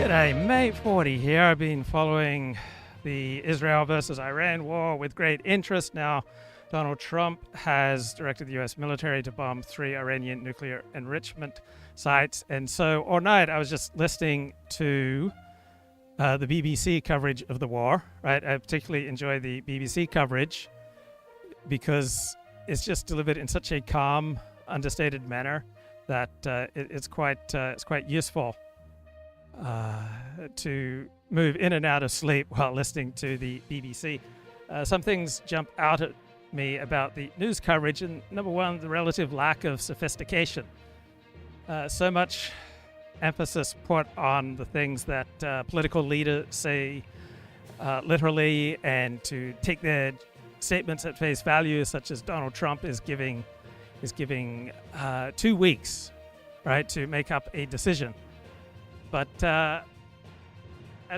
G'day, May 40 here. I've been following the Israel versus Iran war with great interest. Now, Donald Trump has directed the US military to bomb 3 Iranian nuclear enrichment sites. And so all night I was just listening to the BBC coverage of the war, right? I particularly enjoy the BBC coverage because it's just delivered in such a calm, understated manner that it's quite useful to move in and out of sleep while listening to the BBC. Some things jump out at me about the news coverage, and number one, the relative lack of sophistication. So much emphasis put on the things that political leaders say literally, and to take their statements at face value, such as Donald Trump is giving 2 weeks, right, to make up a decision. But I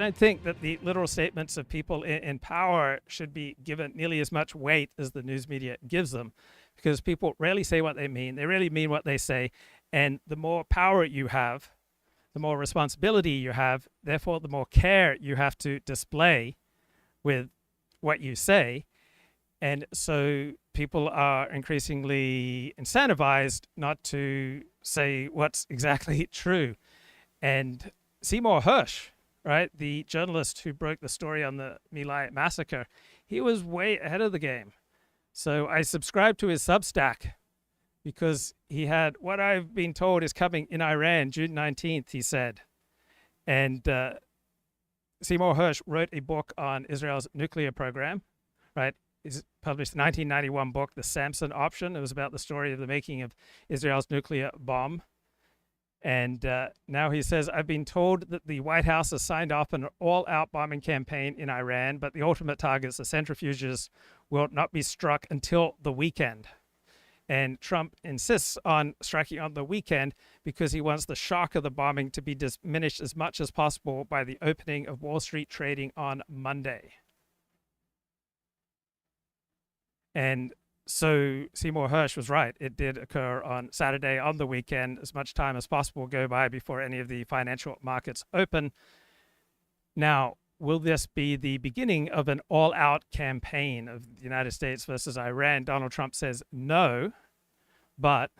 don't think that the literal statements of people in power should be given nearly as much weight as the news media gives them, because people rarely say what they mean. They really mean what they say. And the more power you have, the more responsibility you have, therefore the more care you have to display with what you say. And so people are increasingly incentivized not to say what's exactly true. And Seymour Hersh, right, the journalist who broke the story on the My Lai massacre, he was way ahead of the game. So I subscribed to his Substack because he had what I've been told is coming in Iran, June 19th, he said. And Seymour Hersh wrote a book on Israel's nuclear program, right? He's published a 1991 book, The Samson Option. It was about the story of the making of Israel's nuclear bomb. And now he says, I've been told that the White House has signed off an all-out bombing campaign in Iran, but the ultimate targets, the centrifuges, will not be struck until the weekend. And Trump insists on striking on the weekend because he wants the shock of the bombing to be diminished as much as possible by the opening of Wall Street trading on Monday. And so Seymour Hersh was right. It did occur on Saturday on the weekend. As much time as possible go by before any of the financial markets open. Now, will this be the beginning of an all-out campaign of the United States versus Iran? Donald Trump says no, but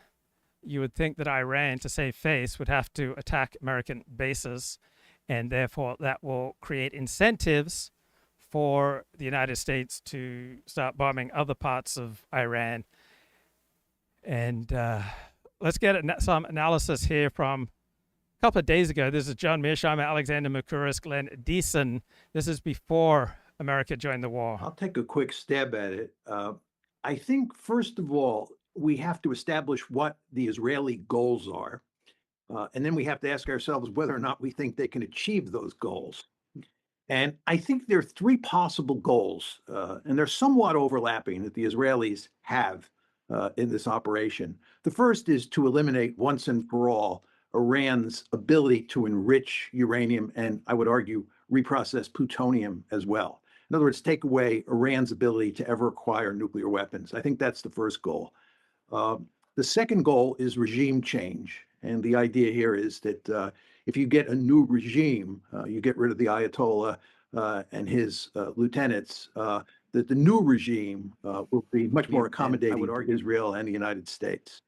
you would think that Iran, to save face, would have to attack American bases, and therefore that will create incentives for the United States to start bombing other parts of Iran. And let's get some analysis here from a couple of days ago. This is John Mearsheimer, Alexander Mercouris, Glenn Diesen. This is before America joined the war. I'll take a quick stab at it. I think, first of all, we have to establish what the Israeli goals are. And then we have to ask ourselves whether or not we think they can achieve those goals. And I think there are 3 possible goals, and they're somewhat overlapping, that the Israelis have in this operation. The first is to eliminate once and for all Iran's ability to enrich uranium and, I would argue, reprocess plutonium as well. In other words, take away Iran's ability to ever acquire nuclear weapons. I think that's the first goal. The second goal is regime change. And the idea here is that if you get a new regime, you get rid of the Ayatollah and his lieutenants, that the new regime will be much more accommodating, I would argue, Israel and the United States.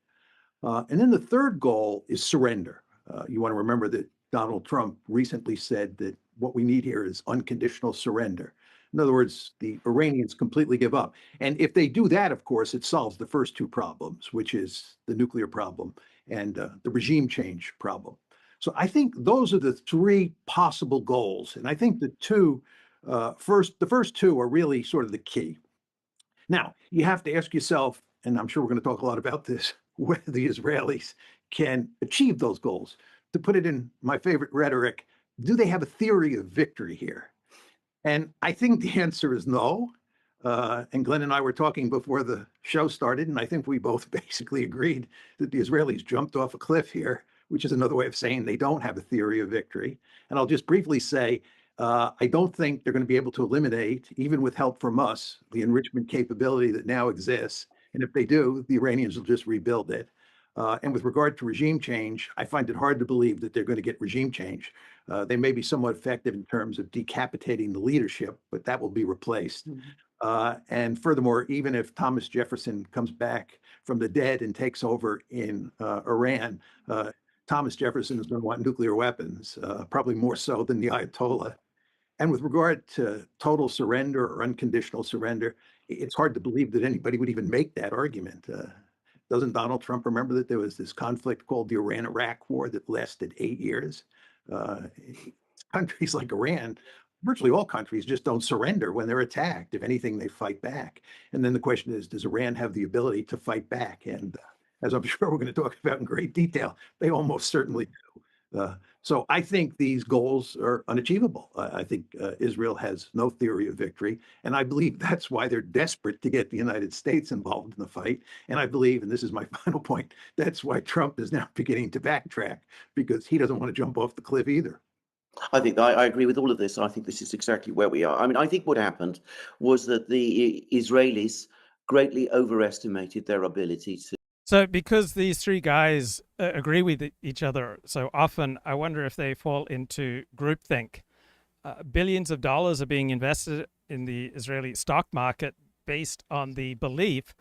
And then the third goal is surrender. You want to remember that Donald Trump recently said that what we need here is unconditional surrender. In other words, the Iranians completely give up. And if they do that, of course, it solves the first 2 problems, which is the nuclear problem and the regime change problem. So I think those are the 3 possible goals. And I think the first 2 are really sort of the key. Now, you have to ask yourself, and I'm sure we're going to talk a lot about this, whether the Israelis can achieve those goals. To put it in my favorite rhetoric, do they have a theory of victory here? And I think the answer is no. And Glenn and I were talking before the show started, and I think we both basically agreed that the Israelis jumped off a cliff here, which is another way of saying they don't have a theory of victory. And I'll just briefly say, I don't think they're going to be able to eliminate, even with help from us, the enrichment capability that now exists. And if they do, the Iranians will just rebuild it. And with regard to regime change, I find it hard to believe that they're going to get regime change. They may be somewhat effective in terms of decapitating the leadership, but that will be replaced. And furthermore, even if Thomas Jefferson comes back from the dead and takes over in Iran, Thomas Jefferson is going to want nuclear weapons, probably more so than the Ayatollah. And with regard to total surrender or unconditional surrender, it's hard to believe that anybody would even make that argument. Doesn't Donald Trump remember that there was this conflict called the Iran-Iraq War that lasted 8 years? Countries like Iran, virtually all countries, just don't surrender when they're attacked. If anything, they fight back. And then the question is, does Iran have the ability to fight back? And as I'm sure we're going to talk about in great detail, they almost certainly do. So I think these goals are unachievable. I think Israel has no theory of victory. And I believe that's why they're desperate to get the United States involved in the fight. And I believe, and this is my final point, that's why Trump is now beginning to backtrack, because he doesn't want to jump off the cliff either. I think I agree with all of this. I think this is exactly where we are. I mean, I think what happened was that the Israelis greatly overestimated their ability to. So because these three guys agree with each other so often, I wonder if they fall into groupthink. Billions of dollars are being invested in the Israeli stock market based on the belief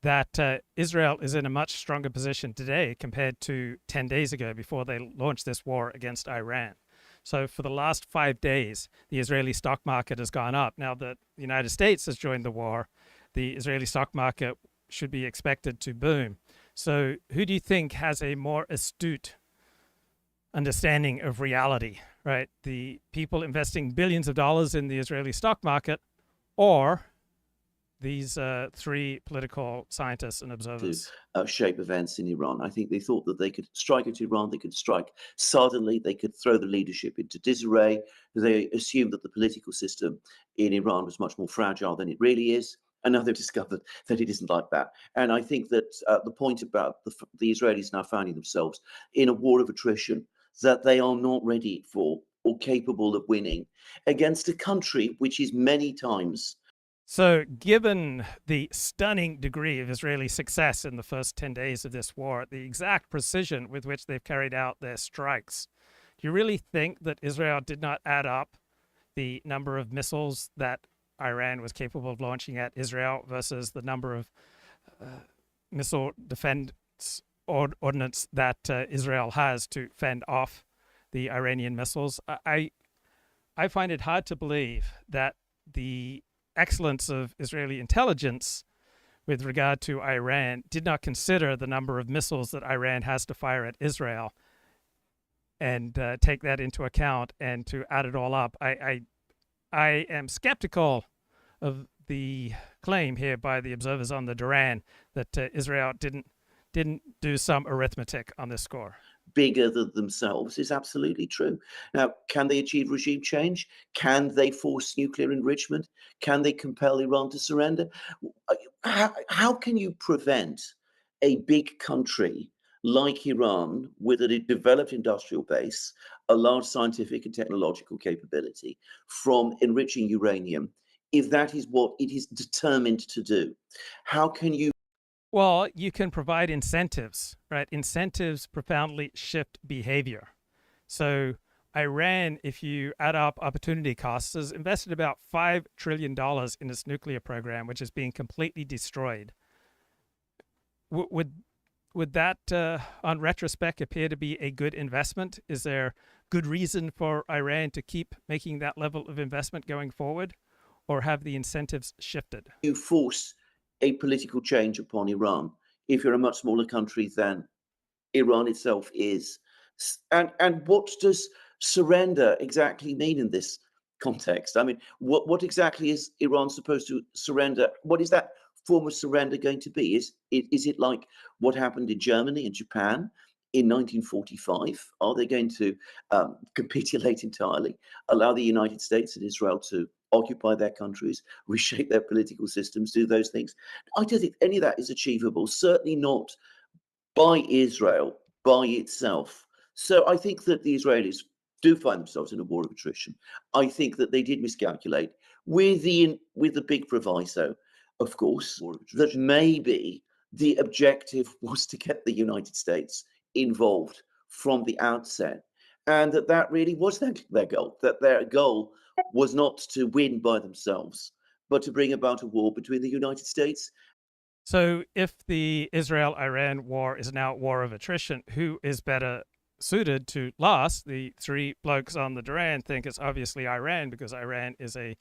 that Israel is in a much stronger position today compared to 10 days ago before they launched this war against Iran. So for the last 5 days, the Israeli stock market has gone up. Now that the United States has joined the war, the Israeli stock market should be expected to boom. So who do you think has a more astute understanding of reality, right? The people investing billions of dollars in the Israeli stock market, or these three political scientists and observers? To shape events in Iran. I think they thought that they could strike at Iran, they could strike suddenly, they could throw the leadership into disarray. They assumed that the political system in Iran was much more fragile than it really is. And now they've discovered that it isn't like that. And I think that the point about the Israelis now finding themselves in a war of attrition that they are not ready for or capable of winning against a country which is many times. So given the stunning degree of Israeli success in the first 10 days of this war, the exact precision with which they've carried out their strikes, do you really think that Israel did not add up the number of missiles that Iran was capable of launching at Israel versus the number of missile defense ordnance that Israel has to fend off the Iranian missiles? I find it hard to believe that the excellence of Israeli intelligence with regard to Iran did not consider the number of missiles that Iran has to fire at Israel and take that into account, and to add it all up. I am skeptical of the claim here by the observers on the Duran that Israel didn't do some arithmetic on this score. Bigger than themselves is absolutely true. Now, can they achieve regime change? Can they force nuclear enrichment? Can they compel Iran to surrender? How can you prevent a big country like Iran with a developed industrial base, a large scientific and technological capability from enriching uranium if that is what it is determined to do? How can you? Well, you can provide incentives, right? Incentives profoundly shift behavior. So Iran, if you add up opportunity costs, has invested about $5 trillion in its nuclear program, which is being completely destroyed. Would that, on retrospect, appear to be a good investment? Is there good reason for Iran to keep making that level of investment going forward? Or have the incentives shifted? You force a political change upon Iran if you're a much smaller country than Iran itself is. And what does surrender exactly mean in this context? I mean, what exactly is Iran supposed to surrender? What is that form of surrender going to be? Is it like what happened in Germany and Japan in 1945? Are they going to capitulate entirely, allow the United States and Israel to occupy their countries, reshape their political systems, do those things? I don't think any of that is achievable, certainly not by Israel, by itself. So I think that the Israelis do find themselves in a war of attrition. I think that they did miscalculate with the big proviso, of course, that maybe the objective was to get the United States involved from the outset, and that really was their goal, that their goal was not to win by themselves, but to bring about a war between the United States. So if the Israel-Iran war is now a war of attrition, who is better suited to last? The three blokes on the Duran think it's obviously Iran, because Iran is a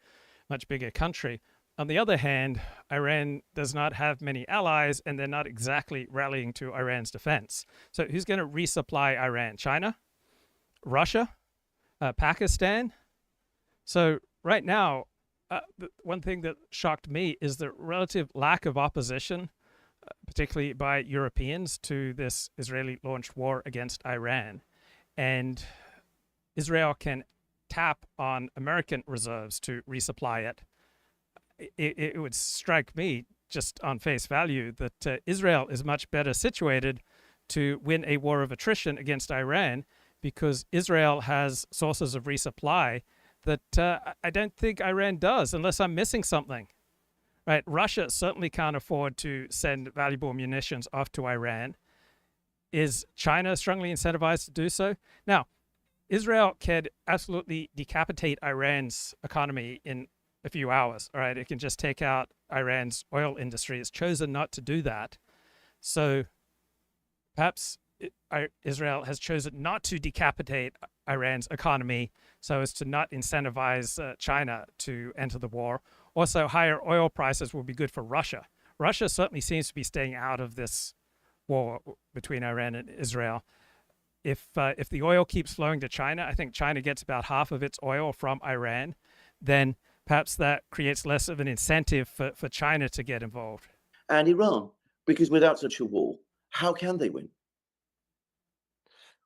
much bigger country. On the other hand, Iran does not have many allies, and they're not exactly rallying to Iran's defense. So who's going to resupply Iran? China? Russia? Pakistan? So right now, the one thing that shocked me is the relative lack of opposition, particularly by Europeans, to this Israeli-launched war against Iran. And Israel can tap on American reserves to resupply it. It would strike me, just on face value, that Israel is much better situated to win a war of attrition against Iran, because Israel has sources of resupply that I don't think Iran does, unless I'm missing something. Right? Russia certainly can't afford to send valuable munitions off to Iran. Is China strongly incentivized to do so? Now, Israel can absolutely decapitate Iran's economy in a few hours. All right, it can just take out Iran's oil industry. It's chosen not to do that. So perhaps Israel has chosen not to decapitate Iran's economy so as to not incentivize China to enter the war. Also, higher oil prices will be good for Russia. Russia certainly seems to be staying out of this war between Iran and Israel. If the oil keeps flowing to China, I think China gets about half of its oil from Iran, then perhaps that creates less of an incentive for China to get involved. And Iran, because without such a war, how can they win?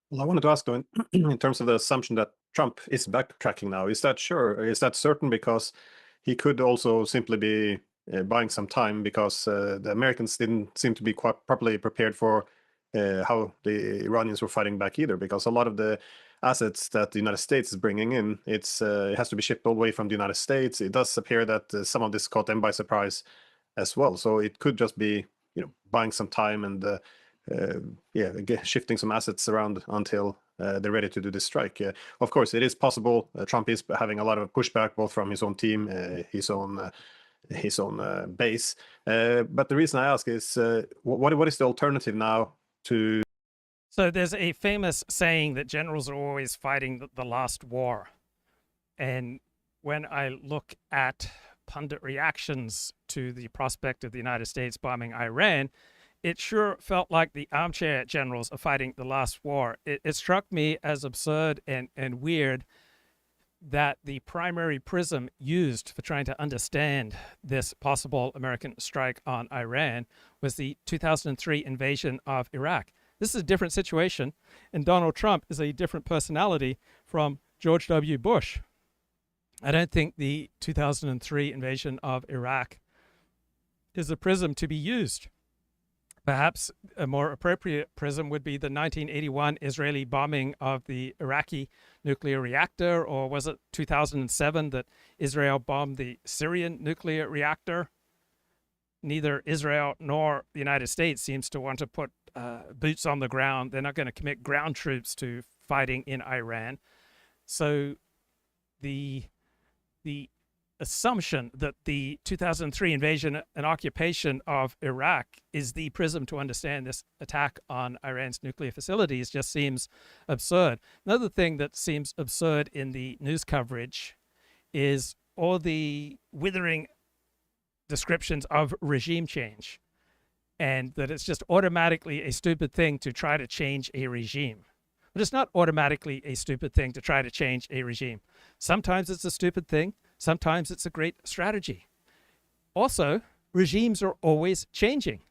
Well, I wanted to ask, though, in terms of the assumption that Trump is backtracking now, is that sure? Is that certain? Because he could also simply be buying some time, because the Americans didn't seem to be quite properly prepared for how the Iranians were fighting back either, because a lot of the assets that the United States is bringing in, it has to be shipped all the way from the United States. It does appear that some of this caught them by surprise as well. So it could just be, buying some time and shifting some assets around until they're ready to do this strike. Of course, it is possible. Trump is having a lot of pushback, both from his own team, his own base. But the reason I ask is, what is the alternative now to? So there's a famous saying that generals are always fighting the last war. And when I look at pundit reactions to the prospect of the United States bombing Iran, it sure felt like the armchair generals are fighting the last war. It struck me as absurd and weird that the primary prism used for trying to understand this possible American strike on Iran was the 2003 invasion of Iraq. This is a different situation, and Donald Trump is a different personality from George W. Bush. I don't think the 2003 invasion of Iraq is a prism to be used. Perhaps a more appropriate prism would be the 1981 Israeli bombing of the Iraqi nuclear reactor, or was it 2007 that Israel bombed the Syrian nuclear reactor? Neither Israel nor the United States seems to want to put boots on the ground. They're not going to commit ground troops to fighting in Iran. So the assumption that the 2003 invasion and occupation of Iraq is the prism to understand this attack on Iran's nuclear facilities just seems absurd. Another thing that seems absurd in the news coverage is all the withering descriptions of regime change, and that it's just automatically a stupid thing to try to change a regime. But it's not automatically a stupid thing to try to change a regime. Sometimes it's a stupid thing. Sometimes it's a great strategy. Also, regimes are always changing,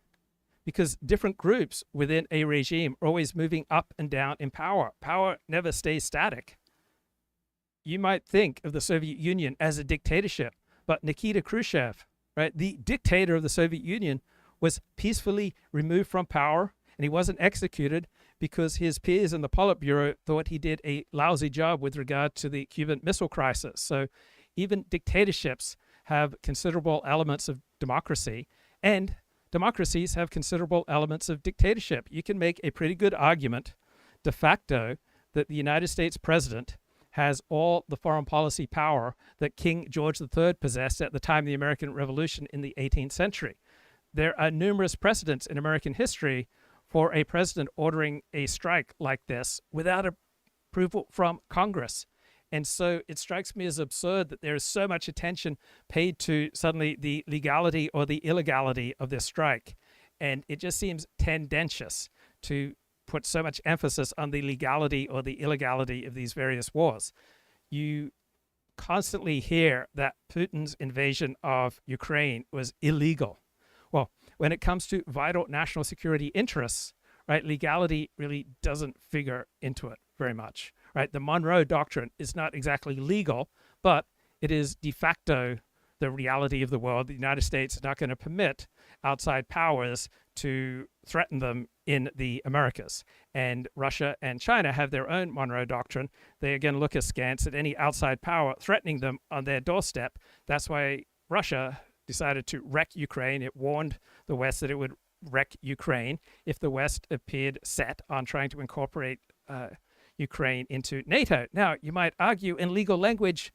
because different groups within a regime are always moving up and down in power. Power never stays static. You might think of the Soviet Union as a dictatorship, but Nikita Khrushchev, right, the dictator of the Soviet Union, was peacefully removed from power, and he wasn't executed because his peers in the Politburo thought he did a lousy job with regard to the Cuban Missile Crisis. So even dictatorships have considerable elements of democracy, and democracies have considerable elements of dictatorship. You can make a pretty good argument de facto that the United States president has all the foreign policy power that King George III possessed at the time of the American Revolution in the 18th century. There are numerous precedents in American history for a president ordering a strike like this without approval from Congress. And so it strikes me as absurd that there is so much attention paid to suddenly the legality or the illegality of this strike. And it just seems tendentious to put so much emphasis on the legality or the illegality of these various wars. You constantly hear that Putin's invasion of Ukraine was illegal. Well, when it comes to vital national security interests, right, legality really doesn't figure into it very much, right? The Monroe Doctrine is not exactly legal, but it is de facto the reality of the world. The United States is not going to permit outside powers to threaten them in the Americas. And Russia and China have their own Monroe Doctrine. They again look askance at any outside power threatening them on their doorstep. That's why Russia decided to wreck Ukraine. It warned the West that it would wreck Ukraine if the West appeared set on trying to incorporate Ukraine into NATO. Now, you might argue in legal language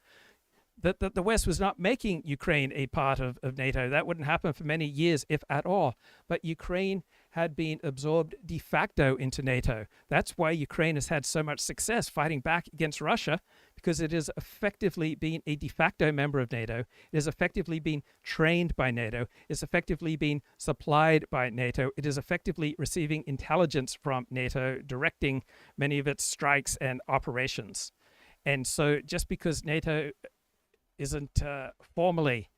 that the West was not making Ukraine a part of NATO. That wouldn't happen for many years, if at all. But Ukraine had been absorbed de facto into NATO. That's why Ukraine has had so much success fighting back against Russia, because it has effectively been a de facto member of NATO. It has effectively been trained by NATO. It's effectively been supplied by NATO. It is effectively receiving intelligence from NATO, directing many of its strikes and operations. And so just because NATO isn't formally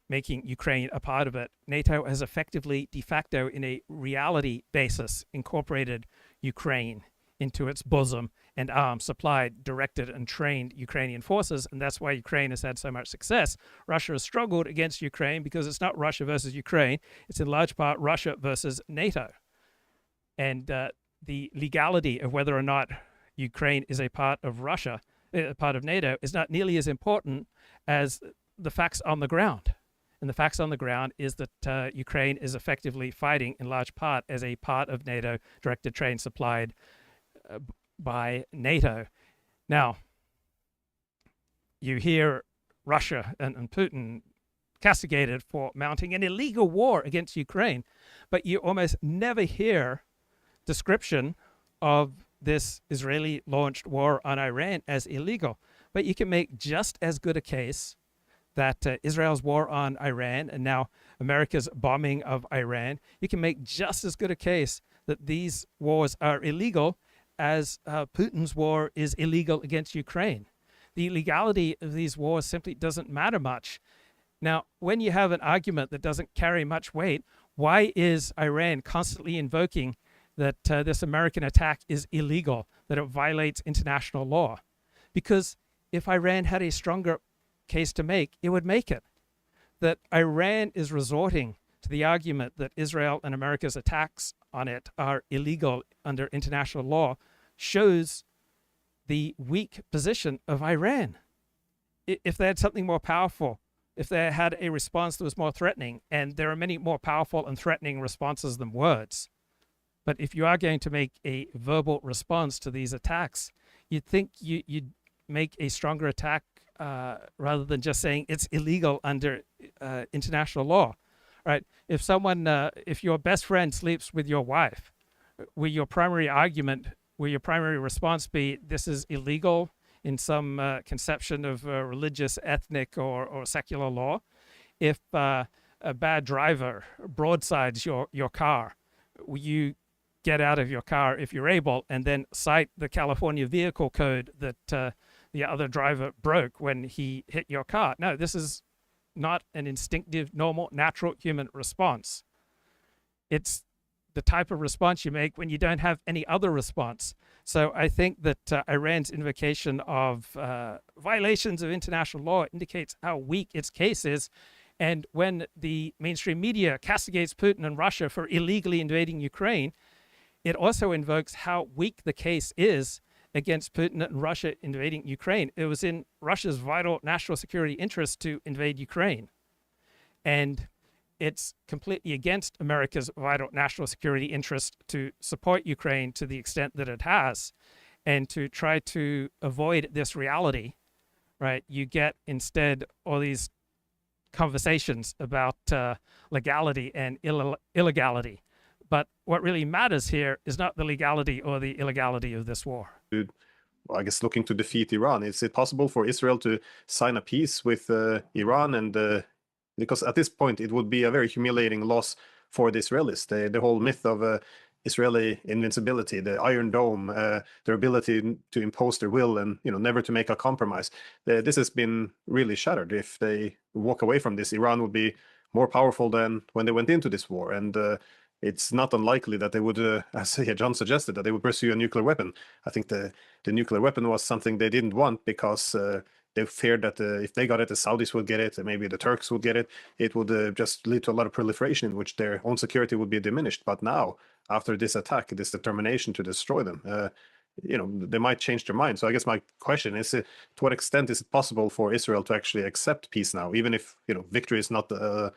making Ukraine a part of it, NATO has effectively, de facto, in a reality basis, incorporated Ukraine into its bosom and armed, supplied, directed, and trained Ukrainian forces. And that's why Ukraine has had so much success. Russia has struggled against Ukraine because it's not Russia versus Ukraine. It's in large part Russia versus NATO. And the legality of whether or not Ukraine is a part of Russia, a part of NATO, is not nearly as important as the facts on the ground. And the facts on the ground is that Ukraine is effectively fighting in large part as a part of NATO, directed, trained, supplied by NATO. Now, you hear Russia and Putin castigated for mounting an illegal war against Ukraine, but you almost never hear description of this Israeli-launched war on Iran as illegal. But you can make just as good a case that Israel's war on Iran and now America's bombing of Iran, you can make just as good a case that these wars are illegal as Putin's war is illegal against Ukraine. The legality of these wars simply doesn't matter much. Now, when you have an argument that doesn't carry much weight, why is Iran constantly invoking that this American attack is illegal, that it violates international law? Because if Iran had a stronger case to make, it would make it. That Iran is resorting to the argument that Israel and America's attacks on it are illegal under international law shows the weak position of Iran. If they had something more powerful, if they had a response that was more threatening, and there are many more powerful and threatening responses than words, but if you are going to make a verbal response to these attacks, you'd think you'd make a stronger attack rather than just saying it's illegal under international law, right? If someone, if your best friend sleeps with your wife, will your primary argument, will your primary response be this is illegal in some conception of religious, ethnic, or secular law? If a bad driver broadsides your car, will you get out of your car if you're able and then cite the California vehicle code that the other driver broke when he hit your car? No, this is not an instinctive, normal, natural human response. It's the type of response you make when you don't have any other response. So I think that Iran's invocation of violations of international law indicates how weak its case is. And when the mainstream media castigates Putin and Russia for illegally invading Ukraine, it also invokes how weak the case is against Putin and Russia invading Ukraine. It was in Russia's vital national security interest to invade Ukraine. And it's completely against America's vital national security interest to support Ukraine to the extent that it has, and to try to avoid this reality, right? You get instead all these conversations about legality and illegality. But what really matters here is not the legality or the illegality of this war. Well, I guess looking to defeat Iran, is it possible for Israel to sign a peace with Iran? And because at this point it would be a very humiliating loss for the Israelis. The whole myth of Israeli invincibility, the Iron Dome, their ability to impose their will and never to make a compromise. This has been really shattered. If they walk away from this, Iran would be more powerful than when they went into this war. And it's not unlikely that they would, as John suggested, that they would pursue a nuclear weapon. I think the nuclear weapon was something they didn't want because they feared that if they got it, the Saudis would get it, and maybe the Turks would get it. It would just lead to a lot of proliferation in which their own security would be diminished. But now, after this attack, this determination to destroy them, they might change their mind. So I guess my question is, to what extent is it possible for Israel to actually accept peace now, even if victory is not a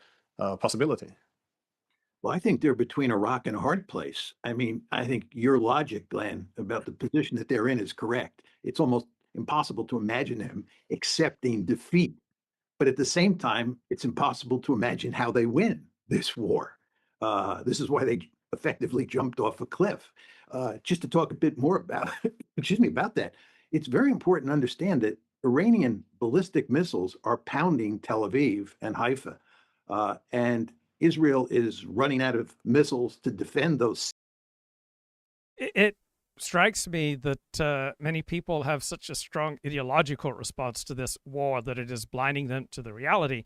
possibility? Well, I think they're between a rock and a hard place. I mean, I think your logic, Glenn, about the position that they're in is correct. It's almost impossible to imagine them accepting defeat. But at the same time, it's impossible to imagine how they win this war. This is why they effectively jumped off a cliff. Just to talk a bit more about, about that, it's very important to understand that Iranian ballistic missiles are pounding Tel Aviv and Haifa. And Israel is running out of missiles to defend those. It strikes me that many people have such a strong ideological response to this war that it is blinding them to the reality.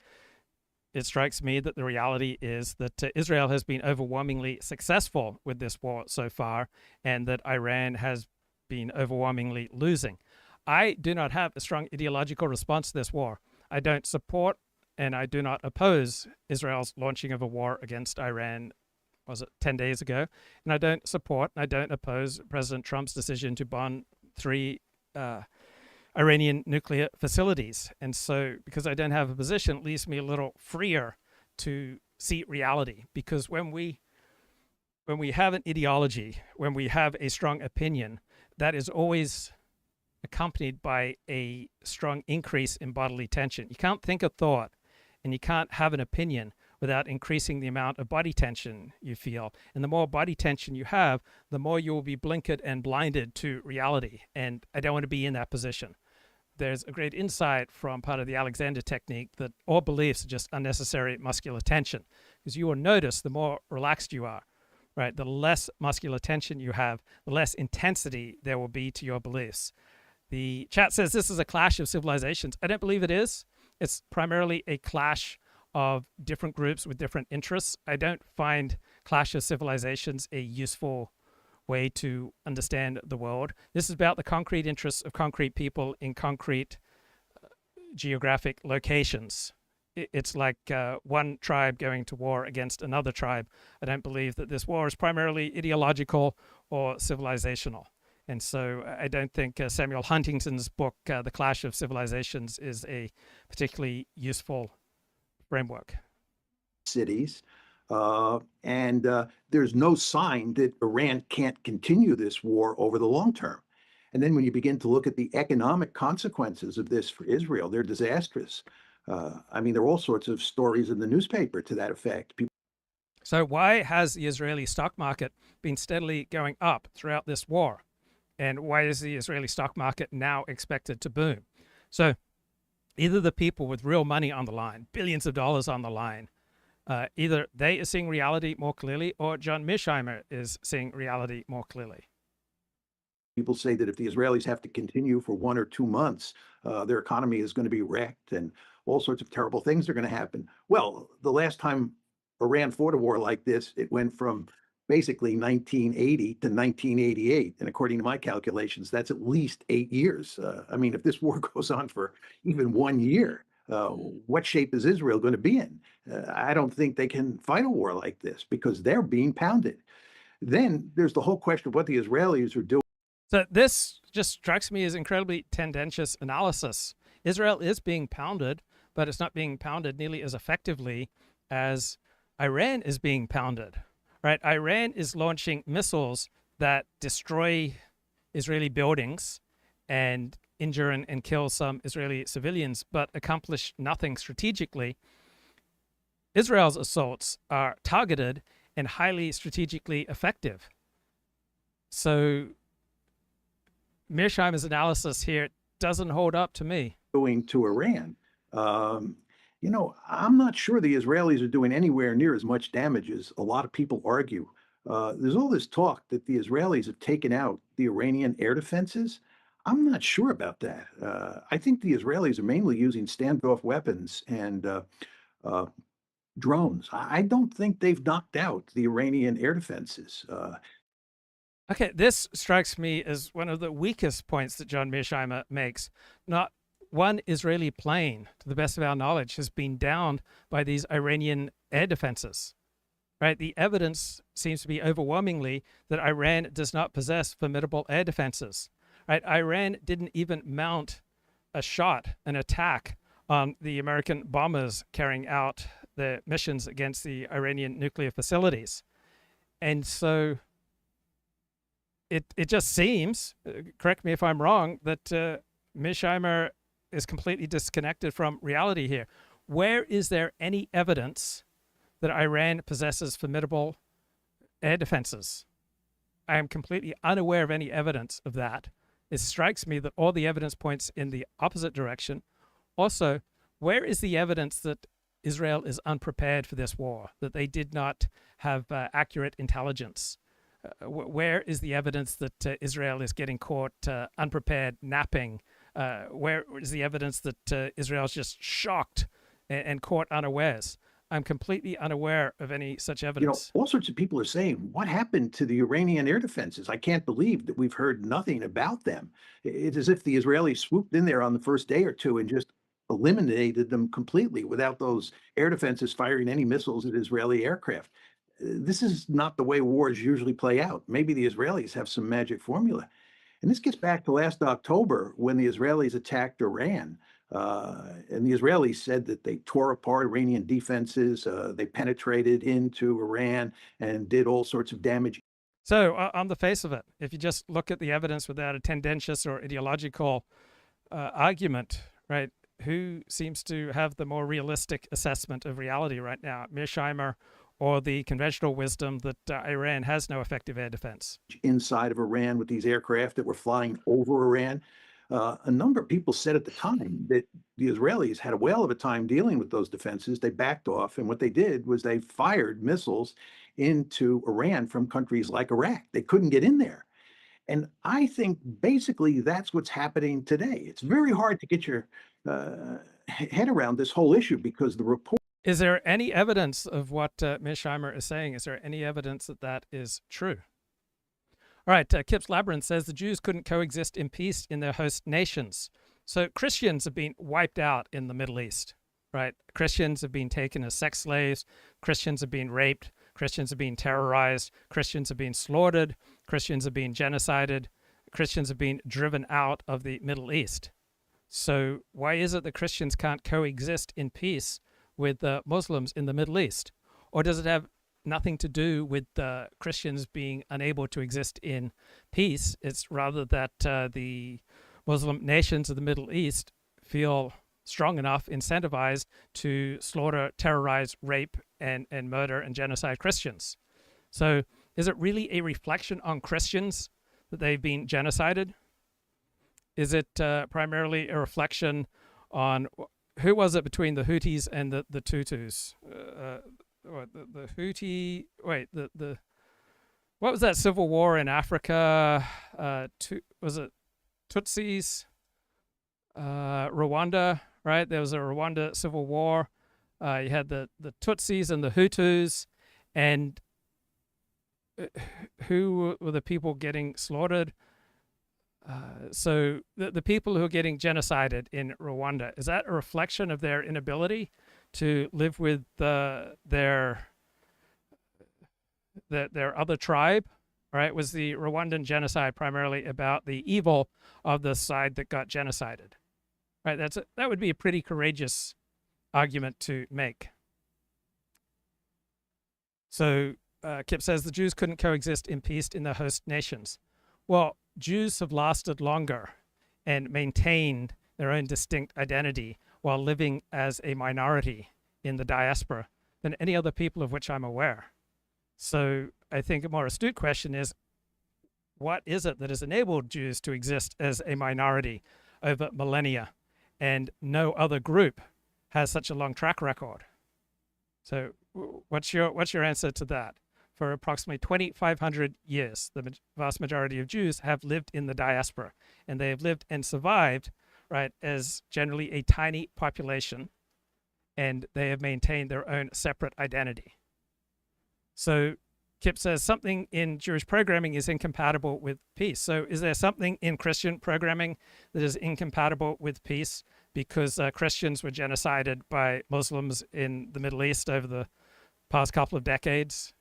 It strikes me that the reality is that Israel has been overwhelmingly successful with this war so far, and that Iran has been overwhelmingly losing. I do not have a strong ideological response to this war. I don't support and I do not oppose Israel's launching of a war against Iran, was it 10 days ago? And I don't support and I don't oppose President Trump's decision to bomb 3 Iranian nuclear facilities. And so, because I don't have a position, it leaves me a little freer to see reality. Because when we have an ideology, when we have a strong opinion, that is always accompanied by a strong increase in bodily tension. You can't think a thought and you can't have an opinion without increasing the amount of body tension you feel. And the more body tension you have, the more you will be blinkered and blinded to reality. And I don't want to be in that position. There's a great insight from part of the Alexander technique that all beliefs are just unnecessary muscular tension. Because you will notice the more relaxed you are, right? The less muscular tension you have, the less intensity there will be to your beliefs. The chat says this is a clash of civilizations. I don't believe it is. It's primarily a clash of different groups with different interests. I don't find clash of civilizations a useful way to understand the world. This is about the concrete interests of concrete people in concrete geographic locations. It's like one tribe going to war against another tribe. I don't believe that this war is primarily ideological or civilizational. And so I don't think Samuel Huntington's book, The Clash of Civilizations, is a particularly useful framework. Cities. And there's no sign that Iran can't continue this war over the long term. And then when you begin to look at the economic consequences of this for Israel, they're disastrous. I mean, there are all sorts of stories in the newspaper to that effect. So why has the Israeli stock market been steadily going up throughout this war? And why is the Israeli stock market now expected to boom? So either the people with real money on the line, billions of dollars on the line, either they are seeing reality more clearly or John Mearsheimer is seeing reality more clearly. People say that if the Israelis have to continue for 1 or 2 months, their economy is going to be wrecked and all sorts of terrible things are going to happen. Well, the last time Iran fought a war like this, it went from basically 1980 to 1988. And according to my calculations, that's at least 8 years. I mean, if this war goes on for even 1 year, what shape is Israel going to be in? I don't think they can fight a war like this because they're being pounded. Then there's the whole question of what the Israelis are doing. So this just strikes me as incredibly tendentious analysis. Israel is being pounded, but it's not being pounded nearly as effectively as Iran is being pounded, right? Iran is launching missiles that destroy Israeli buildings and injure and kill some Israeli civilians, but accomplish nothing strategically. Israel's assaults are targeted and highly strategically effective. So Mearsheimer's analysis here doesn't hold up to me. Going to Iran. You know, I'm not sure the Israelis are doing anywhere near as much damage as a lot of people argue. There's all this talk that the Israelis have taken out the Iranian air defenses. I'm not sure about that. I think the Israelis are mainly using standoff weapons and drones. I don't think they've knocked out the Iranian air defenses. Okay, this strikes me as one of the weakest points that John Mearsheimer makes. Not one Israeli plane, to the best of our knowledge, has been downed by these Iranian air defenses. Right? The evidence seems to be overwhelmingly that Iran does not possess formidable air defenses. Right? Iran didn't even mount a shot, an attack on the American bombers carrying out their missions against the Iranian nuclear facilities. And so it just seems, correct me if I'm wrong, that Mearsheimer is completely disconnected from reality here. Where is there any evidence that Iran possesses formidable air defenses? I am completely unaware of any evidence of that. It strikes me that all the evidence points in the opposite direction. Also, where is the evidence that Israel is unprepared for this war, that they did not have accurate intelligence? Where is the evidence that Israel is getting caught unprepared napping? Where is the evidence that Israel is just shocked and caught unawares? I'm completely unaware of any such evidence. You know, all sorts of people are saying, what happened to the Iranian air defenses? I can't believe that we've heard nothing about them. It's as if the Israelis swooped in there on the first day or two and just eliminated them completely without those air defenses firing any missiles at Israeli aircraft. This is not the way wars usually play out. Maybe the Israelis have some magic formula. And this gets back to last October when the Israelis attacked Iran. And the Israelis said that they tore apart Iranian defenses. They penetrated into Iran and did all sorts of damage. So on the face of it, if you just look at the evidence without a tendentious or ideological argument, right, who seems to have the more realistic assessment of reality right now, Mearsheimer or the conventional wisdom that Iran has no effective air defense? Inside of Iran with these aircraft that were flying over Iran. A number of people said at the time that the Israelis had a whale of a time dealing with those defenses. They backed off, and what they did was they fired missiles into Iran from countries like Iraq. They couldn't get in there. And I think basically that's what's happening today. It's very hard to get your head around this whole issue because the report. Is there any evidence of what Mearsheimer is saying? Is there any evidence that that is true? All right, Kip's Labyrinth says the Jews couldn't coexist in peace in their host nations. So Christians have been wiped out in the Middle East, right? Christians have been taken as sex slaves. Christians have been raped. Christians have been terrorized. Christians have been slaughtered. Christians have been genocided. Christians have been driven out of the Middle East. So why is it that Christians can't coexist in peace with Muslims in the Middle East? Or does it have nothing to do with Christians being unable to exist in peace? It's rather that the Muslim nations of the Middle East feel strong enough, incentivized to slaughter, terrorize, rape, and murder and genocide Christians. So is it really a reflection on Christians that they've been genocided? Is it primarily a reflection on, who was it between the Houthis and the Tutus? The Houthi, what was that civil war in Africa? Was it Tutsis? Rwanda, right? There was a Rwanda civil war. You had the Tutsis and the Hutus, and who were the people getting slaughtered? So the people who are getting genocided in Rwanda, is that a reflection of their inability to live with their other tribe? Right? Was the Rwandan genocide primarily about the evil of the side that got genocided? Right? That would be a pretty courageous argument to make. So Kip says the Jews couldn't coexist in peace in the host nations. Well, Jews have lasted longer and maintained their own distinct identity while living as a minority in the diaspora than any other people of which I'm aware. So I think a more astute question is, what is it that has enabled Jews to exist as a minority over millennia, and no other group has such a long track record? So what's your answer to that? For approximately 2,500 years, the vast majority of Jews have lived in the diaspora, and they have lived and survived, right, as generally a tiny population, and they have maintained their own separate identity. So Kip says something in Jewish programming is incompatible with peace. So is there something in Christian programming that is incompatible with peace because Christians were genocided by Muslims in the Middle East over the past couple of decades?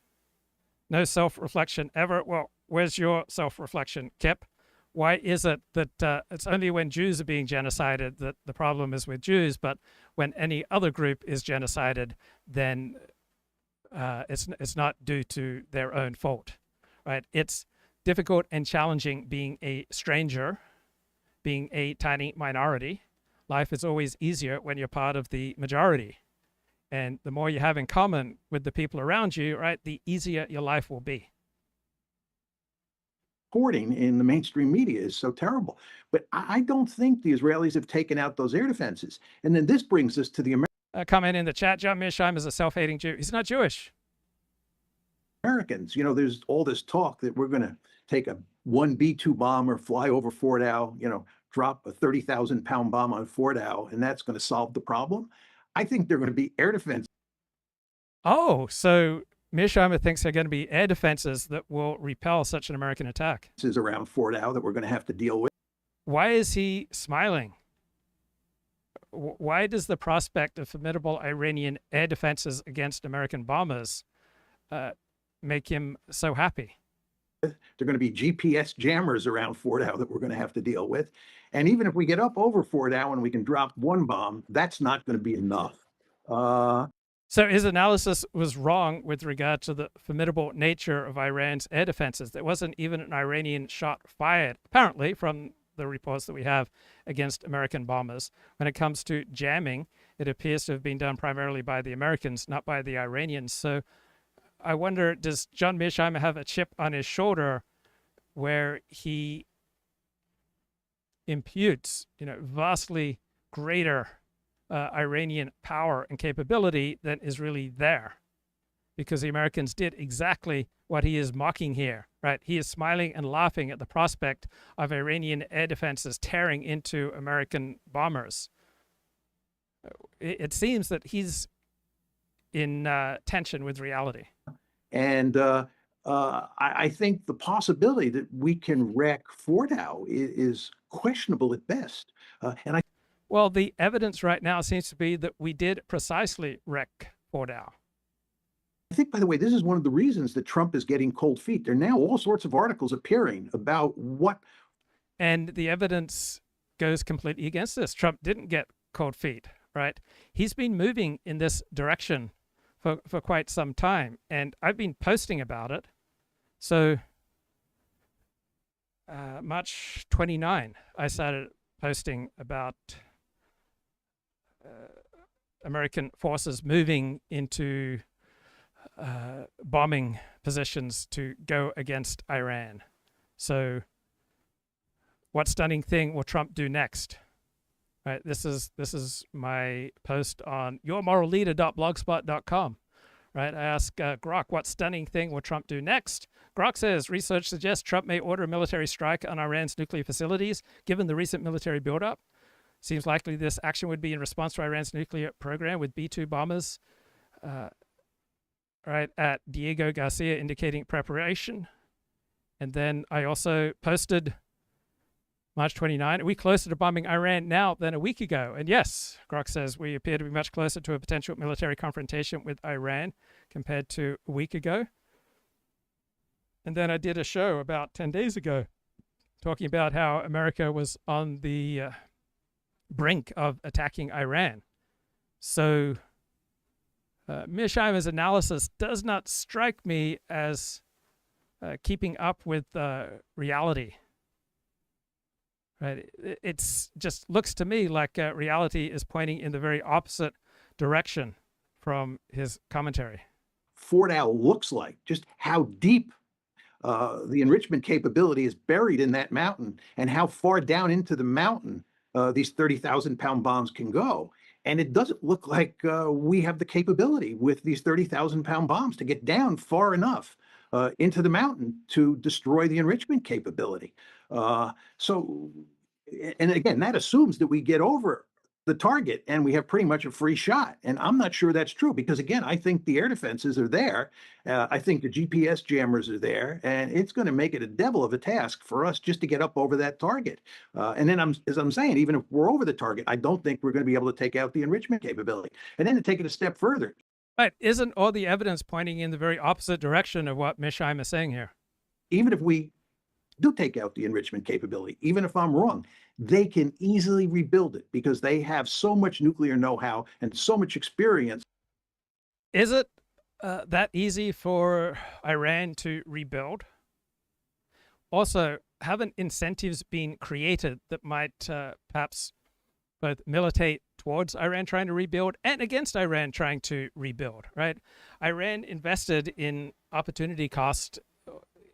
No self-reflection ever? Well, where's your self-reflection, Kip? Why is it that it's only when Jews are being genocided that the problem is with Jews, but when any other group is genocided, then it's not due to their own fault, right? It's difficult and challenging being a stranger, being a tiny minority. Life is always easier when you're part of the majority. And the more you have in common with the people around you, right, the easier your life will be. Reporting in the mainstream media is so terrible. But I don't think the Israelis have taken out those air defenses. And then this brings us to the Comment in the chat, John Mearsheimer is a self-hating Jew. He's not Jewish. Americans. You know, there's all this talk that we're going to take a 1 B-2 bomber, fly over Fort Eyal, you know, drop a 30,000-pound bomb on Fort Eyal, and that's going to solve the problem. I think they're going to be air defenses. Oh, so Mearsheimer thinks they're going to be air defenses that will repel such an American attack. Around Fort Eyal that we're going to have to deal with. Why is he smiling? Why does the prospect of formidable Iranian air defenses against American bombers make him so happy? There are going to be GPS jammers around Fort Eyal that we're going to have to deal with. And even if we get up over Fort Eyal and we can drop one bomb, that's not going to be enough. So his analysis was wrong with regard to the formidable nature of Iran's air defenses. There wasn't even an Iranian shot fired, apparently, from the reports that we have against American bombers. When it comes to jamming, it appears to have been done primarily by the Americans, not by the Iranians. So I wonder, does John Mearsheimer have a chip on his shoulder where he imputes, you know, vastly greater Iranian power and capability than is really there? Because the Americans did exactly what he is mocking here, right? He is smiling and laughing at the prospect of Iranian air defenses tearing into American bombers. It seems that he's in tension with reality. And I think the possibility that we can wreck Fort Eyal is questionable at best. Well, the evidence right now seems to be that we did precisely wreck Fort Eyal. I think, by the way, this is one of the reasons that Trump is getting cold feet. There are now all sorts of articles appearing about what. And the evidence goes completely against this. Trump didn't get cold feet, right? He's been moving in this direction for quite some time, and I've been posting about it. So March 29, I started posting about American forces moving into bombing positions to go against Iran. So what stunning thing will Trump do next? Right, this is my post on yourmoralleader.blogspot.com. Right, I ask Grok, what stunning thing will Trump do next? Grok says, research suggests Trump may order a military strike on Iran's nuclear facilities, given the recent military buildup. Seems likely this action would be in response to Iran's nuclear program with B-2 bombers right at Diego Garcia, indicating preparation. And then I also posted March 29, are we closer to bombing Iran now than a week ago? And yes, Grok says we appear to be much closer to a potential military confrontation with Iran compared to a week ago. And then I did a show about 10 days ago talking about how America was on the brink of attacking Iran. So Mearsheimer's analysis does not strike me as keeping up with reality. Right? It's just looks to me like reality is pointing in the very opposite direction from his commentary. Fort Owl looks like, just how deep the enrichment capability is buried in that mountain, and how far down into the mountain these 30,000-pound bombs can go. And it doesn't look like we have the capability with these 30,000-pound bombs to get down far enough into the mountain to destroy the enrichment capability. So, and again, that assumes that we get over the target and we have pretty much a free shot. And I'm not sure that's true, because again, I think the air defenses are there. I think the GPS jammers are there, and it's going to make it a devil of a task for us just to get up over that target. And then as I'm saying, even if we're over the target, I don't think we're going to be able to take out the enrichment capability. And then to take it a step further. Right. Isn't all the evidence pointing in the very opposite direction of what Mearsheimer is saying here? Even if we do take out the enrichment capability, even if I'm wrong, they can easily rebuild it because they have so much nuclear know-how and so much experience. Is it that easy for Iran to rebuild? Also, haven't incentives been created that might perhaps both militate towards Iran trying to rebuild and against Iran trying to rebuild, right? Iran invested in opportunity cost,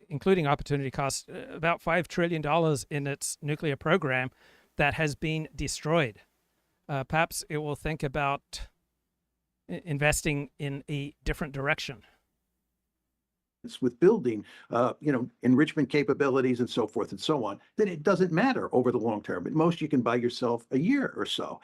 including opportunity cost, about $5 trillion in its nuclear program that has been destroyed. Perhaps it will think about investing in a different direction. With building, enrichment capabilities and so forth and so on, that it doesn't matter over the long term. At most, you can buy yourself a year or so.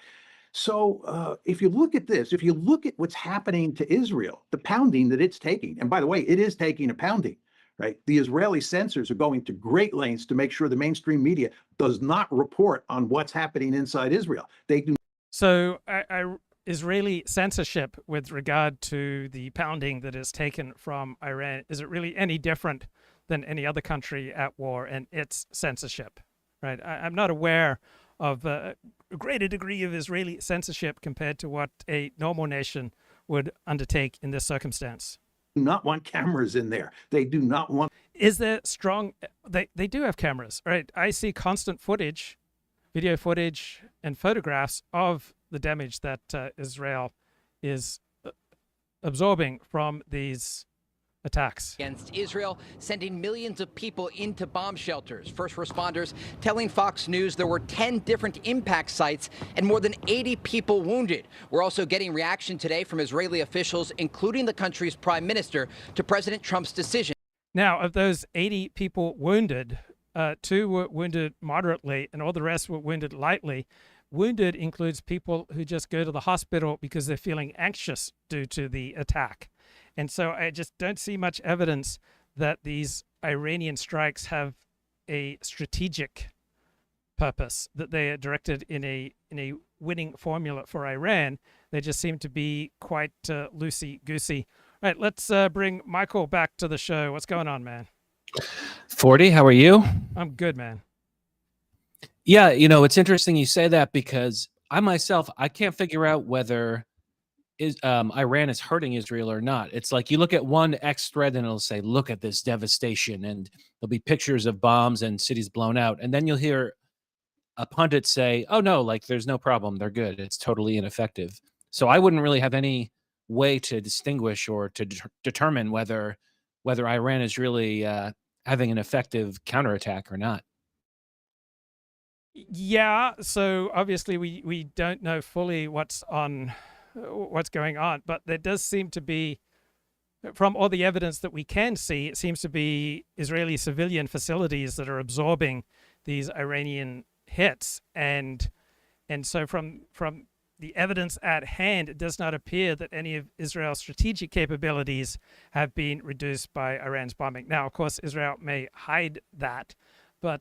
So if you look at this, if you look at what's happening to Israel, the pounding that it's taking, and by the way, it is taking a pounding, right? The Israeli censors are going to great lengths to make sure the mainstream media does not report on what's happening inside Israel. They do. So Israeli censorship with regard to the pounding that is taken from Iran, is it really any different than any other country at war and its censorship, right? I'm not aware of a greater degree of Israeli censorship compared to what a normal nation would undertake in this circumstance. Do not want cameras in there. They do not want. Is there strong, they do have cameras, right? I see constant footage, video footage and photographs of the damage that Israel is absorbing from these attacks against Israel, sending millions of people into bomb shelters. First responders telling Fox News there were 10 different impact sites and more than 80 people wounded. We're also getting reaction today from Israeli officials, including the country's prime minister, to President Trump's decision. Now, of those 80 people wounded, 2 were wounded moderately and all the rest were wounded lightly. Wounded includes people who just go to the hospital because they're feeling anxious due to the attack. And so I just don't see much evidence that these Iranian strikes have a strategic purpose, that they are directed in a winning formula for Iran. They just seem to be quite loosey-goosey. All right, let's bring Michael back to the show. What's going on, man? 40, how are you? I'm good, man. Yeah, it's interesting you say that because I can't figure out whether Iran is hurting Israel or not. It's like you look at one X thread and it'll say, look at this devastation, and there'll be pictures of bombs and cities blown out. And then you'll hear a pundit say, oh no, like there's no problem. They're good. It's totally ineffective. So I wouldn't really have any way to distinguish or to determine whether Iran is really having an effective counterattack or not. Yeah, so obviously we don't know fully what's going on, but there does seem to be, from all the evidence that we can see, it seems to be Israeli civilian facilities that are absorbing these Iranian hits, and so from the evidence at hand, it does not appear that any of Israel's strategic capabilities have been reduced by Iran's bombing. Now, of course, Israel may hide that, but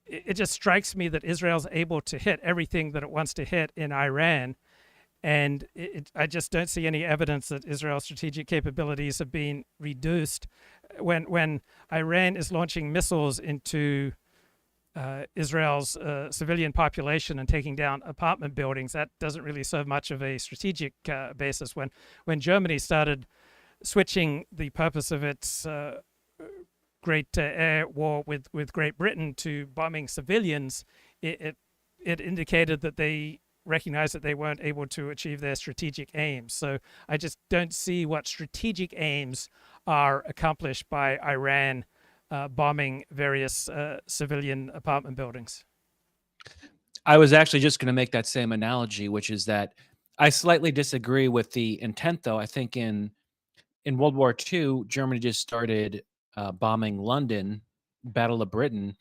it just strikes me that Israel's able to hit everything that it wants to hit in Iran, and I just don't see any evidence that Israel's strategic capabilities have been reduced when Iran is launching missiles into Israel's civilian population and taking down apartment buildings, that doesn't really serve much of a strategic basis. When Germany started switching the purpose of its great air war with Great Britain to bombing civilians, it indicated that they recognized that they weren't able to achieve their strategic aims. So I just don't see what strategic aims are accomplished by Iran bombing various civilian apartment buildings. I was actually just going to make that same analogy, which is that I slightly disagree with the intent, though. I think in World War II, Germany just started bombing London, Battle of Britain,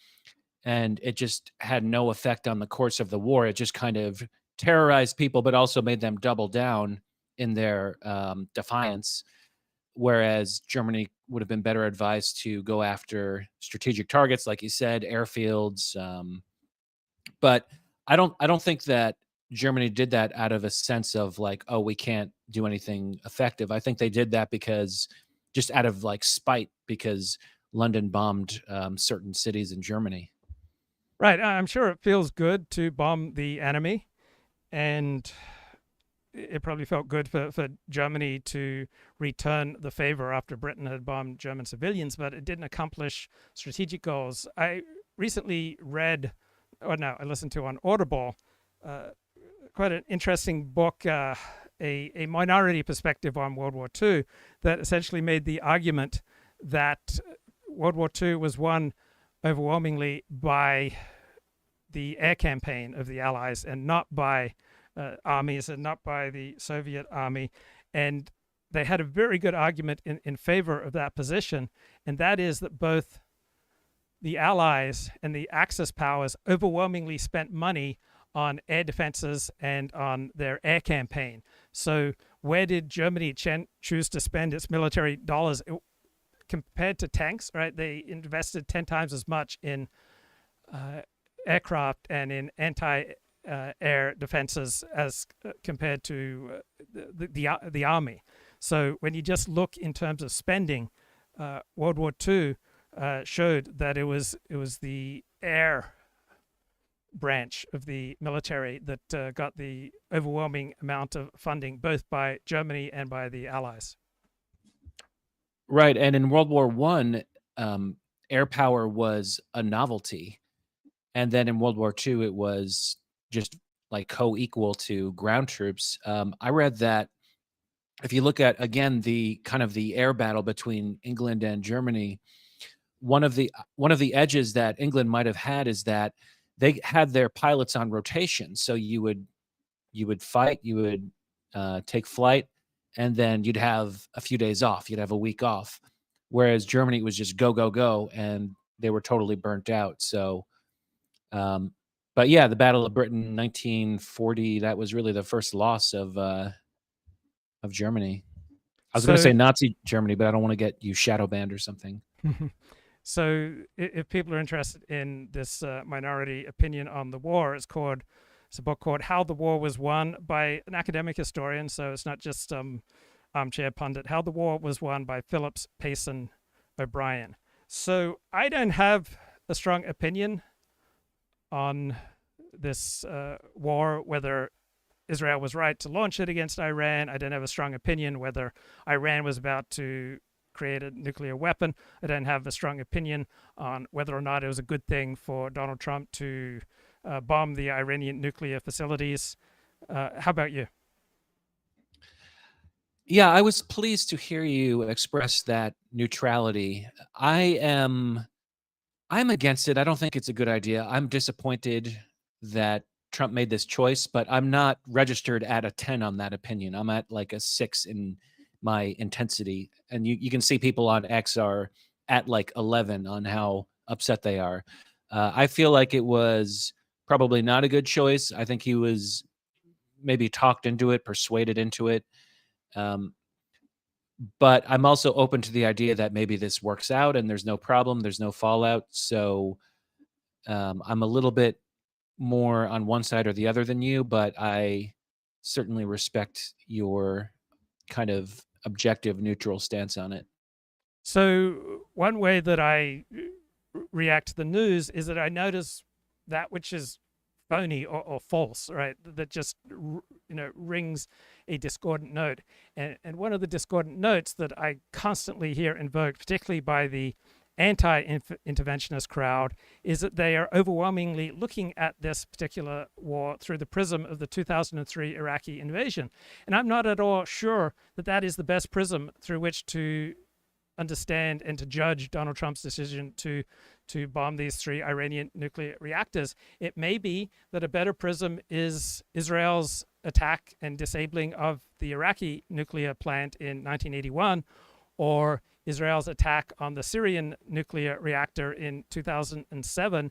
and it just had no effect on the course of the war. It just kind of terrorized people, but also made them double down in their defiance. Whereas Germany would have been better advised to go after strategic targets, like you said, airfields. But I don't think that Germany did that out of a sense of like, oh, we can't do anything effective. I think they did that because just out of like spite, because London bombed certain cities in Germany. Right. I'm sure it feels good to bomb the enemy, and it probably felt good for Germany to return the favor after Britain had bombed German civilians, but it didn't accomplish strategic goals. I recently read, I listened to on Audible, quite an interesting book, a minority perspective on World War II, that essentially made the argument that World War II was won overwhelmingly by the air campaign of the Allies and not by armies and not by the Soviet army. And they had a very good argument in favor of that position, and that is that both the Allies and the Axis powers overwhelmingly spent money on air defenses and on their air campaign. So where did Germany choose to spend its military dollars? Compared to tanks, right? They invested 10 times as much in aircraft and in anti-air defenses as compared to the army. So when you just look in terms of spending, World War II showed that it was the air branch of the military that got the overwhelming amount of funding, both by Germany and by the Allies. Right. And in World War I, air power was a novelty. And then in World War II, it was just like co-equal to ground troops. I read that if you look at, again, the kind of the air battle between England and Germany, one of the edges that England might have had is that they had their pilots on rotation. So you would fight, you would take flight, and then you'd have a few days off. You'd have a week off. Whereas Germany was just go, go, go, and they were totally burnt out. So, but yeah, the Battle of Britain, 1940, that was really the first loss of Germany. I was going to say Nazi Germany, but I don't want to get you shadow banned or something. So if people are interested in this minority opinion on the war, it's a book called How the War Was Won by an academic historian. So it's not just armchair pundit. How the War Was Won by Phillips, Payson, O'Brien. So I don't have a strong opinion on this war, whether Israel was right to launch it against Iran. I don't have a strong opinion whether Iran was about to create a nuclear weapon. I don't have a strong opinion on whether or not it was a good thing for Donald Trump to bomb the Iranian nuclear facilities. How about you? Yeah, I was pleased to hear you express that neutrality. I'm against it. I don't think it's a good idea. I'm disappointed that Trump made this choice, but I'm not registered at a 10 on that opinion. I'm at like a 6 in my intensity. And you can see people on X are at like 11 on how upset they are. I feel like it was probably not a good choice. I think he was maybe talked into it, persuaded into it. But I'm also open to the idea that maybe this works out and there's no problem, there's no fallout. So I'm a little bit more on one side or the other than you, but I certainly respect your kind of objective, neutral stance on it. So one way that I react to the news is that I notice that which is phony or false, right? That just rings a discordant note. And one of the discordant notes that I constantly hear invoked, particularly by the anti-interventionist crowd, is that they are overwhelmingly looking at this particular war through the prism of the 2003 Iraqi invasion. And I'm not at all sure that that is the best prism through which to understand and to judge Donald Trump's decision to bomb these 3 Iranian nuclear reactors. It may be that a better prism is Israel's attack and disabling of the Iraqi nuclear plant in 1981, or Israel's attack on the Syrian nuclear reactor in 2007.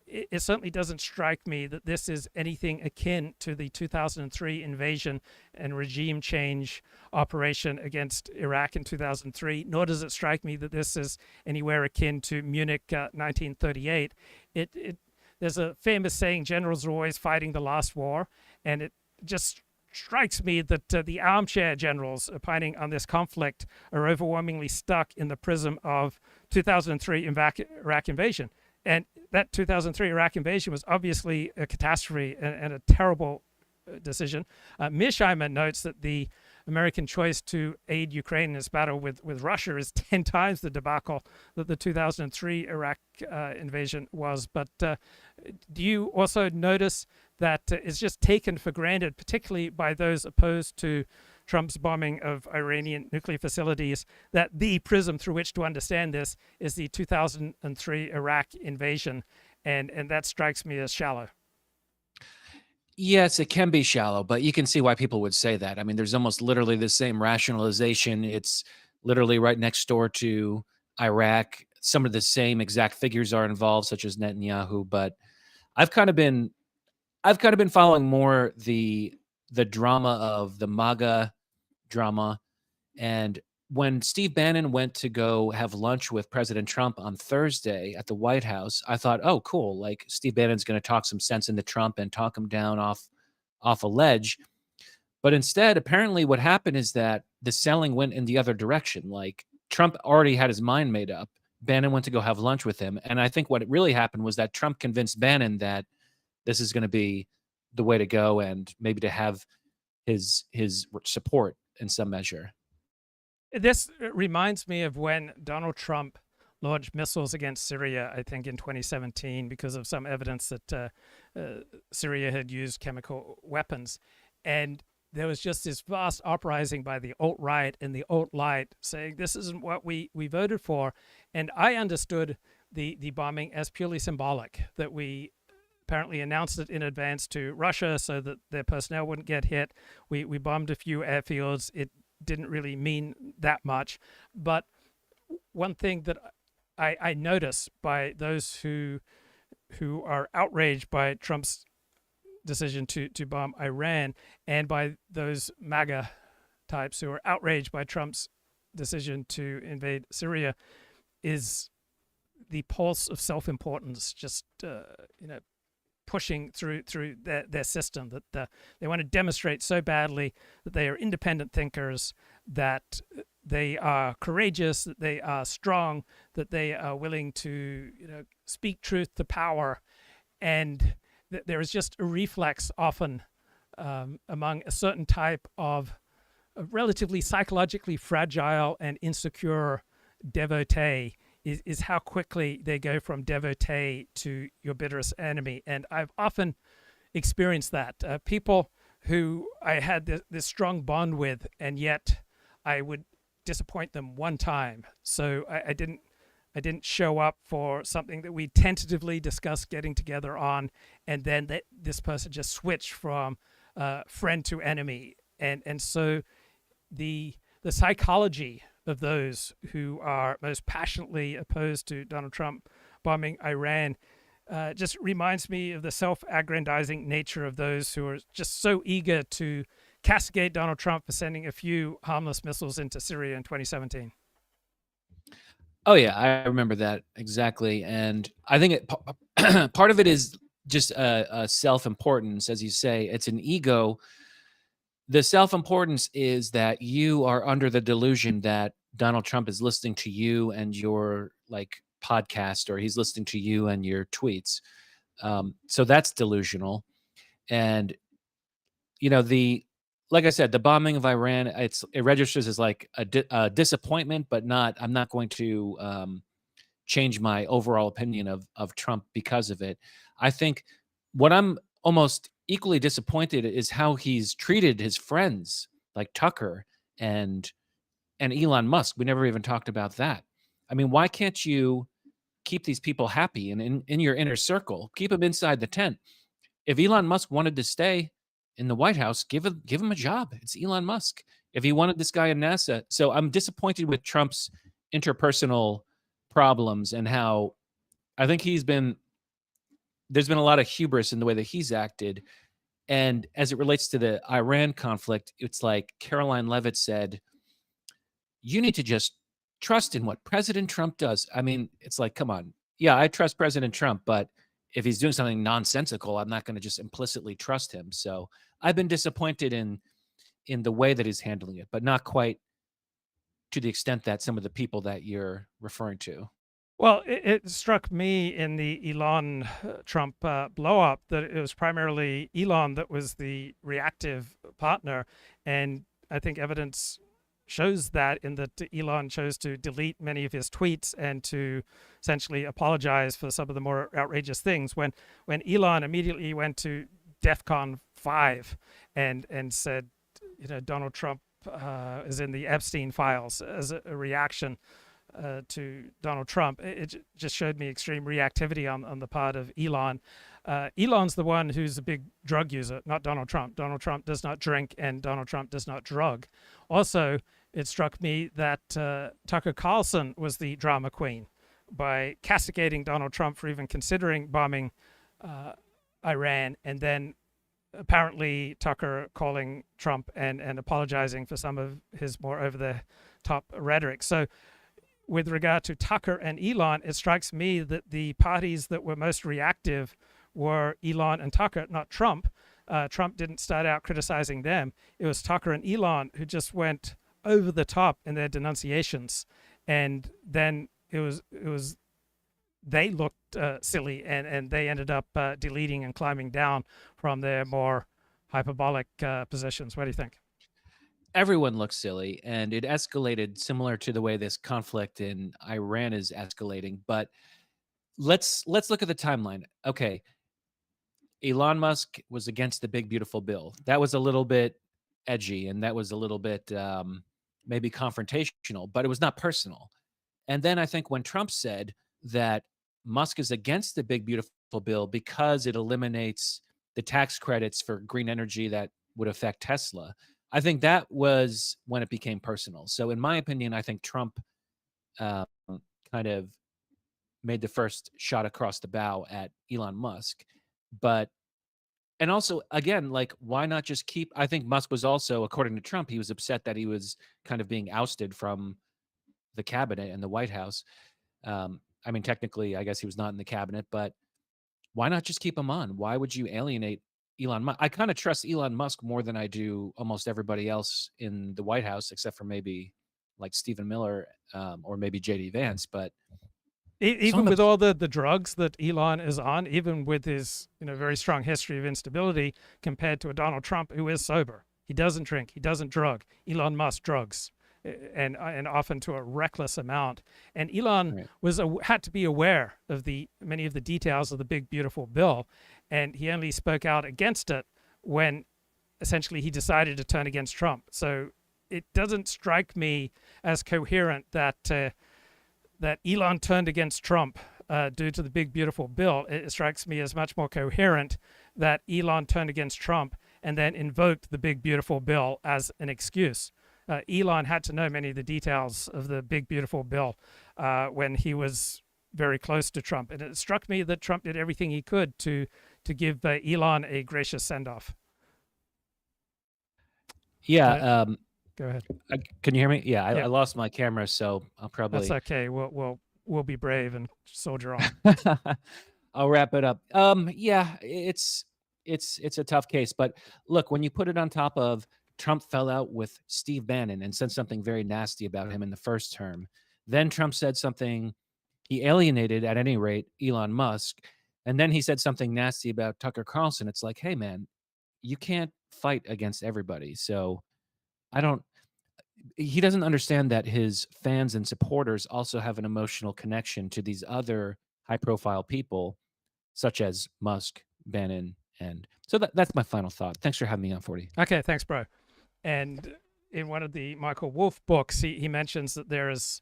It certainly doesn't strike me that this is anything akin to the 2003 invasion and regime change operation against Iraq in 2003, nor does it strike me that this is anywhere akin to Munich 1938. There's a famous saying, generals are always fighting the last war, and it just strikes me that the armchair generals opining on this conflict are overwhelmingly stuck in the prism of 2003 Iraq invasion. And that 2003 Iraq invasion was obviously a catastrophe and a terrible decision. Mearsheimer notes that the American choice to aid Ukraine in its battle with Russia is 10 times the debacle that the 2003 Iraq invasion was. But do you also notice that it's just taken for granted, particularly by those opposed to Trump's bombing of Iranian nuclear facilities, that the prism through which to understand this is the 2003 Iraq invasion, and that strikes me as shallow? Yes, it can be shallow, but you can see why people would say that. I mean, there's almost literally the same rationalization. It's literally right next door to Iraq. Some of the same exact figures are involved, such as Netanyahu. But I've kind of been following more the drama of the MAGA drama. And when Steve Bannon went to go have lunch with President Trump on Thursday at the White House, I thought, oh, cool. Like Steve Bannon's going to talk some sense into Trump and talk him down off a ledge. But instead, apparently what happened is that the selling went in the other direction. Like Trump already had his mind made up. Bannon went to go have lunch with him. And I think what really happened was that Trump convinced Bannon that this is going to be the way to go and maybe to have his support in some measure. This reminds me of when Donald Trump launched missiles against Syria, I think in 2017, because of some evidence that Syria had used chemical weapons. And there was just this vast uprising by the alt-right and the alt-light saying, this isn't what we voted for. And I understood the bombing as purely symbolic, that we apparently announced it in advance to Russia so that their personnel wouldn't get hit. We bombed a few airfields. It didn't really mean that much. But one thing that I notice by those who are outraged by Trump's decision to bomb Iran, and by those MAGA types who are outraged by Trump's decision to invade Syria, is the pulse of self-importance just pushing through their system, that they want to demonstrate so badly that they are independent thinkers, that they are courageous, that they are strong, that they are willing to speak truth to power. And there is just a reflex often among a certain type of relatively psychologically fragile and insecure devotee is how quickly they go from devotee to your bitterest enemy. And I've often experienced that. People who I had this strong bond with, and yet I would disappoint them one time. So I didn't show up for something that we tentatively discussed getting together on, and then this person just switched from friend to enemy. And so the psychology of those who are most passionately opposed to Donald Trump bombing Iran just reminds me of the self-aggrandizing nature of those who are just so eager to castigate Donald Trump for sending a few harmless missiles into Syria in 2017. Oh yeah, I remember that exactly. And I think part of it is just a self-importance, as you say. It's an ego. The self-importance is that you are under the delusion that Donald Trump is listening to you and your podcast or he's listening to you and your tweets. So that's delusional. And, like I said, the bombing of Iran, it registers as like a disappointment, but I'm not going to change my overall opinion of Trump because of it. I think what I'm almost equally disappointed is how he's treated his friends like Tucker and Elon Musk. We never even talked about that. I mean, why can't you keep these people happy and in your inner circle? Keep them inside the tent. If Elon Musk wanted to stay in the White House, give him a job. It's Elon Musk. If he wanted this guy in NASA. So I'm disappointed with Trump's interpersonal problems and how I think there's been a lot of hubris in the way that he's acted. And as it relates to the Iran conflict, it's like Caroline Levitt said, you need to just trust in what President Trump does. I mean, it's like, come on. Yeah, I trust President Trump, but if he's doing something nonsensical, I'm not going to just implicitly trust him. So I've been disappointed in the way that he's handling it, but not quite to the extent that some of the people that you're referring to. Well, it struck me in the Elon Trump blow up that it was primarily Elon that was the reactive partner. And I think evidence shows that in that Elon chose to delete many of his tweets and to essentially apologize for some of the more outrageous things. When Elon immediately went to DEFCON 5 and said, Donald Trump is in the Epstein files as a reaction to Donald Trump, it just showed me extreme reactivity on the part of Elon. Elon's the one who's a big drug user, not Donald Trump. Donald Trump does not drink and Donald Trump does not drug. Also, it struck me that Tucker Carlson was the drama queen by castigating Donald Trump for even considering bombing Iran, and then apparently Tucker calling Trump and apologizing for some of his more over-the-top rhetoric. So with regard to Tucker and Elon, it strikes me that the parties that were most reactive were Elon and Tucker, not Trump. Trump didn't start out criticizing them. It was Tucker and Elon who just went over the top in their denunciations. And then it was they looked silly and they ended up deleting and climbing down from their more hyperbolic positions. What do you think? Everyone looks silly, and it escalated similar to the way this conflict in Iran is escalating. But let's look at the timeline. Okay, Elon Musk was against the big beautiful bill. That was a little bit edgy, and that was a little bit maybe confrontational, but it was not personal. And then I think when Trump said that Musk is against the big beautiful bill because it eliminates the tax credits for green energy that would affect Tesla, I think that was when it became personal. So in my opinion, I think Trump kind of made the first shot across the bow at Elon Musk. And also, again, like, why not just keep, I think Musk was also, according to Trump, he was upset that he was kind of being ousted from the cabinet and the White House. I mean, technically, I guess he was not in the cabinet, but why not just keep him on? Why would you alienate Elon Musk? I kind of trust Elon Musk more than I do almost everybody else in the White House, except for maybe like Stephen Miller or maybe JD Vance. But even with all the drugs that Elon is on, even with his very strong history of instability compared to a Donald Trump who is sober, he doesn't drink, he doesn't drug. Elon Musk drugs, and often to a reckless amount. And Elon had to be aware of many of the details of the big beautiful bill, and he only spoke out against it when essentially he decided to turn against Trump. So it doesn't strike me as coherent that Elon turned against Trump due to the big beautiful bill. It strikes me as much more coherent that Elon turned against Trump and then invoked the big beautiful bill as an excuse. Elon had to know many of the details of the big beautiful bill when he was very close to Trump, and it struck me that Trump did everything he could to give Elon a gracious send-off. Yeah. Go ahead. Can you hear me? Yeah, I lost my camera, so I'll probably. That's okay. We'll be brave and soldier on. I'll wrap it up. Yeah, it's a tough case, but look, when you put it on top of Trump fell out with Steve Bannon and said something very nasty about him in the first term, then Trump said something he alienated, at any rate, Elon Musk. And then he said something nasty about Tucker Carlson. It's like, hey, man, you can't fight against everybody. So he doesn't understand that his fans and supporters also have an emotional connection to these other high profile people, such as Musk, Bannon. And so that's my final thought. Thanks for having me on, 40. Okay, thanks, bro. And in one of the Michael Wolff books, he mentions that there is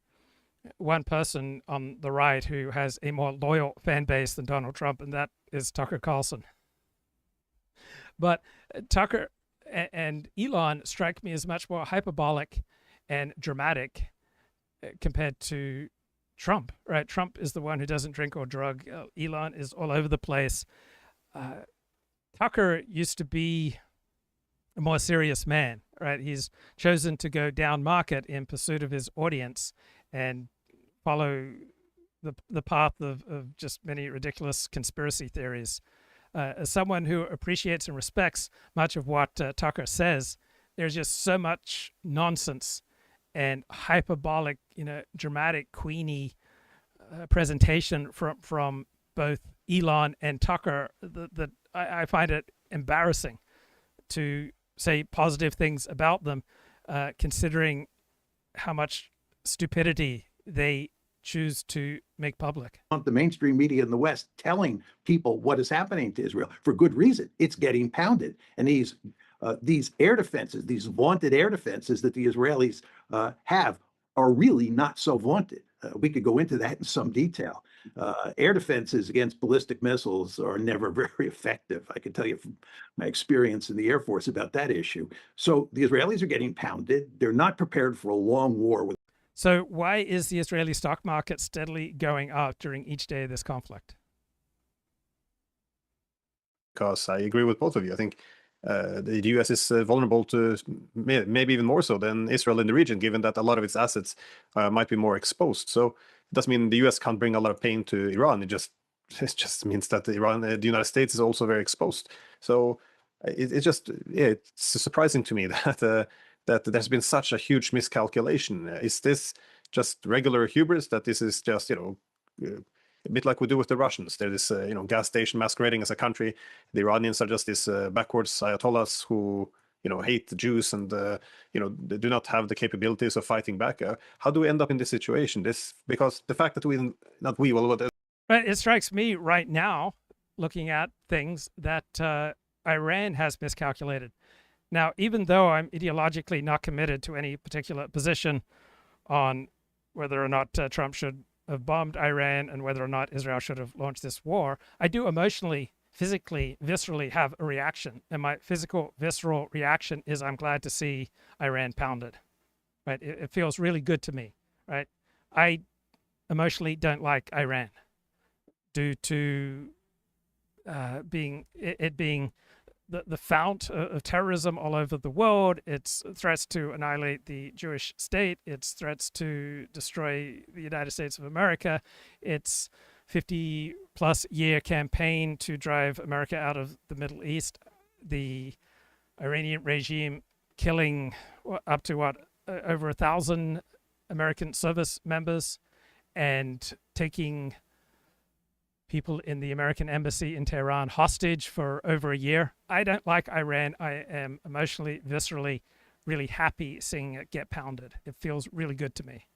one person on the right who has a more loyal fan base than Donald Trump, and that is Tucker Carlson. But Tucker and Elon strike me as much more hyperbolic and dramatic compared to Trump, right? Trump is the one who doesn't drink or drug. Elon is all over the place. Tucker used to be a more serious man, right? He's chosen to go down market in pursuit of his audience and follow the path of just many ridiculous conspiracy theories. As someone who appreciates and respects much of what Tucker says, there's just so much nonsense and hyperbolic, dramatic, queenie presentation from both Elon and Tucker that I find it embarrassing to say positive things about them, considering how much stupidity they choose to make public. The mainstream media in the West telling people what is happening to Israel for good reason. It's getting pounded. And these air defenses, these vaunted air defenses that the Israelis have are really not so vaunted. We could go into that in some detail. Air defenses against ballistic missiles are never very effective. I can tell you from my experience in the Air Force about that issue. So the Israelis are getting pounded. They're not prepared for a long war with. So why is the Israeli stock market steadily going up during each day of this conflict? Because I agree with both of you. I think the US is vulnerable to maybe even more so than Israel in the region, given that a lot of its assets might be more exposed. So it doesn't mean the US can't bring a lot of pain to Iran. It just means that the United States is also very exposed. So it's surprising to me that there's been such a huge miscalculation. Is this just regular hubris, that this is just, a bit like we do with the Russians? There is, gas station masquerading as a country. The Iranians are just these backwards Ayatollahs who, hate the Jews and, they do not have the capabilities of fighting back. How do we end up in this situation? Because the fact that It strikes me right now, looking at things, that Iran has miscalculated. Now, even though I'm ideologically not committed to any particular position on whether or not Trump should have bombed Iran and whether or not Israel should have launched this war, I do emotionally, physically, viscerally have a reaction. And my physical, visceral reaction is I'm glad to see Iran pounded. Right? It feels really good to me. Right? I emotionally don't like Iran due to being the fount of terrorism all over the world. It's threats to annihilate the Jewish state. It's threats to destroy the United States of America. It's 50-plus year campaign to drive America out of the Middle East. The Iranian regime killing up to over 1,000 American service members and taking people in the American embassy in Tehran hostage for over a year. I don't like Iran. I am emotionally, viscerally, really happy seeing it get pounded. It feels really good to me.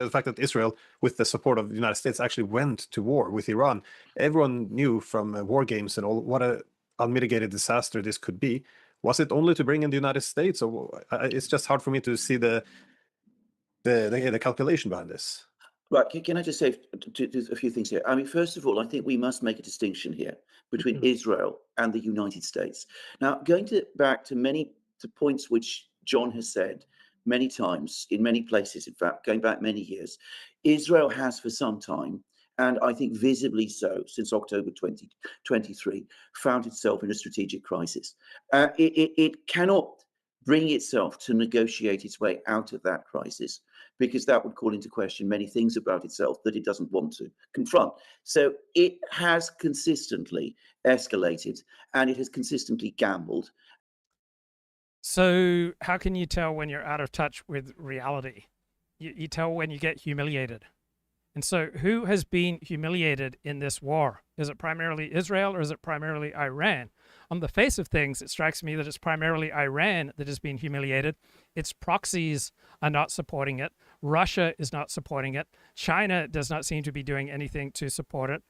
The fact that Israel, with the support of the United States, actually went to war with Iran. Everyone knew from war games and all what a unmitigated disaster this could be. Was it only to bring in the United States? Or it's just hard for me to see the calculation behind this. Right, can I just say a few things here? I mean, first of all, I think we must make a distinction here between Israel and the United States. Now, going back to points which John has said many times, in many places, in fact, going back many years, Israel has for some time, and I think visibly so since October 2023, found itself in a strategic crisis. It cannot bring itself to negotiate its way out of that crisis, because that would call into question many things about itself that it doesn't want to confront. So it has consistently escalated and it has consistently gambled. So how can you tell when you're out of touch with reality? You tell when you get humiliated. And so who has been humiliated in this war? Is it primarily Israel or is it primarily Iran? On the face of things, it strikes me that it's primarily Iran that has been humiliated. Its proxies are not supporting it. Russia is not supporting it. China does not seem to be doing anything to support it.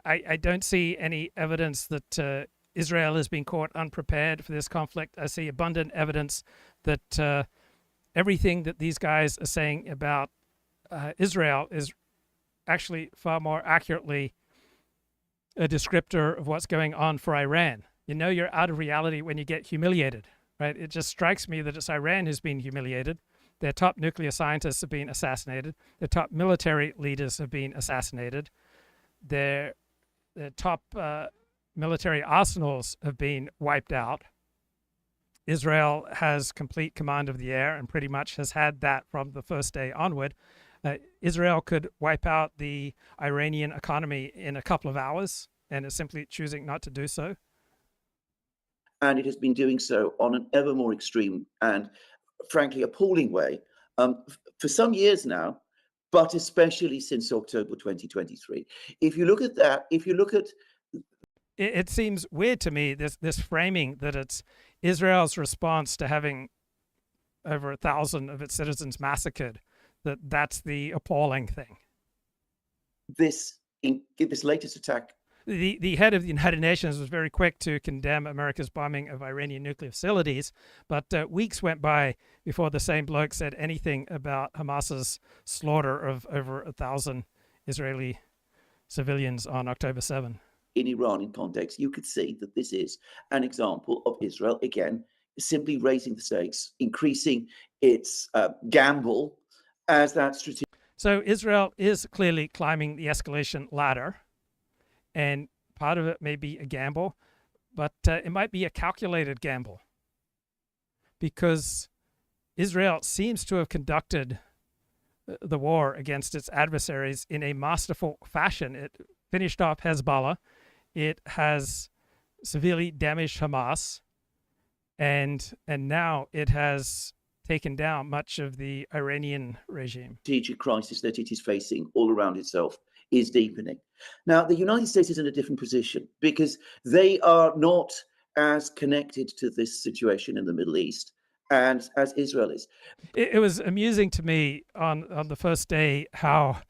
I don't see any evidence that Israel has been caught unprepared for this conflict. I see abundant evidence that everything that these guys are saying about Israel is actually far more accurately a descriptor of what's going on for Iran. You know you're out of reality when you get humiliated, right? It just strikes me that it's Iran who's been humiliated. Their top nuclear scientists have been assassinated. Their top military leaders have been assassinated. Their top military arsenals have been wiped out. Israel has complete command of the air and pretty much has had that from the first day onward. Israel could wipe out the Iranian economy in a couple of hours and is simply choosing not to do so. And it has been doing so on an ever more extreme and, frankly, appalling way for some years now, but especially since October 2023. If you look at that, it seems weird to me, this framing that it's Israel's response to having over 1,000 of its citizens massacred, that's the appalling thing. This latest attack. The head of the United Nations was very quick to condemn America's bombing of Iranian nuclear facilities, but weeks went by before the same bloke said anything about Hamas's slaughter of over 1,000 Israeli civilians on October 7. In Iranian context, you could see that this is an example of Israel, again, simply raising the stakes, increasing its gamble as that strategic. So Israel is clearly climbing the escalation ladder, and part of it may be a gamble, but it might be a calculated gamble, because Israel seems to have conducted the war against its adversaries in a masterful fashion. It finished off Hezbollah. It has severely damaged Hamas, and now it has taken down much of the Iranian regime. Strategic crisis that it is facing all around itself is deepening. Now, the United States is in a different position because they are not as connected to this situation in the Middle East as Israel is. It was amusing to me on the first day how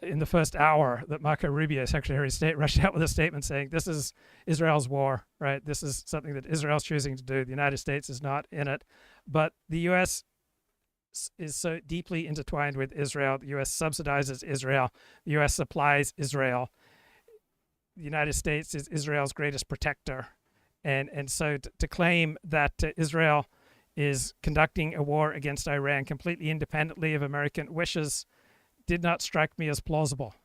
in the first hour that Marco Rubio, Secretary of State, rushed out with a statement saying this is Israel's war, right? This is something that Israel's choosing to do. The United States is not in it. But the U.S. is so deeply intertwined with Israel. The U.S. subsidizes Israel. The U.S. supplies Israel. The United States is Israel's greatest protector. And so to claim that Israel is conducting a war against Iran completely independently of American wishes did not strike me as plausible.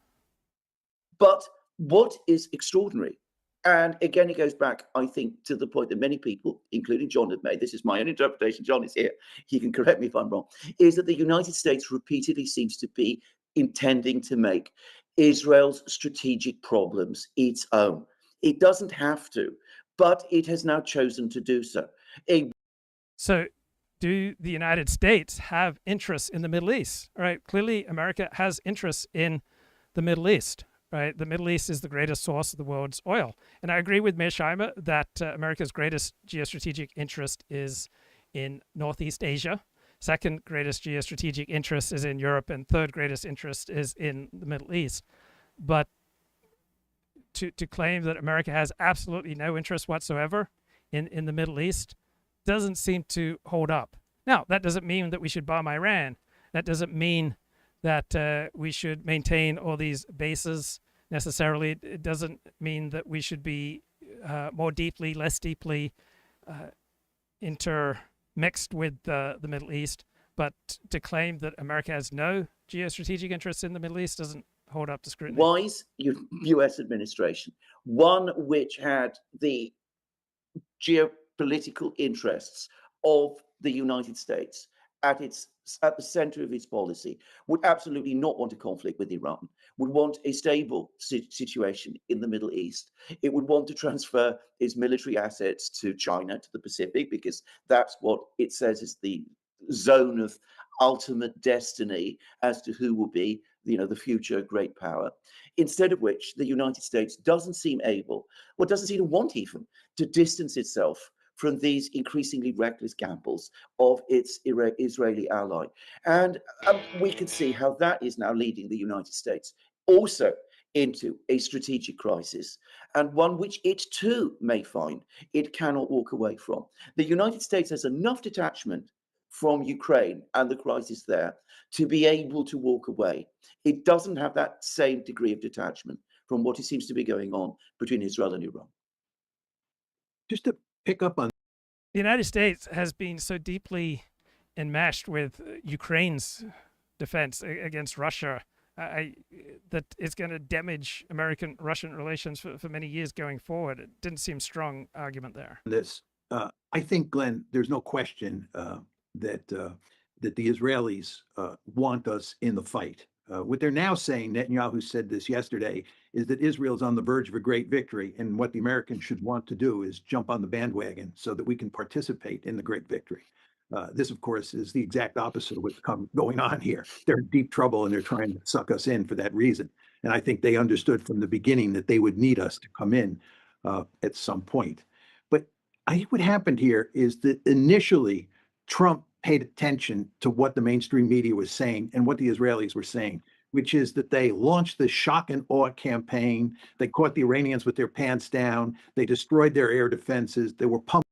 But what is extraordinary, and again, it goes back, I think, to the point that many people, including John, have made, this is my own interpretation, John is here, he can correct me if I'm wrong, is that the United States repeatedly seems to be intending to make Israel's strategic problems its own. It doesn't have to, but it has now chosen to do so. So do the United States have interests in the Middle East? All right, clearly America has interests in the Middle East, right? The Middle East is the greatest source of the world's oil. And I agree with Mearsheimer that America's greatest geostrategic interest is in Northeast Asia. Second greatest geostrategic interest is in Europe, and third greatest interest is in the Middle East. But to claim that America has absolutely no interest whatsoever in the Middle East doesn't seem to hold up. Now, that doesn't mean that we should bomb Iran. That doesn't mean that we should maintain all these bases necessarily. It doesn't mean that we should be more deeply, less deeply intermixed with the Middle East. But to claim that America has no geostrategic interests in the Middle East doesn't hold up to scrutiny. Wise U.S. administration, one which had the geopolitical interests of the United States at the center of its policy, would absolutely not want a conflict with Iran, would want a stable situation in the Middle East. It would want to transfer its military assets to China, to the Pacific, because that's what it says is the zone of ultimate destiny as to who will be the future great power. Instead of which, the United States doesn't seem able, or doesn't seem to want even, to distance itself from these increasingly reckless gambles of its Israeli ally. And we can see how that is now leading the United States also into a strategic crisis, and one which it too may find it cannot walk away from. The United States has enough detachment from Ukraine and the crisis there to be able to walk away. It doesn't have that same degree of detachment from what seems to be going on between Israel and Iran. Just to pick up on The United States has been so deeply enmeshed with Ukraine's defense against Russia that it's going to damage American-Russian relations for many years going forward. It didn't seem strong argument there. this, I think, Glenn, there's no question that the Israelis want us in the fight. What they're now saying, Netanyahu said this yesterday, is that Israel's on the verge of a great victory, and what the Americans should want to do is jump on the bandwagon so that we can participate in the great victory. This, of course, is the exact opposite of what's going on here. They're in deep trouble, and they're trying to suck us in for that reason. And I think they understood from the beginning that they would need us to come in at some point. But I think what happened here is that initially Trump paid attention to what the mainstream media was saying and what the Israelis were saying, which is that they launched the shock and awe campaign. They caught the Iranians with their pants down. They destroyed their air defenses. They were pumped.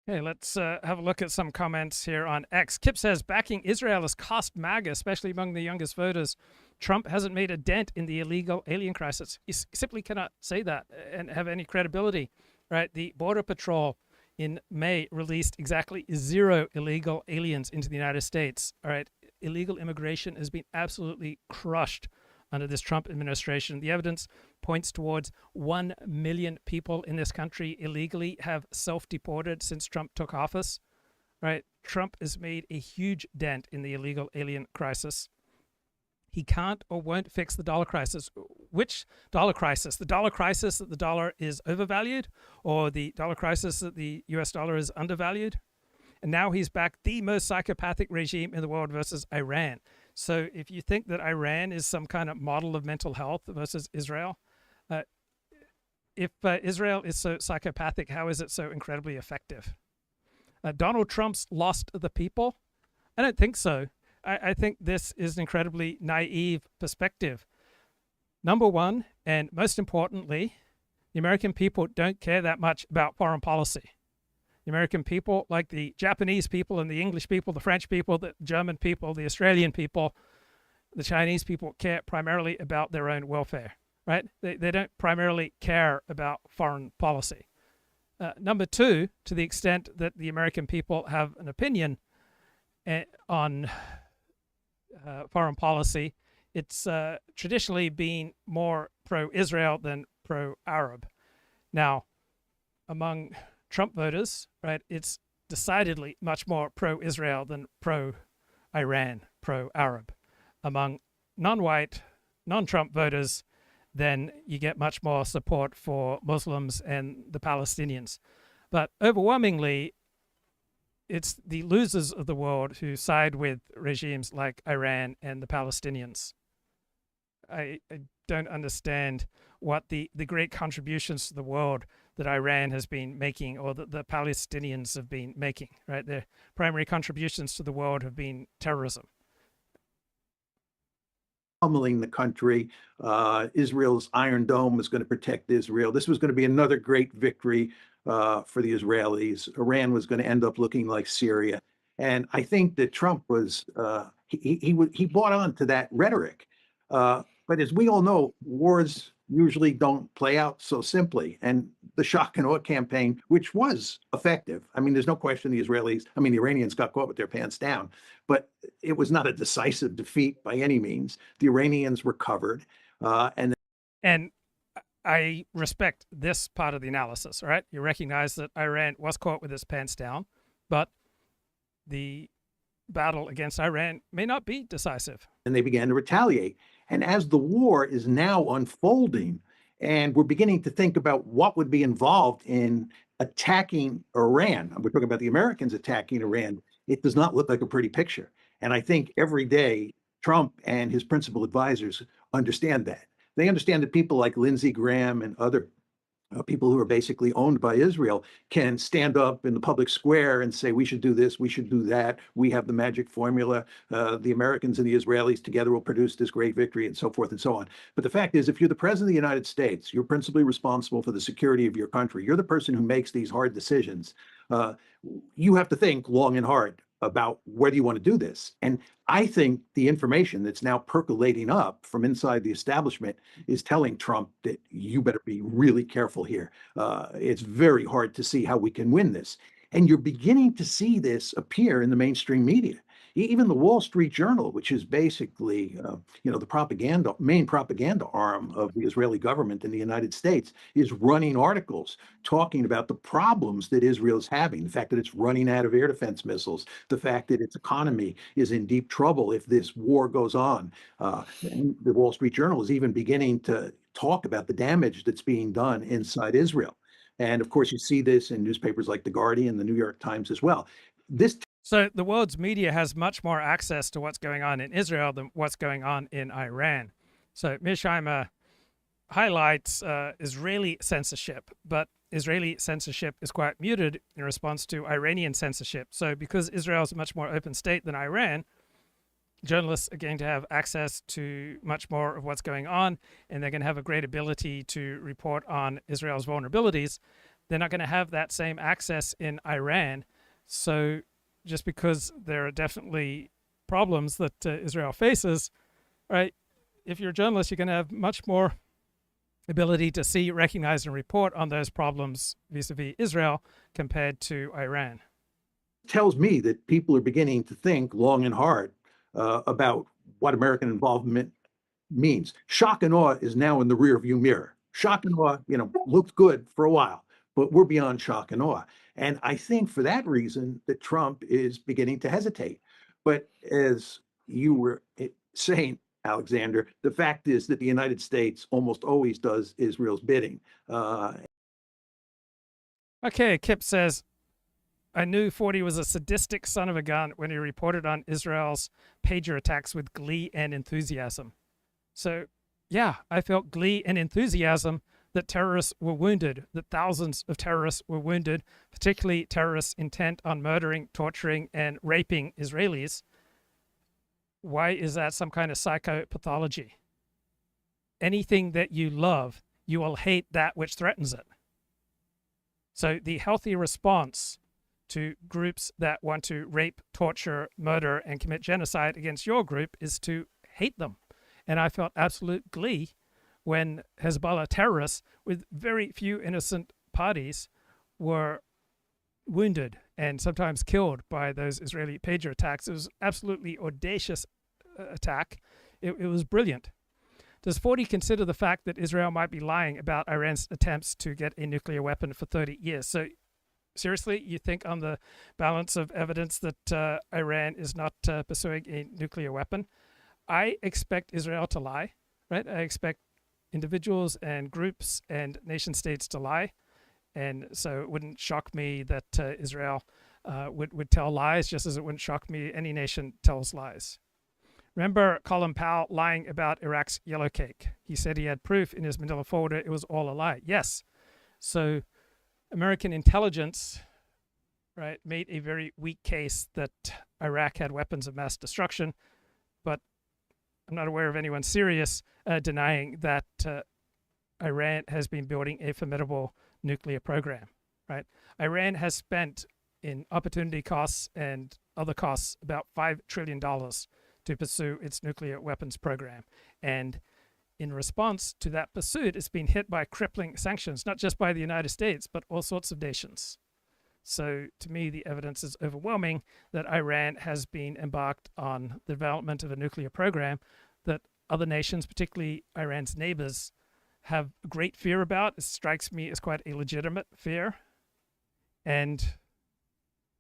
Okay, let's have a look at some comments here on X. Kip says, backing Israel has cost MAGA, especially among the youngest voters. Trump hasn't made a dent in the illegal alien crisis. You simply cannot say that and have any credibility, right? The Border Patrol in May released exactly 0 illegal aliens into the United States. All right, illegal immigration has been absolutely crushed under this Trump administration. The evidence points towards 1 million people in this country illegally have self-deported since Trump took office. Right? Trump has made a huge dent in the illegal alien crisis. He can't or won't fix the dollar crisis. Which dollar crisis? The dollar crisis that the dollar is overvalued, or the dollar crisis that the US dollar is undervalued? And now he's backed the most psychopathic regime in the world versus Iran. So if you think that Iran is some kind of model of mental health versus Israel, if Israel is so psychopathic, how is it so incredibly effective? Donald Trump's lost the people? I don't think so. I think this is an incredibly naive perspective. Number one, and most importantly, the American people don't care that much about foreign policy. The American people, like the Japanese people and the English people, the French people, the German people, the Australian people, the Chinese people care primarily about their own welfare, right? They don't primarily care about foreign policy. Number two, to the extent that the American people have an opinion on foreign policy, it's traditionally been more pro-Israel than pro-Arab. Now, among Trump voters, right, it's decidedly much more pro-Israel than pro-Iran, pro-Arab. Among non-white, non-Trump voters, then you get much more support for Muslims and the Palestinians. But overwhelmingly, it's the losers of the world who side with regimes like Iran and the Palestinians. I don't understand what the great contributions to the world that Iran has been making, or that the Palestinians have been making, right? Their primary contributions to the world have been terrorism. Pummeling the country. Israel's Iron Dome was going to protect Israel. This was going to be another great victory for the Israelis. Iran was going to end up looking like Syria. And I think that Trump was, he bought on to that rhetoric. But as we all know, wars usually don't play out so simply. And the shock and awe campaign, which was effective. I mean, there's no question the Iranians got caught with their pants down, but it was not a decisive defeat by any means. The Iranians recovered. And I respect this part of the analysis, right? You recognize that Iran was caught with its pants down, but the battle against Iran may not be decisive. And they began to retaliate. And as the war is now unfolding, and we're beginning to think about what would be involved in attacking Iran, we're talking about the Americans attacking Iran, it does not look like a pretty picture. And I think every day Trump and his principal advisors understand that. They understand that people like Lindsey Graham and other people who are basically owned by Israel can stand up in the public square and say, we should do this, we should do that, we have the magic formula, the Americans and the Israelis together will produce this great victory, and so forth and so on. But the fact is, if you're the president of the United States, you're principally responsible for the security of your country. You're the person who makes these hard decisions. You have to think long and hard about whether you want to do this. And I think the information that's now percolating up from inside the establishment is telling Trump that you better be really careful here. It's very hard to see how we can win this. And you're beginning to see this appear in the mainstream media. Even the Wall Street Journal, which is basically, the main propaganda arm of the Israeli government in the United States, is running articles talking about the problems that Israel is having, the fact that it's running out of air defense missiles, the fact that its economy is in deep trouble if this war goes on. And the Wall Street Journal is even beginning to talk about the damage that's being done inside Israel. And of course, you see this in newspapers like The Guardian, the New York Times as well. So the world's media has much more access to what's going on in Israel than what's going on in Iran. So Mearsheimer highlights Israeli censorship, but Israeli censorship is quite muted in response to Iranian censorship. So because Israel is a much more open state than Iran, journalists are going to have access to much more of what's going on, and they're going to have a great ability to report on Israel's vulnerabilities. They're not going to have that same access in Iran. So just because there are definitely problems that Israel faces, right? If you're a journalist, you're going to have much more ability to see, recognize, and report on those problems vis-a-vis Israel compared to Iran. Tells me that people are beginning to think long and hard about what American involvement means. Shock and awe is now in the rearview mirror. Shock and awe, looked good for a while, but we're beyond shock and awe. And I think for that reason that Trump is beginning to hesitate. But as you were saying, Alexander, the fact is that the United States almost always does Israel's bidding. Okay, Kip says, I knew 40 was a sadistic son of a gun when he reported on Israel's pager attacks with glee and enthusiasm. So, yeah, I felt glee and enthusiasm that terrorists were wounded, that thousands of terrorists were wounded, particularly terrorists intent on murdering, torturing, and raping Israelis. Why is that some kind of psychopathology? Anything that you love, you will hate that which threatens it. So the healthy response to groups that want to rape, torture, murder, and commit genocide against your group is to hate them. And I felt absolute glee when Hezbollah terrorists with very few innocent parties were wounded and sometimes killed by those Israeli pager attacks. It was absolutely audacious attack. It was brilliant. Does 40 consider the fact that Israel might be lying about Iran's attempts to get a nuclear weapon for 30 years? So seriously, you think on the balance of evidence that Iran is not pursuing a nuclear weapon? I expect Israel to lie, right? I expect individuals and groups and nation states to lie. And so it wouldn't shock me that Israel would tell lies, just as it wouldn't shock me any nation tells lies. Remember Colin Powell lying about Iraq's yellow cake? He said he had proof in his manila folder it was all a lie. Yes. So American intelligence, right, made a very weak case that Iraq had weapons of mass destruction, but I'm not aware of anyone serious denying that Iran has been building a formidable nuclear program, right? Iran has spent in opportunity costs and other costs about $5 trillion to pursue its nuclear weapons program. And in response to that pursuit, it's been hit by crippling sanctions, not just by the United States, but all sorts of nations. So to me, the evidence is overwhelming that Iran has been embarked on the development of a nuclear program that other nations, particularly Iran's neighbors, have great fear about. It strikes me as quite a legitimate fear. And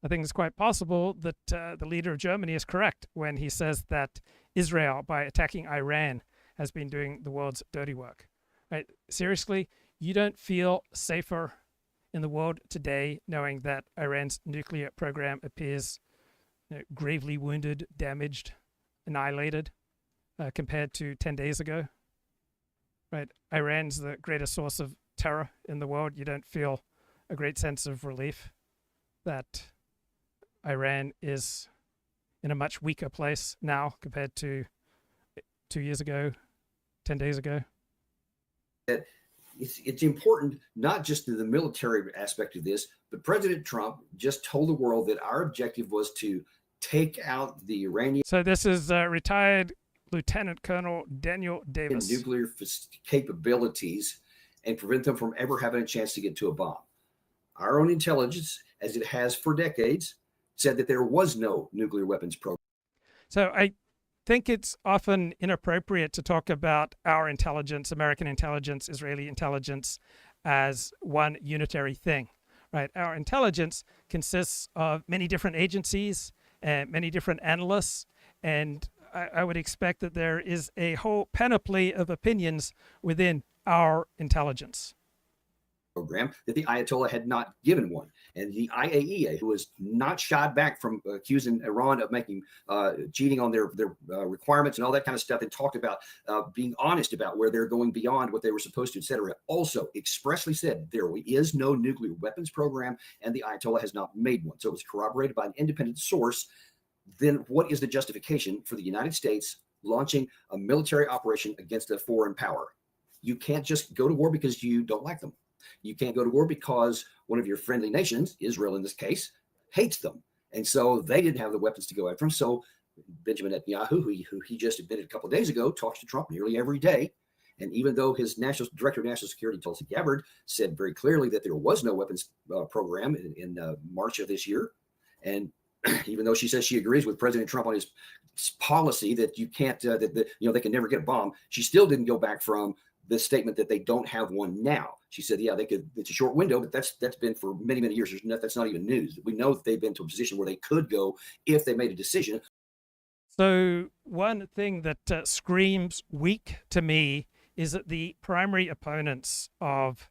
I think it's quite possible that the leader of Germany is correct when he says that Israel, by attacking Iran, has been doing the world's dirty work. Right? Seriously, you don't feel safer in the world today knowing that Iran's nuclear program appears gravely wounded, damaged, annihilated, compared to 10 days ago. Right? Iran's the greatest source of terror in the world. You don't feel a great sense of relief that Iran is in a much weaker place now compared to 2 years ago, 10 days ago? That it's important not just in the military aspect of this, but President Trump just told the world that our objective was to take out the Iranian. So this is retired Lieutenant Colonel Daniel Davis. Nuclear capabilities and prevent them from ever having a chance to get to a bomb. Our own intelligence, as it has for decades, said that there was no nuclear weapons program. So I think it's often inappropriate to talk about our intelligence, American intelligence, Israeli intelligence, as one unitary thing, right? Our intelligence consists of many different agencies and many different analysts, and I would expect that there is a whole panoply of opinions within our intelligence Program that the Ayatollah had not given one. And the IAEA, who was not shied back from accusing Iran of making cheating on their requirements and all that kind of stuff, and talked about being honest about where they're going beyond what they were supposed to, et cetera, also expressly said there is no nuclear weapons program and the Ayatollah has not made one. So it was corroborated by an independent source. Then what is the justification for the United States launching a military operation against a foreign power? You can't just go to war because you don't like them. You can't go to war because one of your friendly nations, Israel in this case, hates them. And so they didn't have the weapons to go after them. So Benjamin Netanyahu, who he just admitted a couple of days ago, talks to Trump nearly every day. And even though his director of national security, Tulsi Gabbard, said very clearly that there was no weapons program in March of this year, and even though she says she agrees with President Trump on his policy that you can't, they can never get a bomb, she still didn't go back from the statement that they don't have one now. She said, yeah, they could, it's a short window, but that's been for many, many years. That's not even news. We know that they've been to a position where they could go if they made a decision. So one thing that screams weak to me is that the primary opponents of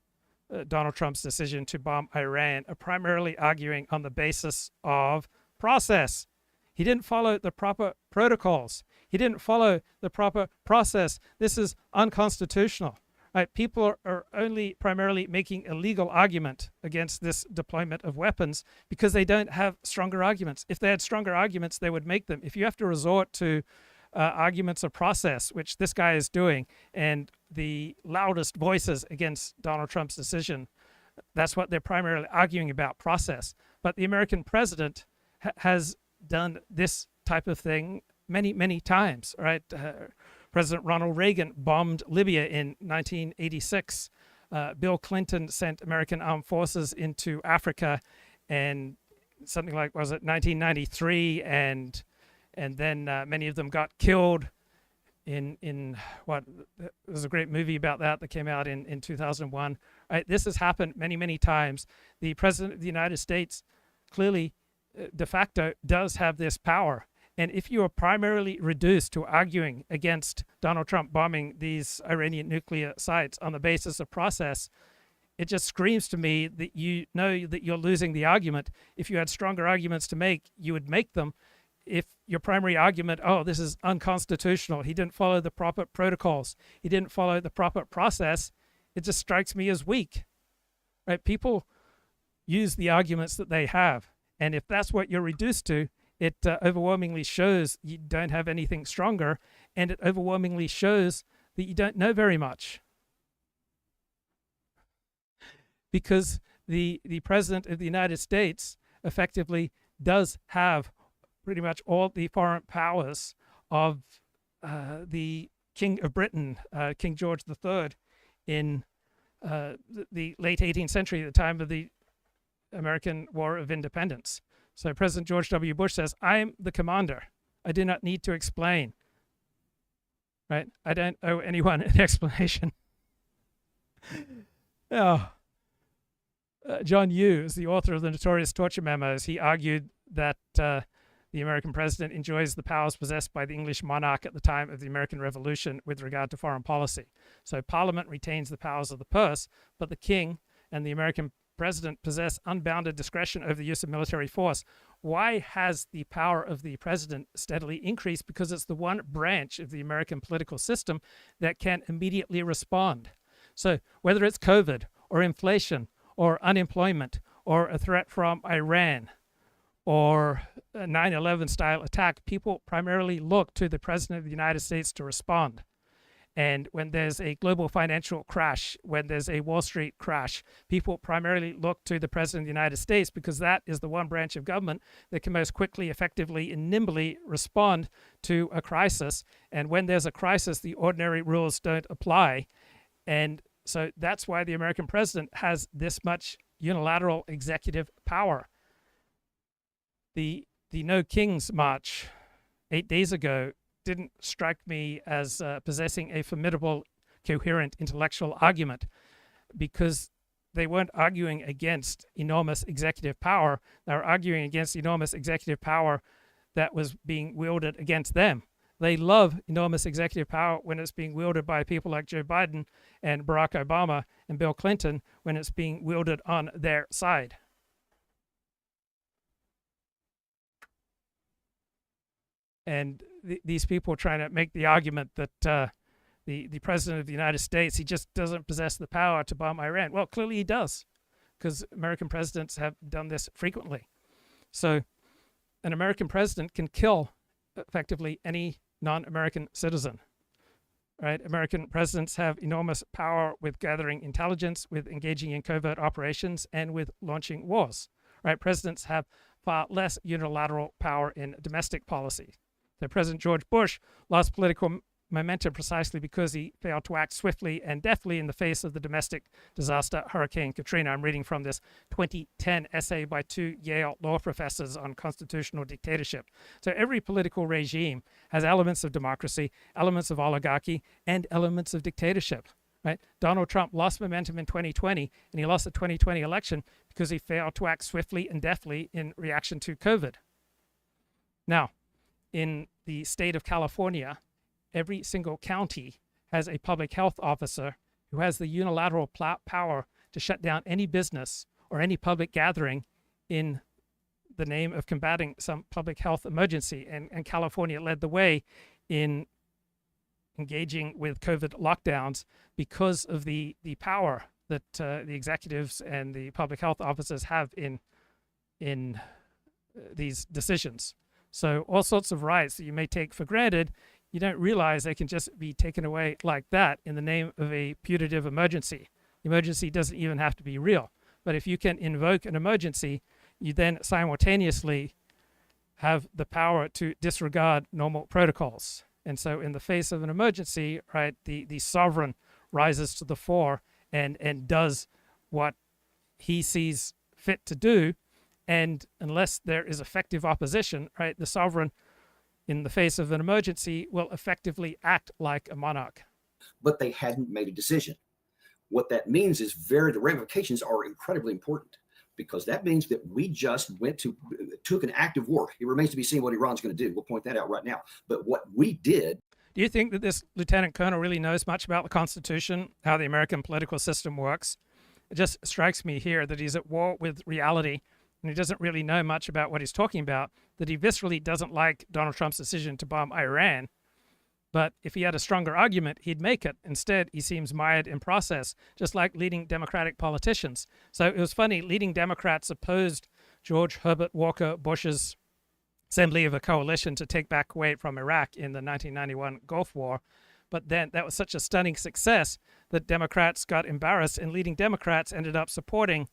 Donald Trump's decision to bomb Iran are primarily arguing on the basis of process. He didn't follow the proper protocols. He didn't follow the proper process. This is unconstitutional. Right? People are only primarily making a legal argument against this deployment of weapons because they don't have stronger arguments. If they had stronger arguments, they would make them. If you have to resort to arguments of process, which this guy is doing, and the loudest voices against Donald Trump's decision, that's what they're primarily arguing about, process. But the American president has done this type of thing many, many times, right? President Ronald Reagan bombed Libya in 1986. Bill Clinton sent American armed forces into Africa, and something like, was it 1993? And then many of them got killed in what, there's a great movie about that came out in 2001. Right? This has happened many, many times. The president of the United States clearly de facto does have this power. And if you are primarily reduced to arguing against Donald Trump bombing these Iranian nuclear sites on the basis of process, it just screams to me that you know that you're losing the argument. If you had stronger arguments to make, you would make them. If your primary argument, oh, this is unconstitutional, he didn't follow the proper protocols, he didn't follow the proper process, it just strikes me as weak. Right? People use the arguments that they have. And if that's what you're reduced to, it overwhelmingly shows you don't have anything stronger, and it overwhelmingly shows that you don't know very much. Because the President of the United States effectively does have pretty much all the foreign powers of the King of Britain, King George III, in the late 18th century, at the time of the American War of Independence. So President George W. Bush says, I'm the commander. I do not need to explain. Right? I don't owe anyone an explanation. John Yoo is the author of the notorious torture memos. He argued that the American president enjoys the powers possessed by the English monarch at the time of the American Revolution with regard to foreign policy. So Parliament retains the powers of the purse, but the king and the American president possess unbounded discretion over the use of military force. Why has the power of the president steadily increased? Because it's the one branch of the American political system that can immediately respond. So whether it's COVID or inflation or unemployment or a threat from Iran or a 9/11 style attack, people primarily look to the president of the United States to respond. And when there's a global financial crash, when there's a Wall Street crash, people primarily look to the president of the United States because that is the one branch of government that can most quickly, effectively, and nimbly respond to a crisis. And when there's a crisis, the ordinary rules don't apply. And so that's why the American president has this much unilateral executive power. The No Kings March 8 days ago didn't strike me as possessing a formidable, coherent intellectual argument, because they weren't arguing against enormous executive power. They were arguing against enormous executive power that was being wielded against them. They love enormous executive power when it's being wielded by people like Joe Biden and Barack Obama and Bill Clinton, when it's being wielded on their side. And these people trying to make the argument that the president of the United States, he just doesn't possess the power to bomb Iran. Well, clearly he does, because American presidents have done this frequently. So an American president can kill effectively any non-American citizen. Right? American presidents have enormous power with gathering intelligence, with engaging in covert operations, and with launching wars. Right? Presidents have far less unilateral power in domestic policy. So President George Bush lost political momentum precisely because he failed to act swiftly and deftly in the face of the domestic disaster, Hurricane Katrina. I'm reading from this 2010 essay by 2 Yale law professors on constitutional dictatorship. So every political regime has elements of democracy, elements of oligarchy, and elements of dictatorship. Right? Donald Trump lost momentum in 2020, and he lost the 2020 election because he failed to act swiftly and deftly in reaction to COVID. Now, in the state of California, every single county has a public health officer who has the unilateral power to shut down any business or any public gathering in the name of combating some public health emergency. And California led the way in engaging with COVID lockdowns because of the power that the executives and the public health officers have in these decisions. So all sorts of rights that you may take for granted, you don't realize they can just be taken away like that in the name of a putative emergency. The emergency doesn't even have to be real. But if you can invoke an emergency, you then simultaneously have the power to disregard normal protocols. And so in the face of an emergency, right, the sovereign rises to the fore and does what he sees fit to do. And unless there is effective opposition, right, the sovereign in the face of an emergency will effectively act like a monarch. But they hadn't made a decision. What that means is the ramifications are incredibly important, because that means that we just took an act of war. It remains to be seen what Iran's going to do. We'll point that out right now. But what we did. Do you think that this lieutenant colonel really knows much about the Constitution, how the American political system works? It just strikes me here that he's at war with reality, and he doesn't really know much about what he's talking about, that he viscerally doesn't like Donald Trump's decision to bomb Iran. But if he had a stronger argument, he'd make it. Instead, he seems mired in process, just like leading Democratic politicians. So it was funny, leading Democrats opposed George Herbert Walker Bush's assembly of a coalition to take back Kuwait from Iraq in the 1991 Gulf War. But then that was such a stunning success that Democrats got embarrassed, and leading Democrats ended up supporting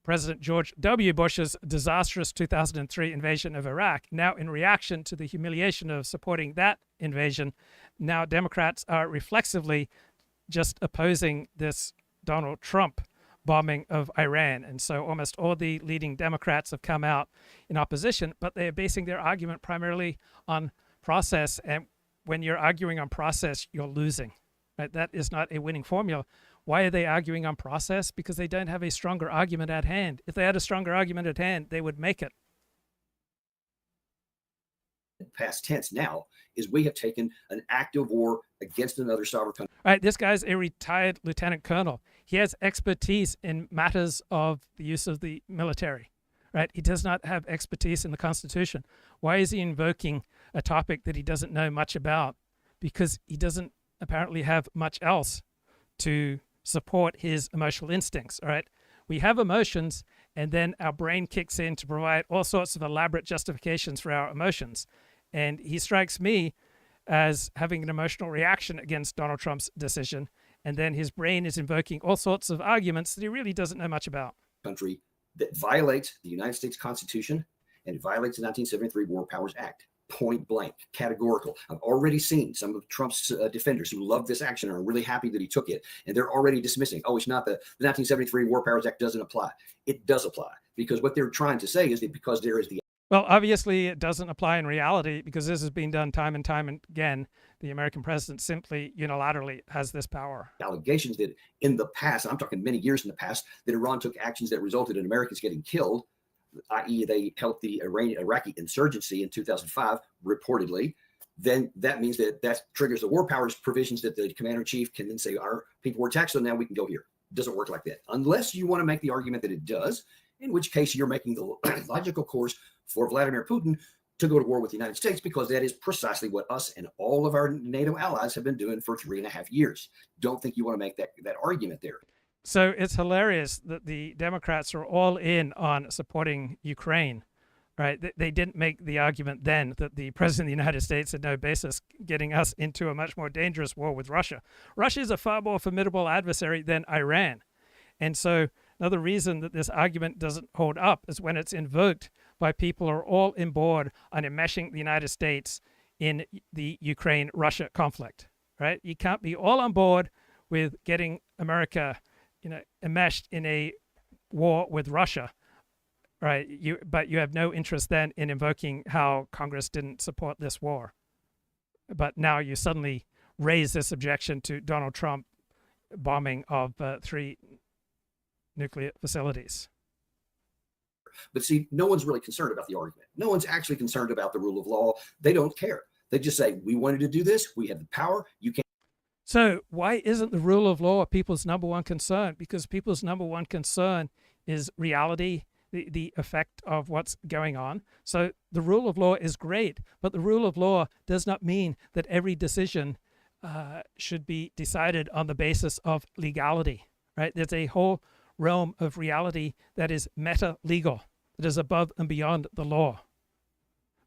President George W. Bush's disastrous 2003 invasion of Iraq. Now, in reaction to the humiliation of supporting that invasion, now Democrats are reflexively just opposing this Donald Trump bombing of Iran. And so almost all the leading Democrats have come out in opposition, but they are basing their argument primarily on process. And when you're arguing on process, you're losing. Right? That is not a winning formula. Why are they arguing on process? Because they don't have a stronger argument at hand. If they had a stronger argument at hand, they would make it. past tense now is we have taken an active war against another sovereign country. All right, this guy's a retired lieutenant colonel. He has expertise in matters of the use of the military, right? He does not have expertise in the Constitution. Why is he invoking a topic that he doesn't know much about? Because he doesn't apparently have much else to support his emotional instincts, all right? We have emotions, and then our brain kicks in to provide all sorts of elaborate justifications for our emotions. And he strikes me as having an emotional reaction against Donald Trump's decision, and then his brain is invoking all sorts of arguments that he really doesn't know much about. Country that violates the United States Constitution and it violates the 1973 War Powers Act. Point blank, categorical. I've already seen some of Trump's defenders who love this action and are really happy that he took it, and they're already dismissing, oh, it's not the 1973 War Powers Act doesn't apply. It does apply, because what they're trying to say is that because there is the Well, obviously, it doesn't apply in reality because this has been done time and time again. The American president simply unilaterally has this power. allegations that in the past, and I'm talking many years in the past, that Iran took actions that resulted in Americans getting killed, i.e. they helped the Iraqi insurgency in 2005, reportedly, then that means that triggers the war powers provisions that the commander-in-chief can then say, our people were attacked, so now we can go here. It doesn't work like that. Unless you want to make the argument that it does, in which case you're making the logical course for Vladimir Putin to go to war with the United States, because that is precisely what us and all of our NATO allies have been doing for 3.5 years. Don't think you want to make that argument there. So it's hilarious that the Democrats are all in on supporting Ukraine, right? They didn't make the argument then that the president of the United States had no basis getting us into a much more dangerous war with Russia. Russia is a far more formidable adversary than Iran. And so another reason that this argument doesn't hold up is when it's invoked by people who are all in board on enmeshing the United States in the Ukraine-Russia conflict, right? You can't be all on board with getting America, enmeshed in a war with Russia, right? But you have no interest then in invoking how Congress didn't support this war. But now you suddenly raise this objection to Donald Trump bombing of 3 nuclear facilities. But see, no one's really concerned about the argument. No one's actually concerned about the rule of law. They don't care. They just say, we wanted to do this. We have the power. You can't. So why isn't the rule of law people's number one concern? Because people's number one concern is reality, the effect of what's going on. So the rule of law is great, but the rule of law does not mean that every decision should be decided on the basis of legality, right? There's a whole realm of reality that is meta-legal, that is above and beyond the law,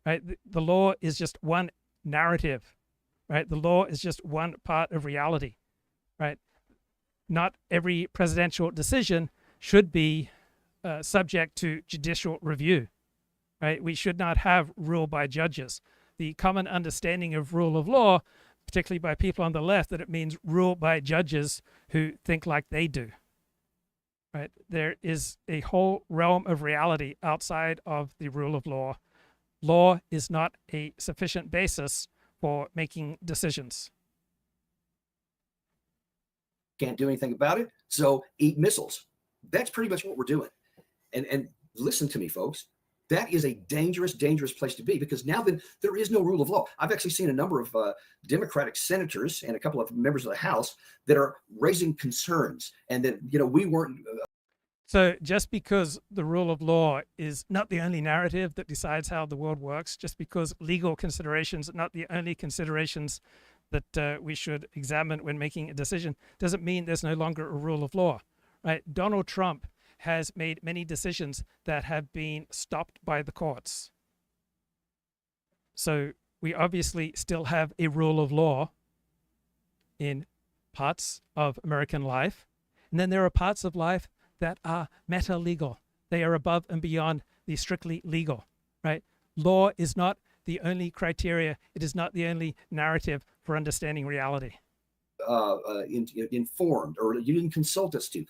right? The law is just one narrative, right? The law is just one part of reality, right? Not every presidential decision should be subject to judicial review, right? We should not have rule by judges. The common understanding of rule of law, particularly by people on the left, that it means rule by judges who think like they do, right? There is a whole realm of reality outside of the rule of law. Law is not a sufficient basis for making decisions. Can't do anything about it, so eat missiles. That's pretty much what we're doing. And listen to me, folks. That is a dangerous, dangerous place to be, because now that there is no rule of law. I've actually seen a number of Democratic senators and a couple of members of the House that are raising concerns, and that, we weren't. So just because the rule of law is not the only narrative that decides how the world works, just because legal considerations are not the only considerations that we should examine when making a decision, doesn't mean there's no longer a rule of law, right? Donald Trump has made many decisions that have been stopped by the courts. So we obviously still have a rule of law in parts of American life. And then there are parts of life that are meta-legal. They are above and beyond the strictly legal, right? Law is not the only criteria. It is not the only narrative for understanding reality. Informed, or you didn't consult us to.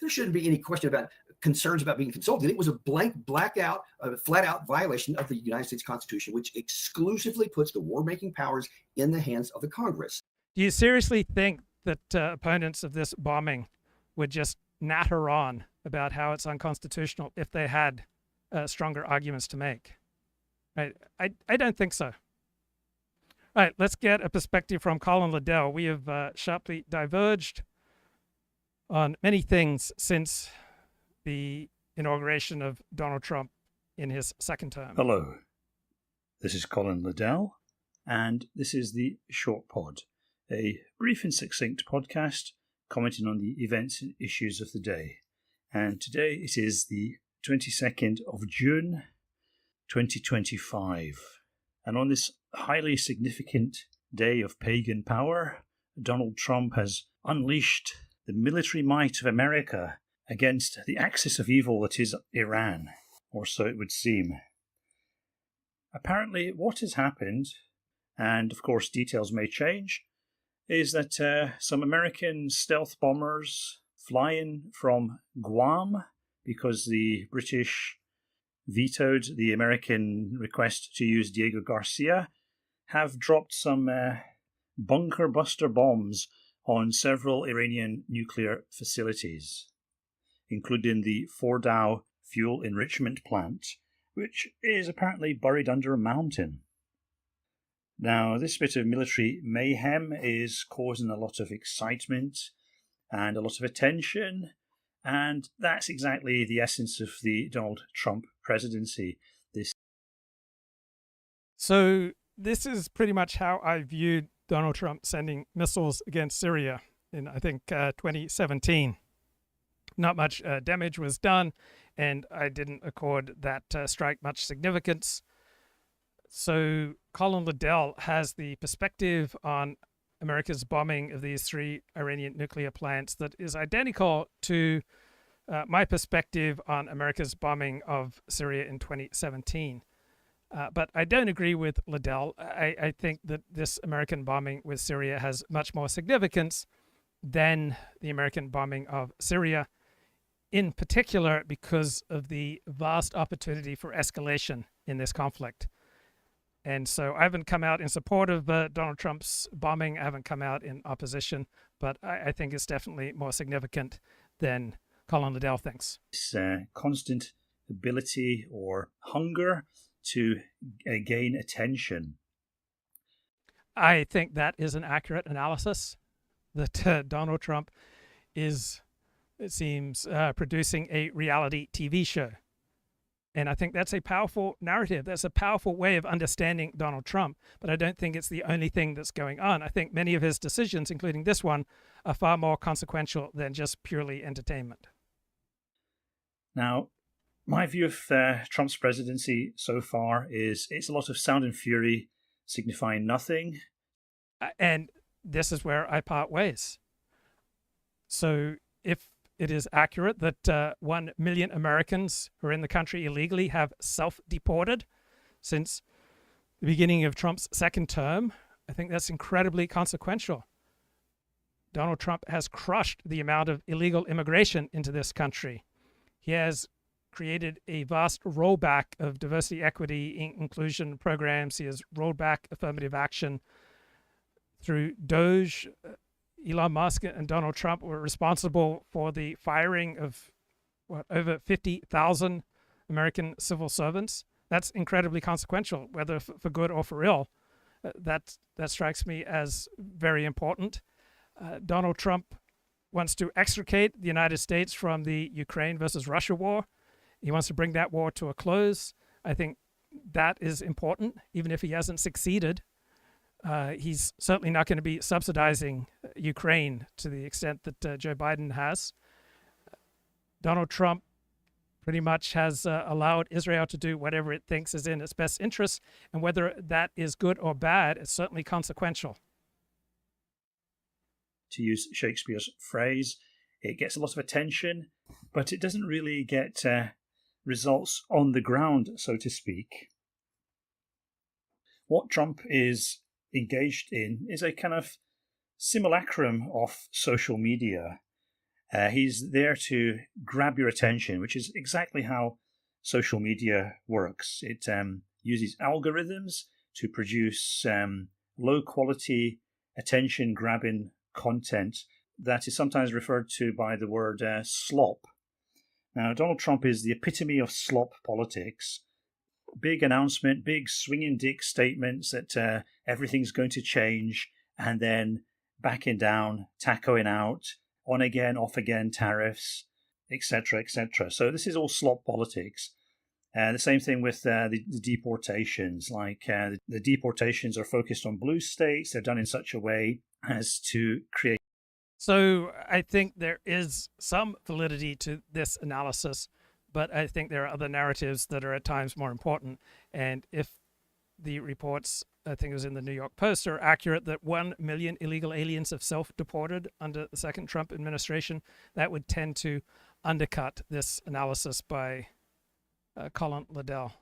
There shouldn't be any question about concerns about being consulted. It was a flat out violation of the United States Constitution, which exclusively puts the war-making powers in the hands of the Congress. Do you seriously think that opponents of this bombing would just natter on about how it's unconstitutional if they had stronger arguments to make? Right. I don't think so. Right. Let's get a perspective from Colin Liddell. We have sharply diverged on many things since the inauguration of Donald Trump in his second term. Hello, this is Colin Liddell, and this is the Short Pod, a brief and succinct podcast commenting on the events and issues of the day. And today it is the 22nd of June, 2025. And on this highly significant day of pagan power, Donald Trump has unleashed the military might of America against the axis of evil that is Iran, or so it would seem. Apparently, what has happened, and of course details may change, is that some American stealth bombers flying from Guam, because the British vetoed the American request to use Diego Garcia, have dropped some bunker buster bombs on several Iranian nuclear facilities, including the Fordow fuel enrichment plant, which is apparently buried under a mountain. Now, this bit of military mayhem is causing a lot of excitement and a lot of attention, and that's exactly the essence of the Donald Trump presidency. So this is pretty much how I viewed Donald Trump sending missiles against Syria in, I think, 2017. Not much damage was done, and I didn't accord that strike much significance. So Colin Liddell has the perspective on America's bombing of these 3 Iranian nuclear plants that is identical to my perspective on America's bombing of Syria in 2017. But I don't agree with Liddell. I think that this American bombing with Syria has much more significance than the American bombing of Syria, in particular because of the vast opportunity for escalation in this conflict. And so I haven't come out in support of Donald Trump's bombing. I haven't come out in opposition, but I think it's definitely more significant than Colin Liddell thinks. This constant ability or hunger to gain attention. I think that is an accurate analysis, that Donald Trump is, it seems, producing a reality TV show. And I think that's a powerful narrative. That's a powerful way of understanding Donald Trump. But I don't think it's the only thing that's going on. I think many of his decisions, including this one, are far more consequential than just purely entertainment. Now, my view of Trump's presidency so far is it's a lot of sound and fury signifying nothing. And this is where I part ways. So if it is accurate that 1 million Americans who are in the country illegally have self-deported since the beginning of Trump's second term, I think that's incredibly consequential. Donald Trump has crushed the amount of illegal immigration into this country. He has created a vast rollback of diversity, equity, inclusion programs. He has rolled back affirmative action through DOGE. Elon Musk and Donald Trump were responsible for the firing of over 50,000 American civil servants. That's incredibly consequential, whether for good or for ill. That strikes me as very important. Donald Trump wants to extricate the United States from the Ukraine versus Russia war. He wants to bring that war to a close. I think that is important, even if he hasn't succeeded. He's certainly not going to be subsidizing Ukraine to the extent that Joe Biden has. Donald Trump pretty much has allowed Israel to do whatever it thinks is in its best interest, and whether that is good or bad, it's certainly consequential. To use Shakespeare's phrase, it gets a lot of attention, but it doesn't really get results on the ground, so to speak. What Trump is engaged in is a kind of simulacrum of social media. He's there to grab your attention, which is exactly how social media works. It uses algorithms to produce low-quality, attention-grabbing content that is sometimes referred to by the word slop. Now, Donald Trump is the epitome of slop politics. big announcement, big swinging dick statements that everything's going to change, and then backing down, tacoing out, on again, off again tariffs, etc., etc. So this is all slop politics. The same thing with the deportations. Like the deportations are focused on blue states. They're done in such a way as to create. So I think there is some validity to this analysis, but I think there are other narratives that are at times more important. And if the reports, I think it was in the New York Post, are accurate that 1 million illegal aliens have self-deported under the second Trump administration, that would tend to undercut this analysis by Colin Liddell.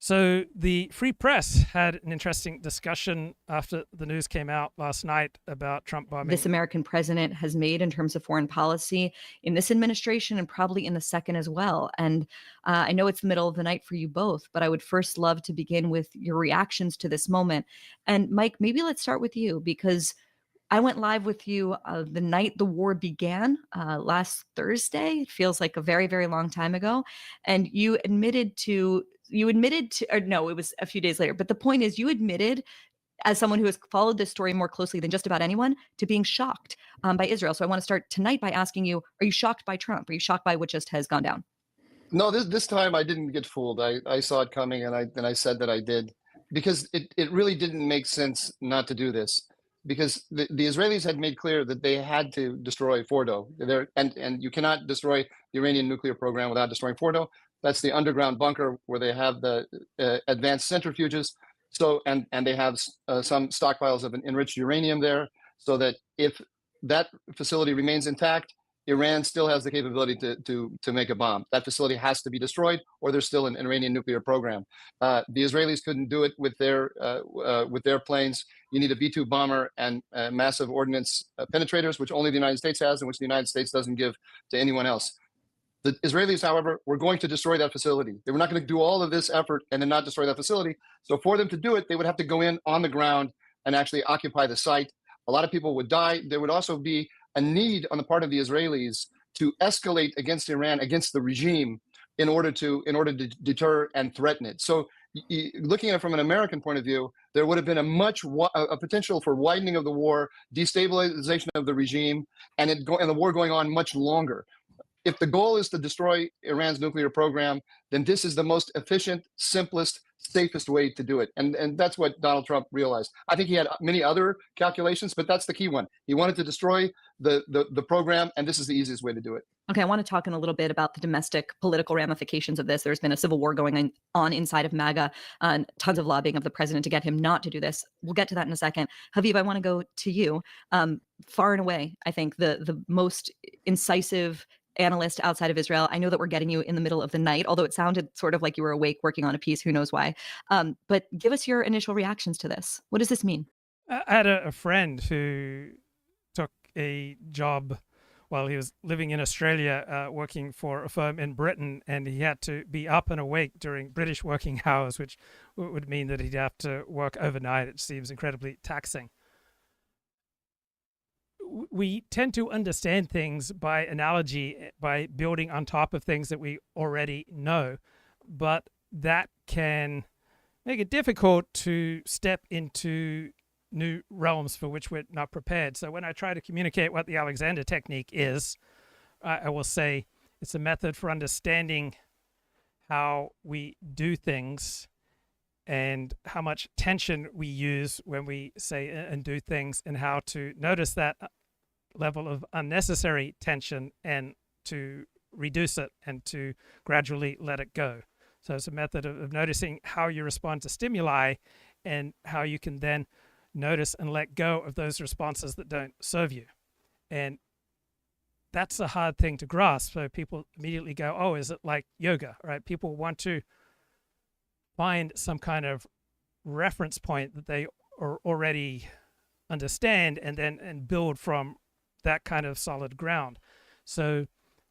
So the Free Press had an interesting discussion after the news came out last night about Trump bombing. This American president has made in terms of foreign policy in this administration and probably in the second as well. And I know it's the middle of the night for you both, but I would first love to begin with your reactions to this moment. And Mike, maybe let's start with you, because I went live with you the night the war began last Thursday. It feels like a very, very long time ago. And you admitted to, or no, it was a few days later. But the point is, you admitted, as someone who has followed this story more closely than just about anyone, to being shocked by Israel. So I want to start tonight by asking you, are you shocked by Trump? Are you shocked by what just has gone down? No, this time I didn't get fooled. I saw it coming, and I said that I did, because it really didn't make sense not to do this. Because the Israelis had made clear that they had to destroy Fordo. And you cannot destroy the Iranian nuclear program without destroying Fordo. That's the underground bunker where they have the advanced centrifuges. So and they have some stockpiles of enriched uranium there, so that if that facility remains intact, Iran still has the capability to make a bomb. That facility has to be destroyed, or there's still an Iranian nuclear program. The Israelis couldn't do it with their planes. You need a B-2 bomber and massive ordnance penetrators, which only the United States has, and which the United States doesn't give to anyone else. The Israelis, however, were going to destroy that facility. They were not going to do all of this effort and then not destroy that facility. So for them to do it, they would have to go in on the ground and actually occupy the site. A lot of people would die. There would also be a need on the part of the Israelis to escalate against Iran, against the regime, in order to deter and threaten it. So looking at it from an American point of view, there would have been a potential for widening of the war, destabilization of the regime, and the war going on much longer. If the goal is to destroy Iran's nuclear program, then this is the most efficient, simplest, safest way to do it. And that's what Donald Trump realized. I think he had many other calculations, but that's the key one. He wanted to destroy the program, and this is the easiest way to do it. Okay, I want to talk in a little bit about the domestic political ramifications of this. There's been a civil war going on inside of MAGA, and tons of lobbying of the president to get him not to do this. We'll get to that in a second. Habib, I want to go to you. Far and away, I think the most incisive analyst outside of Israel. I know that we're getting you in the middle of the night, although it sounded sort of like you were awake working on a piece, who knows why. But give us your initial reactions to this. What does this mean? I had a friend who took a job while he was living in Australia, working for a firm in Britain, and he had to be up and awake during British working hours, which would mean that he'd have to work overnight. It seems incredibly taxing. We tend to understand things by analogy, by building on top of things that we already know, but that can make it difficult to step into new realms for which we're not prepared. So when I try to communicate what the Alexander technique is, I will say it's a method for understanding how we do things and how much tension we use when we say and do things, and how to notice that level of unnecessary tension and to reduce it and to gradually let it go. So it's a method of noticing how you respond to stimuli and how you can then notice and let go of those responses that don't serve you. And that's a hard thing to grasp. So people immediately go, oh, is it like yoga, right? People want to find some kind of reference point that they already understand and build from that kind of solid ground. So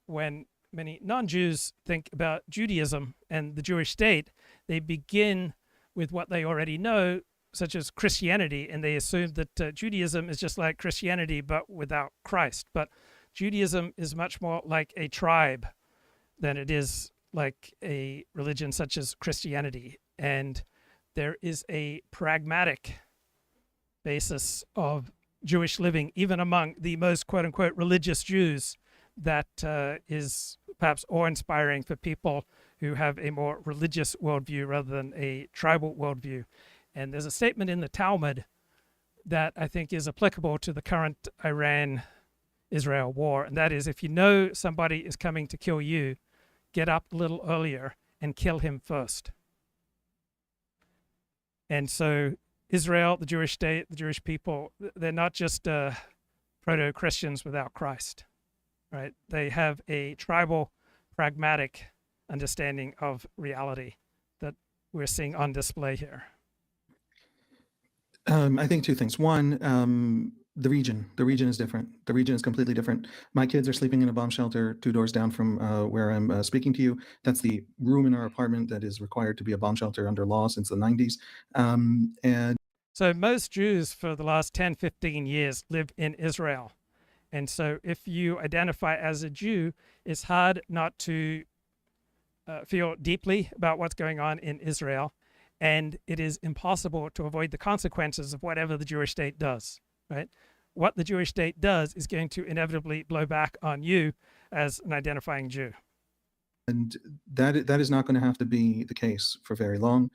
when many non-Jews think about Judaism and the Jewish state, they begin with what they already know, such as Christianity, and they assume that Judaism is just like Christianity but without Christ. But Judaism is much more like a tribe than it is like a religion such as Christianity. And there is a pragmatic basis of Jewish living, even among the most quote unquote religious Jews, that is perhaps awe-inspiring for people who have a more religious worldview rather than a tribal worldview. And there's a statement in the Talmud that I think is applicable to the current Iran-Israel war, and that is, if you know somebody is coming to kill you, get up a little earlier and kill him first. And so Israel, the Jewish state, the Jewish people, they're not just proto-Christians without Christ, right? They have a tribal, pragmatic understanding of reality that we're seeing on display here. I think two things. One, the region is different. The region is completely different. My kids are sleeping in a bomb shelter 2 doors down from where I'm speaking to you. That's the room in our apartment that is required to be a bomb shelter under law since the 90s. And so most Jews for the last 10, 15 years live in Israel. And so if you identify as a Jew, it's hard not to feel deeply about what's going on in Israel. And it is impossible to avoid the consequences of whatever the Jewish state does, right? What the Jewish state does is going to inevitably blow back on you as an identifying Jew. And that is not going to have to be the case for very long.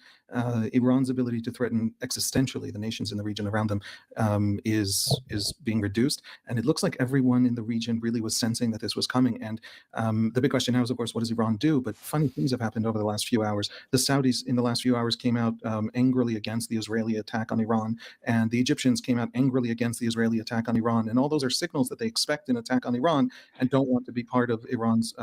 Iran's ability to threaten existentially the nations in the region around them is being reduced. And it looks like everyone in the region really was sensing that this was coming. And the big question now is, of course, what does Iran do? But funny things have happened over the last few hours. The Saudis in the last few hours came out angrily against the Israeli attack on Iran. And the Egyptians came out angrily against the Israeli attack on Iran. And all those are signals that they expect an attack on Iran and don't want to be part of Iran's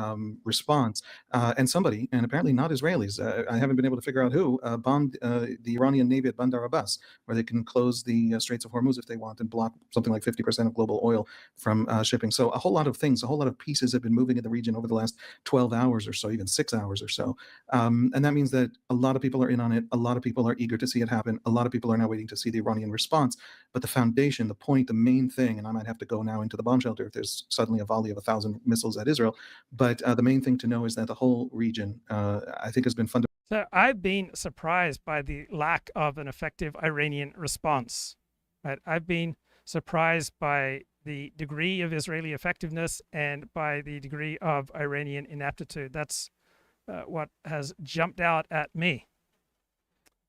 response. And somebody, and apparently not Israelis, I haven't been able to figure out who, bombed the Iranian Navy at Bandar Abbas, where they can close the Straits of Hormuz if they want and block something like 50% of global oil from shipping. So a whole lot of things, a whole lot of pieces have been moving in the region over the last 12 hours or so, even 6 hours or so. And that means that a lot of people are in on it. A lot of people are eager to see it happen. A lot of people are now waiting to see the Iranian response. But the foundation, the point, the main thing, and I might have to go now into the bomb shelter if there's suddenly a volley of 1,000 missiles at Israel, but the main thing to know is that the whole region, I think, has been fundamental. So I've been surprised by the lack of an effective Iranian response. Right? I've been surprised by the degree of Israeli effectiveness and by the degree of Iranian ineptitude. That's what has jumped out at me.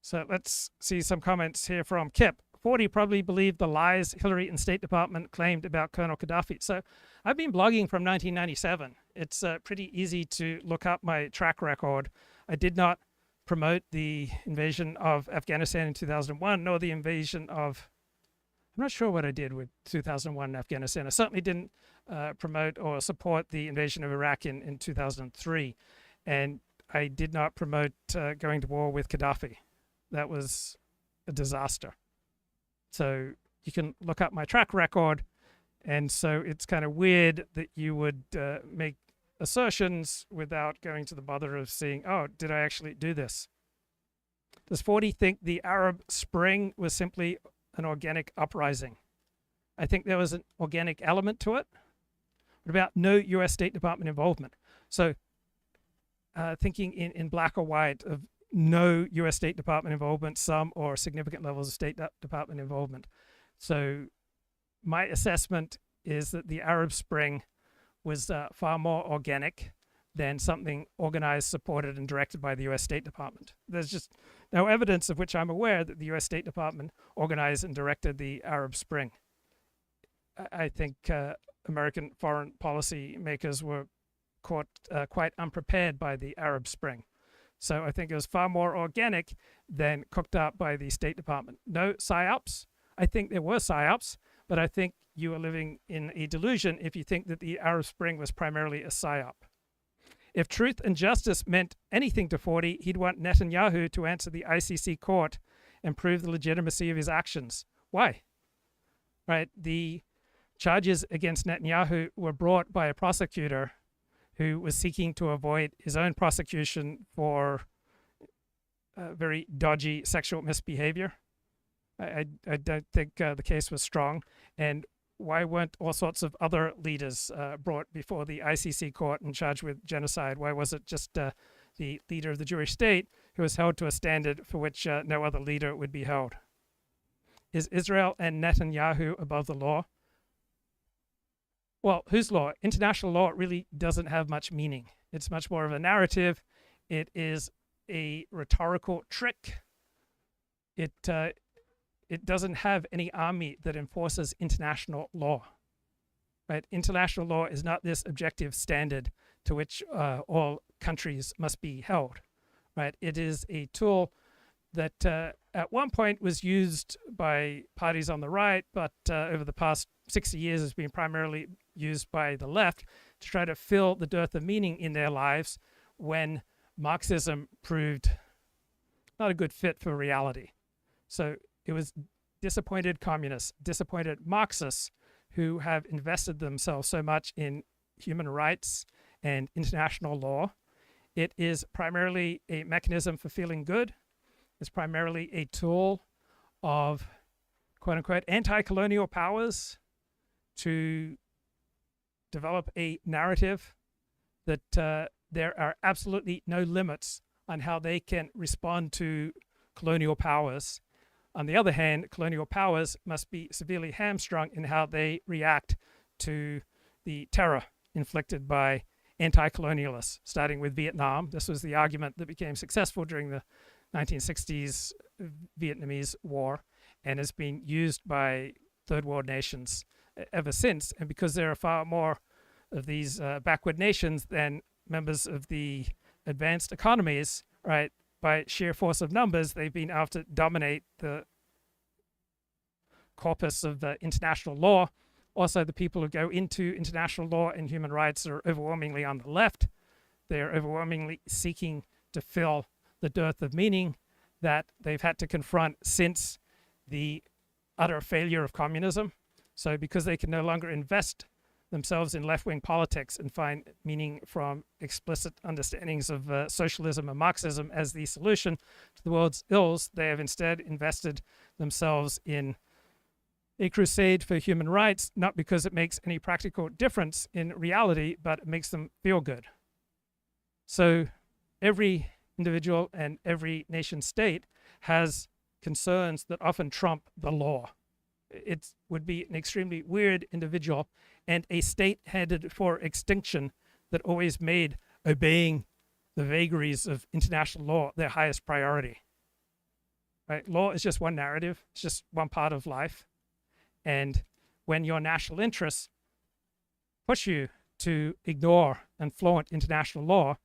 So let's see some comments here from Kip. 40 probably believed the lies Hillary and State Department claimed about Colonel Gaddafi. So I've been blogging from 1997. It's pretty easy to look up my track record. I did not promote the invasion of Afghanistan in 2001, nor the invasion of, I'm not sure what I did with 2001 in Afghanistan. I certainly didn't promote or support the invasion of Iraq in 2003. And I did not promote going to war with Gaddafi. That was a disaster. So you can look up my track record. And so it's kind of weird that you would make assertions without going to the bother of seeing, oh, did I actually do this? Does 40 think the Arab Spring was simply an organic uprising? I think there was an organic element to it. What about no U.S. State Department involvement? So thinking in black or white of no U.S. State Department involvement, some or significant levels of State Department involvement. So my assessment is that the Arab Spring was far more organic than something organized, supported, and directed by the U.S. State Department. There's just no evidence of which I'm aware that the U.S. State Department organized and directed the Arab Spring. I think American foreign policy makers were caught quite unprepared by the Arab Spring. So I think it was far more organic than cooked up by the State Department. No psyops. I think there were psyops, but I think you are living in a delusion if you think that the Arab Spring was primarily a psyop. If truth and justice meant anything to 40, he'd want Netanyahu to answer the ICC court and prove the legitimacy of his actions. Why? Right? The charges against Netanyahu were brought by a prosecutor who was seeking to avoid his own prosecution for very dodgy sexual misbehavior. I don't think the case was strong. And why weren't all sorts of other leaders brought before the ICC court and charged with genocide? Why was it just the leader of the Jewish state who was held to a standard for which no other leader would be held? Is Israel and Netanyahu above the law? Well, whose law? International law really doesn't have much meaning. It's much more of a narrative. It is a rhetorical trick. It doesn't have any army that enforces international law. Right? International law is not this objective standard to which all countries must be held. Right? It is a tool that at one point was used by parties on the right, but over the past 60 years has been primarily used by the left to try to fill the dearth of meaning in their lives when Marxism proved not a good fit for reality. So it was disappointed communists, disappointed Marxists who have invested themselves so much in human rights and international law. It is primarily a mechanism for feeling good. It's primarily a tool of quote unquote anti-colonial powers to develop a narrative that there are absolutely no limits on how they can respond to colonial powers. On the other hand, colonial powers must be severely hamstrung in how they react to the terror inflicted by anti-colonialists, starting with Vietnam. This was the argument that became successful during the 1960s Vietnamese War and has been used by third world nations ever since. And because there are far more of these backward nations than members of the advanced economies, right, by sheer force of numbers, they've been able to dominate the corpus of international law. Also, the people who go into international law and human rights are overwhelmingly on the left. They're overwhelmingly seeking to fill the dearth of meaning that they've had to confront since the utter failure of communism. So because they can no longer invest themselves in left-wing politics and find meaning from explicit understandings of socialism and Marxism as the solution to the world's ills, they have instead invested themselves in a crusade for human rights, not because it makes any practical difference in reality, but it makes them feel good. So every individual and every nation state has concerns that often trump the law. It would be an extremely weird individual and a state headed for extinction that always made obeying the vagaries of international law their highest priority. Right? Law is just one narrative. It's just one part of life. And when your national interests push you to ignore and flaunt international law,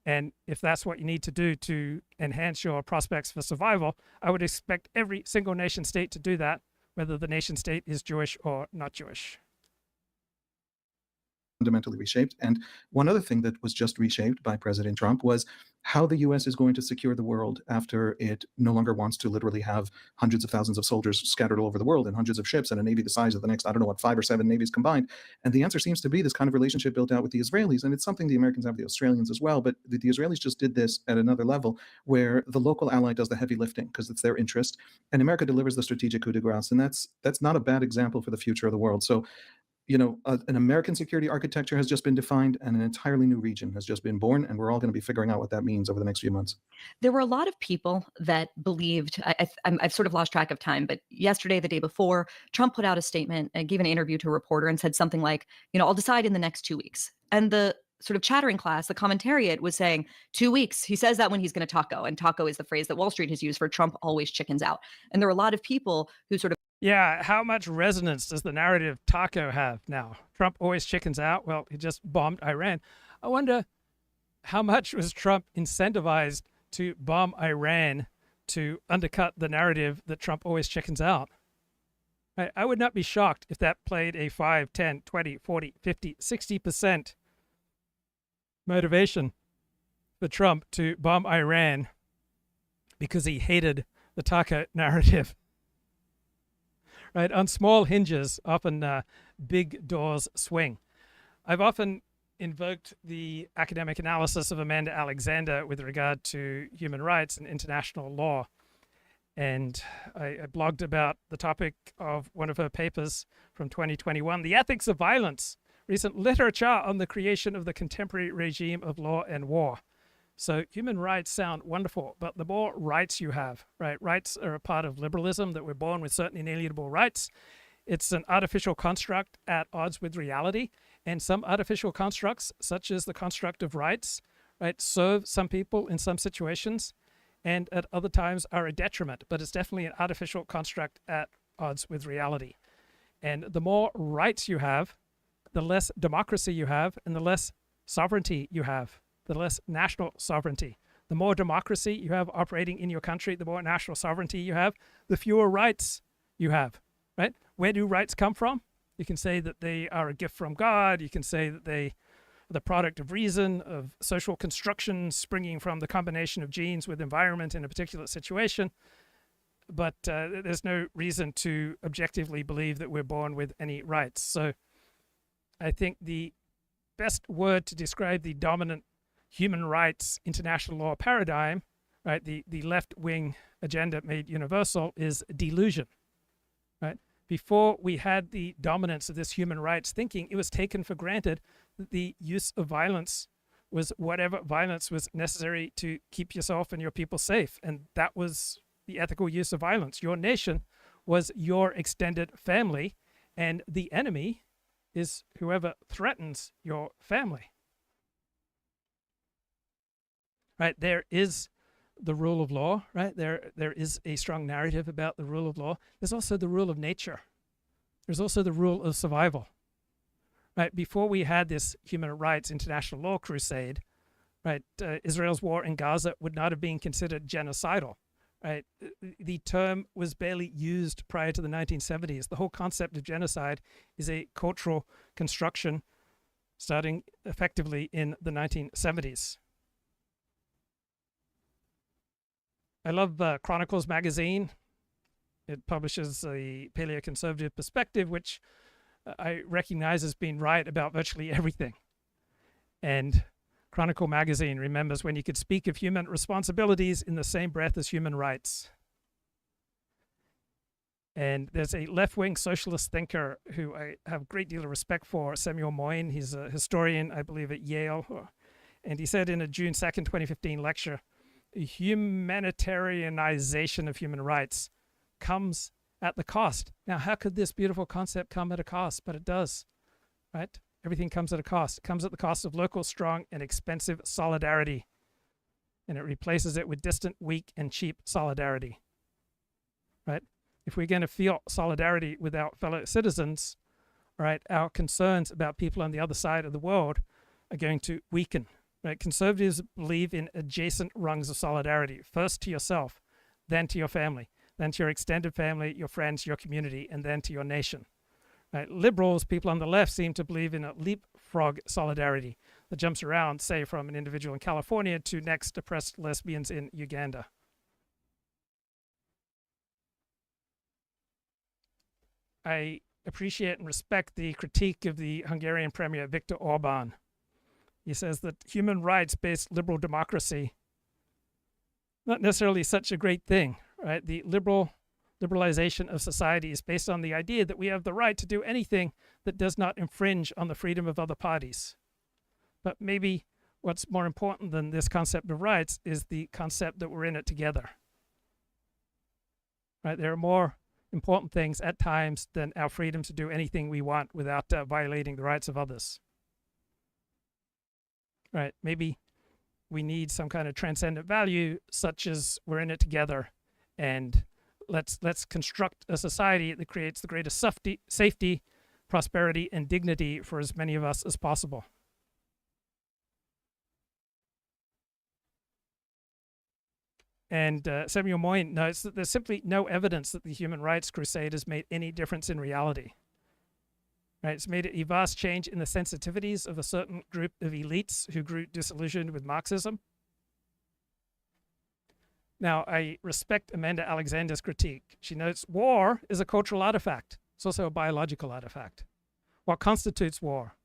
and if that's what you need to do to enhance your prospects for survival, I would expect every single nation state to do that, whether the nation state is Jewish or not Jewish. Fundamentally reshaped. And one other thing that was just reshaped by President Trump was how the US is going to secure the world after it no longer wants to literally have hundreds of thousands of soldiers scattered all over the world and hundreds of ships and a navy the size of the next, 5 or 7 navies combined. And the answer seems to be this kind of relationship built out with the Israelis. And it's something the Americans have with the Australians as well. But the Israelis just did this at another level where the local ally does the heavy lifting because it's their interest. And America delivers the strategic coup de grace. And that's not a bad example for the future of the world. So an American security architecture has just been defined and an entirely new region has just been born. And we're all going to be figuring out what that means over the next few months. There were a lot of people that believed, I've sort of lost track of time, but yesterday, the day before, Trump put out a statement and gave an interview to a reporter and said something like, I'll decide in the next 2 weeks. And the sort of chattering class, the commentariat was saying 2 weeks. He says that when he's going to taco. And taco is the phrase that Wall Street has used for Trump always chickens out. And there are a lot of people who sort of Yeah, how much resonance does the narrative taco have now? Trump always chickens out. Well, he just bombed Iran. I wonder how much was Trump incentivized to bomb Iran to undercut the narrative that Trump always chickens out? I would not be shocked if that played a 5, 10, 20, 40, 50, 60% motivation for Trump to bomb Iran because he hated the taco narrative. Right, on small hinges, often big doors swing. I've often invoked the academic analysis of Amanda Alexander with regard to human rights and international law. And I blogged about the topic of one of her papers from 2021, The Ethics of Violence, Recent Literature on the Creation of the Contemporary Regime of Law and War. So human rights sound wonderful, but the more rights you have, right? Rights are a part of liberalism, that we're born with certain inalienable rights. It's an artificial construct at odds with reality. And some artificial constructs, such as the construct of rights, right, serve some people in some situations, and at other times are a detriment, but it's definitely an artificial construct at odds with reality. And the more rights you have, the less democracy you have, and the less sovereignty you have, the less national sovereignty. The more democracy you have operating in your country, the more national sovereignty you have, the fewer rights you have, right? Where do rights come from? You can say that they are a gift from God. You can say that they the product of reason, of social construction springing from the combination of genes with environment in a particular situation. But there's no reason to objectively believe that we're born with any rights. So I think the best word to describe the dominant human rights international law paradigm, right, the left-wing agenda made universal, is delusion, right? Before we had the dominance of this human rights thinking, it was taken for granted that the use of violence was whatever violence was necessary to keep yourself and your people safe. And that was the ethical use of violence. Your nation was your extended family, and the enemy is whoever threatens your family. Right? There is the rule of law, right? There is a strong narrative about the rule of law. There's also the rule of nature. There's also the rule of survival. Right? Before we had this human rights international law crusade, right, Israel's war in Gaza would not have been considered genocidal. Right? The term was barely used prior to the 1970s. The whole concept of genocide is a cultural construction starting effectively in the 1970s. I love Chronicles magazine. It publishes a paleoconservative perspective, which I recognize as being right about virtually everything. And Chronicle magazine remembers when you could speak of human responsibilities in the same breath as human rights. And there's a left-wing socialist thinker who I have a great deal of respect for, Samuel Moyn. He's a historian, I believe, at Yale. And he said in a June 2nd, 2015 lecture, humanitarianization of human rights comes at the cost. Now, how could this beautiful concept come at a cost? But it does, right? Everything comes at a cost. It comes at the cost of local, strong, and expensive solidarity. And it replaces it with distant, weak, and cheap solidarity, right? If we're going to feel solidarity with our fellow citizens, right, our concerns about people on the other side of the world are going to weaken. Right? Conservatives believe in adjacent rungs of solidarity. First to yourself, then to your family, then to your extended family, your friends, your community, and then to your nation. Right? Liberals, people on the left, seem to believe in a leapfrog solidarity that jumps around, say, from an individual in California to next oppressed lesbians in Uganda. I appreciate and respect the critique of the Hungarian Premier Viktor Orban. He says that human rights-based liberal democracy, not necessarily such a great thing, right? The liberalization of society is based on the idea that we have the right to do anything that does not infringe on the freedom of other parties. But maybe what's more important than this concept of rights is the concept that we're in it together. Right? There are more important things at times than our freedom to do anything we want without violating the rights of others. Right? Maybe we need some kind of transcendent value, such as we're in it together, and let's construct a society that creates the greatest safety, prosperity, and dignity for as many of us as possible. And Samuel Moyn notes that there's simply no evidence that the human rights crusade has made any difference in reality. Right? It's made a vast change in the sensitivities of a certain group of elites who grew disillusioned with Marxism. Now, I respect Amanda Alexander's critique. She notes war is a cultural artifact. It's also a biological artifact. What constitutes war?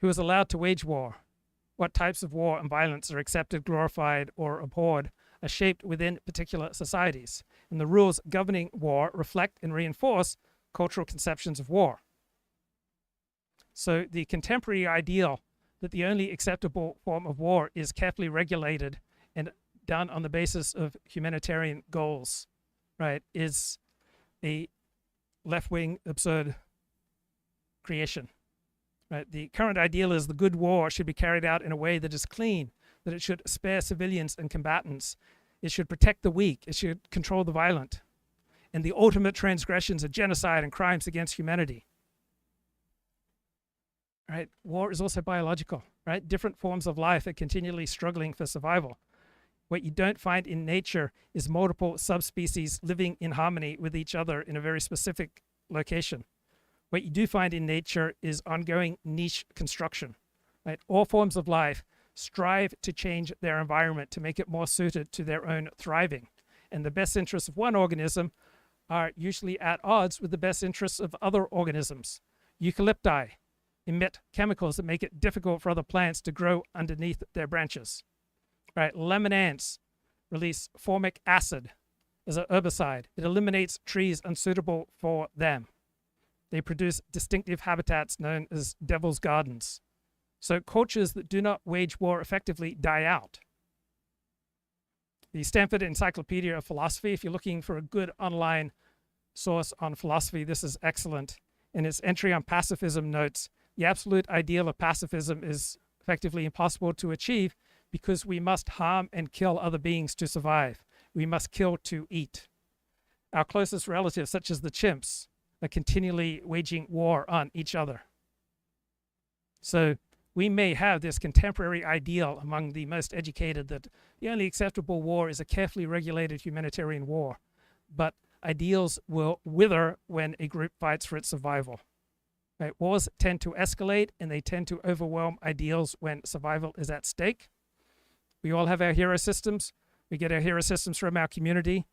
Who is allowed to wage war? What types of war and violence are accepted, glorified, or abhorred are shaped within particular societies, and the rules governing war reflect and reinforce cultural conceptions of war. So the contemporary ideal that the only acceptable form of war is carefully regulated and done on the basis of humanitarian goals, right, is a left-wing absurd creation. Right? The current ideal is the good war should be carried out in a way that is clean, that it should spare civilians and combatants, it should protect the weak, it should control the violent, and the ultimate transgressions of genocide and crimes against humanity. Right? War is also biological, right? Different forms of life are continually struggling for survival. What you don't find in nature is multiple subspecies living in harmony with each other in a very specific location. What you do find in nature is ongoing niche construction, right? All forms of life strive to change their environment to make it more suited to their own thriving. And the best interests of one organism are usually at odds with the best interests of other organisms. Eucalypti emit chemicals that make it difficult for other plants to grow underneath their branches. Right? Lemon ants release formic acid as an herbicide. It eliminates trees unsuitable for them. They produce distinctive habitats known as devil's gardens. So cultures that do not wage war effectively die out. The Stanford Encyclopedia of Philosophy, if you're looking for a good online source on philosophy, this is excellent. In its entry on pacifism notes, the absolute ideal of pacifism is effectively impossible to achieve because we must harm and kill other beings to survive. We must kill to eat. Our closest relatives, such as the chimps, are continually waging war on each other. So we may have this contemporary ideal among the most educated that the only acceptable war is a carefully regulated humanitarian war, but ideals will wither when a group fights for its survival. Right? Wars tend to escalate and they tend to overwhelm ideals when survival is at stake. We all have our hero systems. We get our hero systems from our community,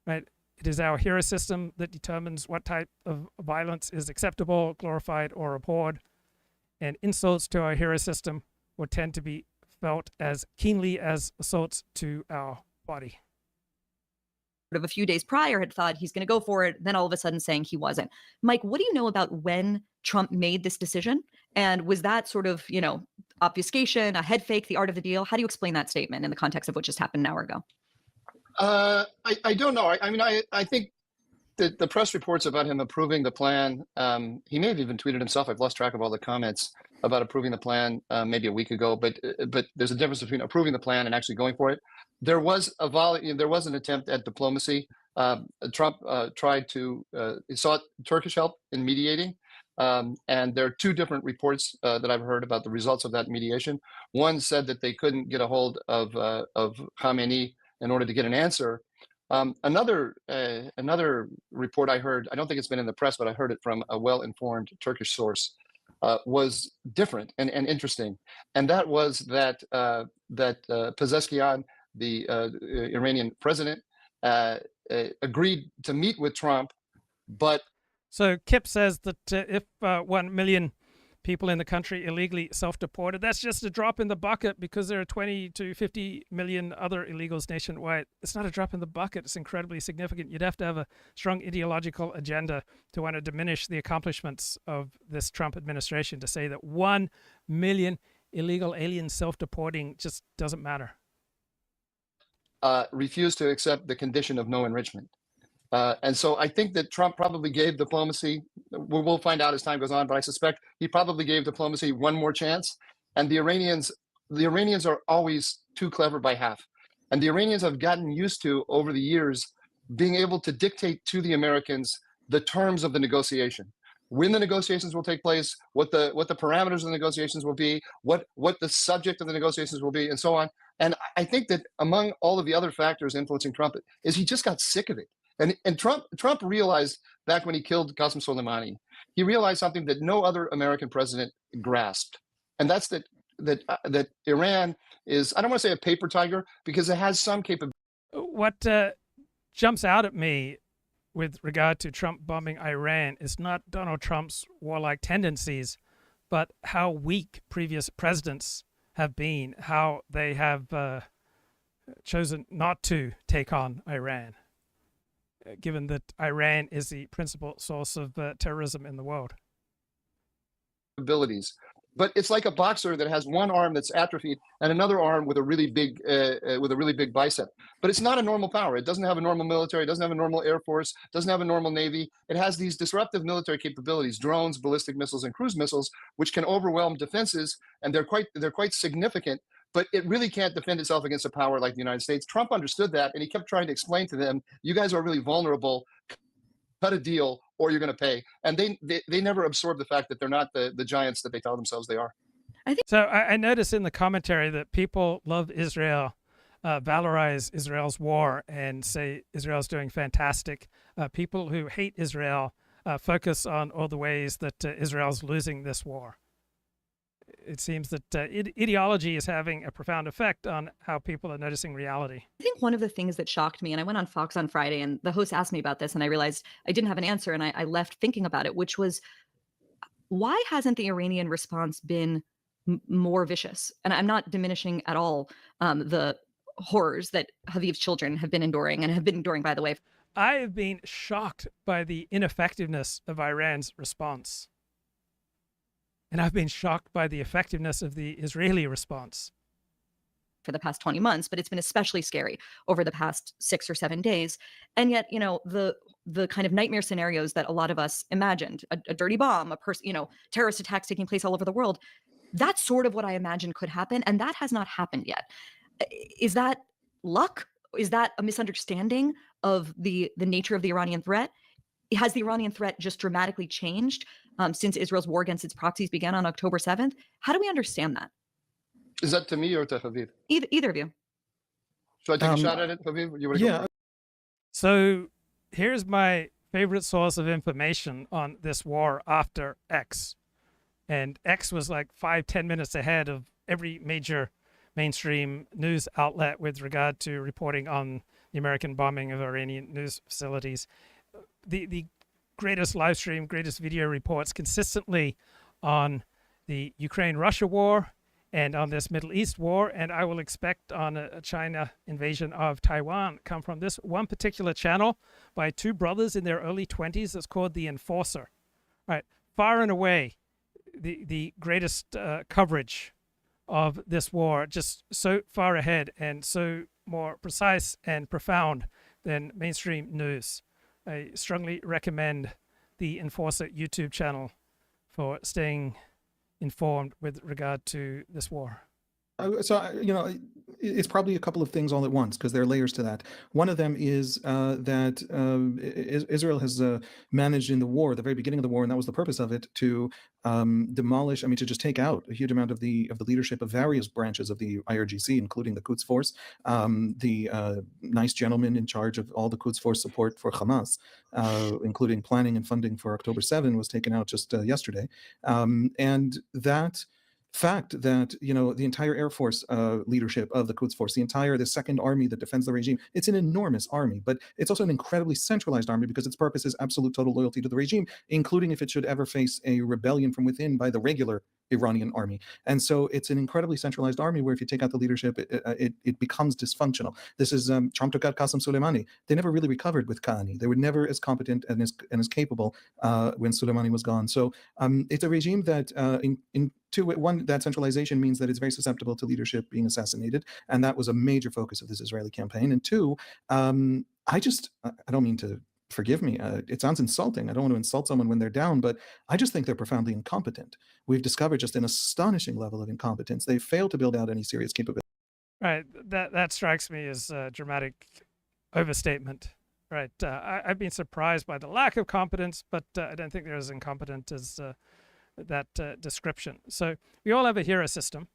right? It is our hero system that determines what type of violence is acceptable, glorified, or abhorred. And insults to our hero system will tend to be felt as keenly as assaults to our body. A few days prior had thought he's going to go for it, then all of a sudden saying he wasn't. Mike, what do you know about when Trump made this decision? And was that sort of, obfuscation, a head fake, the art of the deal? How do you explain that statement in the context of what just happened an hour ago? I don't know. I think that the press reports about him approving the plan, he may have even tweeted himself. I've lost track of all the comments about approving the plan maybe a week ago, but there's a difference between approving the plan and actually going for it. There was an attempt at diplomacy. Trump sought Turkish help in mediating. And there are two different reports that I've heard about the results of that mediation. One said that they couldn't get a hold of Khamenei in order to get an answer. Another report I heard, I don't think it's been in the press, but I heard it from a well-informed Turkish source, was different and interesting. And that was that Pezeshkian, the Iranian president, agreed to meet with Trump, but So Kip says that if 1 million people in the country illegally self-deported, that's just a drop in the bucket because there are 20 to 50 million other illegals nationwide. It's not a drop in the bucket. It's incredibly significant. You'd have to have a strong ideological agenda to want to diminish the accomplishments of this Trump administration to say that 1 million illegal aliens self-deporting just doesn't matter. Refused to accept the condition of no enrichment. And so I think that Trump probably gave diplomacy, we'll find out as time goes on, but I suspect he probably gave diplomacy one more chance. And the Iranians are always too clever by half. And the Iranians have gotten used to, over the years, being able to dictate to the Americans the terms of the negotiation, when the negotiations will take place, what the parameters of the negotiations will be, what the subject of the negotiations will be, and so on. And I think that among all of the other factors influencing Trump is he just got sick of it. And Trump realized back when he killed Qasem Soleimani, he realized something that no other American president grasped, and that's that Iran is, I don't want to say a paper tiger because it has some capability. What jumps out at me with regard to Trump bombing Iran is not Donald Trump's warlike tendencies, but how weak previous presidents have been, how they have chosen not to take on Iran, given that Iran is the principal source of terrorism in the world. Abilities. But it's like a boxer that has one arm that's atrophied and another arm with a really big bicep. But it's not a normal power. It doesn't have a normal military. It doesn't have a normal air force. Doesn't have a normal navy. It has these disruptive military capabilities: drones, ballistic missiles, and cruise missiles, which can overwhelm defenses, and they're quite significant. But it really can't defend itself against a power like the United States. Trump understood that, and he kept trying to explain to them, "You guys are really vulnerable. Cut a deal, or you're going to pay." And they never absorb the fact that they're not the giants that they tell themselves they are. So I notice in the commentary that people love Israel, valorize Israel's war, and say Israel's doing fantastic. People who hate Israel focus on all the ways that Israel's losing this war. It seems that ideology is having a profound effect on how people are noticing reality. I think one of the things that shocked me, and I went on Fox on Friday, and the host asked me about this, and I realized I didn't have an answer, and I left thinking about it, which was, why hasn't the Iranian response been more vicious? And I'm not diminishing at all the horrors that Haviv's children have been enduring, and have been enduring, by the way. I have been shocked by the ineffectiveness of Iran's response. And I've been shocked by the effectiveness of the Israeli response for the past 20 months, but it's been especially scary over the past 6 or 7 days. And yet, the kind of nightmare scenarios that a lot of us imagined, a dirty bomb, a person, terrorist attacks taking place all over the world, that's sort of what I imagined could happen. And that has not happened yet. Is that luck? Is that a misunderstanding of the nature of the Iranian threat? Has the Iranian threat just dramatically changed since Israel's war against its proxies began on October 7th? How do we understand that? Is that to me or to Haviv? Either of you. Should I take a shot at it, Haviv? You Yeah. So here's my favorite source of information on this war after X. And X was like 5-10 minutes ahead of every major mainstream news outlet with regard to reporting on the American bombing of Iranian news facilities. The greatest live stream, greatest video reports consistently on the Ukraine-Russia war and on this Middle East war, and I will expect on a China invasion of Taiwan come from this one particular channel by two brothers in their early 20s that's called The Enforcer. Right, far and away the greatest coverage of this war, just so far ahead and so more precise and profound than mainstream news. I strongly recommend the Enforcer YouTube channel for staying informed with regard to this war. So, it's probably a couple of things all at once, because there are layers to that. One of them is that Israel has managed in the war, the very beginning of the war, and that was the purpose of it, to demolish, to just take out a huge amount of the leadership of various branches of the IRGC, including the Quds Force. The nice gentleman in charge of all the Quds Force support for Hamas, including planning and funding for October 7, was taken out just yesterday. And that fact that the entire Air Force leadership of the Quds Force, the Second Army that defends the regime, it's an enormous army, but it's also an incredibly centralized army because its purpose is absolute total loyalty to the regime, including if it should ever face a rebellion from within by the regular Iranian army. And so it's an incredibly centralized army where if you take out the leadership, it becomes dysfunctional. This is Trump took out Qasem Soleimani. They never really recovered with Khani. They were never as competent and as capable when Soleimani was gone. So it's a regime that one, that centralization means that it's very susceptible to leadership being assassinated, and that was a major focus of this Israeli campaign. And two, I don't mean to, forgive me, it sounds insulting. I don't want to insult someone when they're down, but I just think they're profoundly incompetent. We've discovered just an astonishing level of incompetence. They failed to build out any serious capability. Right, that strikes me as a dramatic overstatement. Right, I've been surprised by the lack of competence, but I don't think they're as incompetent as that description. So we all have a hero system,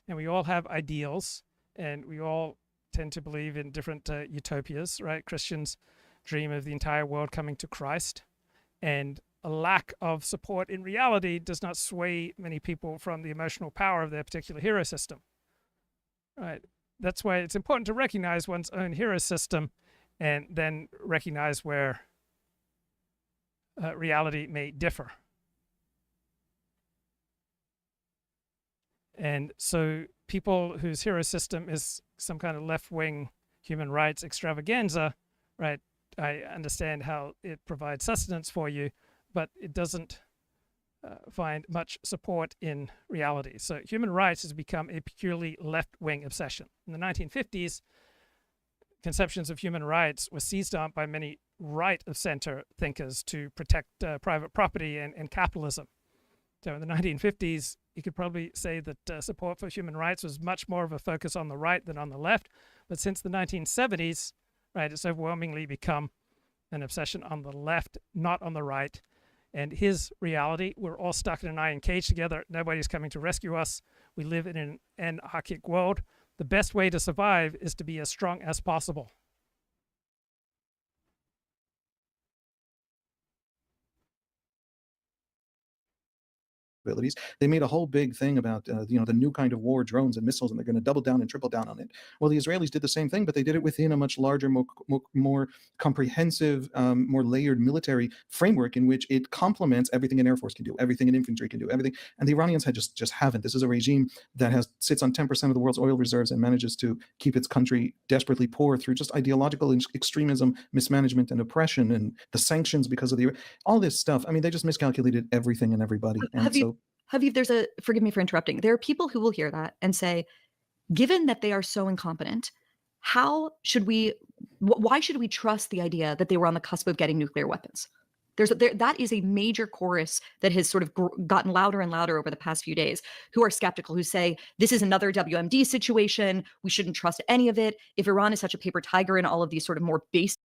and we all have ideals, and we all tend to believe in different utopias, right? Christians dream of the entire world coming to Christ, and a lack of support in reality does not sway many people from the emotional power of their particular hero system, right? That's why it's important to recognize one's own hero system and then recognize where reality may differ. And so people whose hero system is some kind of left-wing human rights extravaganza, right? I understand how it provides sustenance for you, but it doesn't find much support in reality. So human rights has become a purely left-wing obsession. In the 1950s, conceptions of human rights were seized on by many right-of-center thinkers to protect private property and capitalism. So in the 1950s, you could probably say that support for human rights was much more of a focus on the right than on the left. But since the 1970s, right, it's overwhelmingly become an obsession on the left, not on the right. And his reality, we're all stuck in an iron cage together. Nobody's coming to rescue us. We live in an anarchic world. The best way to survive is to be as strong as possible. They made a whole big thing about the new kind of war, drones and missiles, and they're going to double down and triple down on it. Well, the Israelis did the same thing, but they did it within a much larger, more comprehensive, more layered military framework in which it complements everything an air force can do, everything an infantry can do, everything. And the Iranians had just haven't. This is a regime that sits on 10% of the world's oil reserves and manages to keep its country desperately poor through just ideological extremism, mismanagement, and oppression, and the sanctions because of all this stuff. I mean, they just miscalculated everything and everybody. And Habib, forgive me for interrupting. There are people who will hear that and say, given that they are so incompetent, why should we trust the idea that they were on the cusp of getting nuclear weapons? That is a major chorus that has sort of gotten louder and louder over the past few days, who are skeptical, who say, this is another WMD situation. We shouldn't trust any of it. If Iran is such a paper tiger in all of these sort of more basic...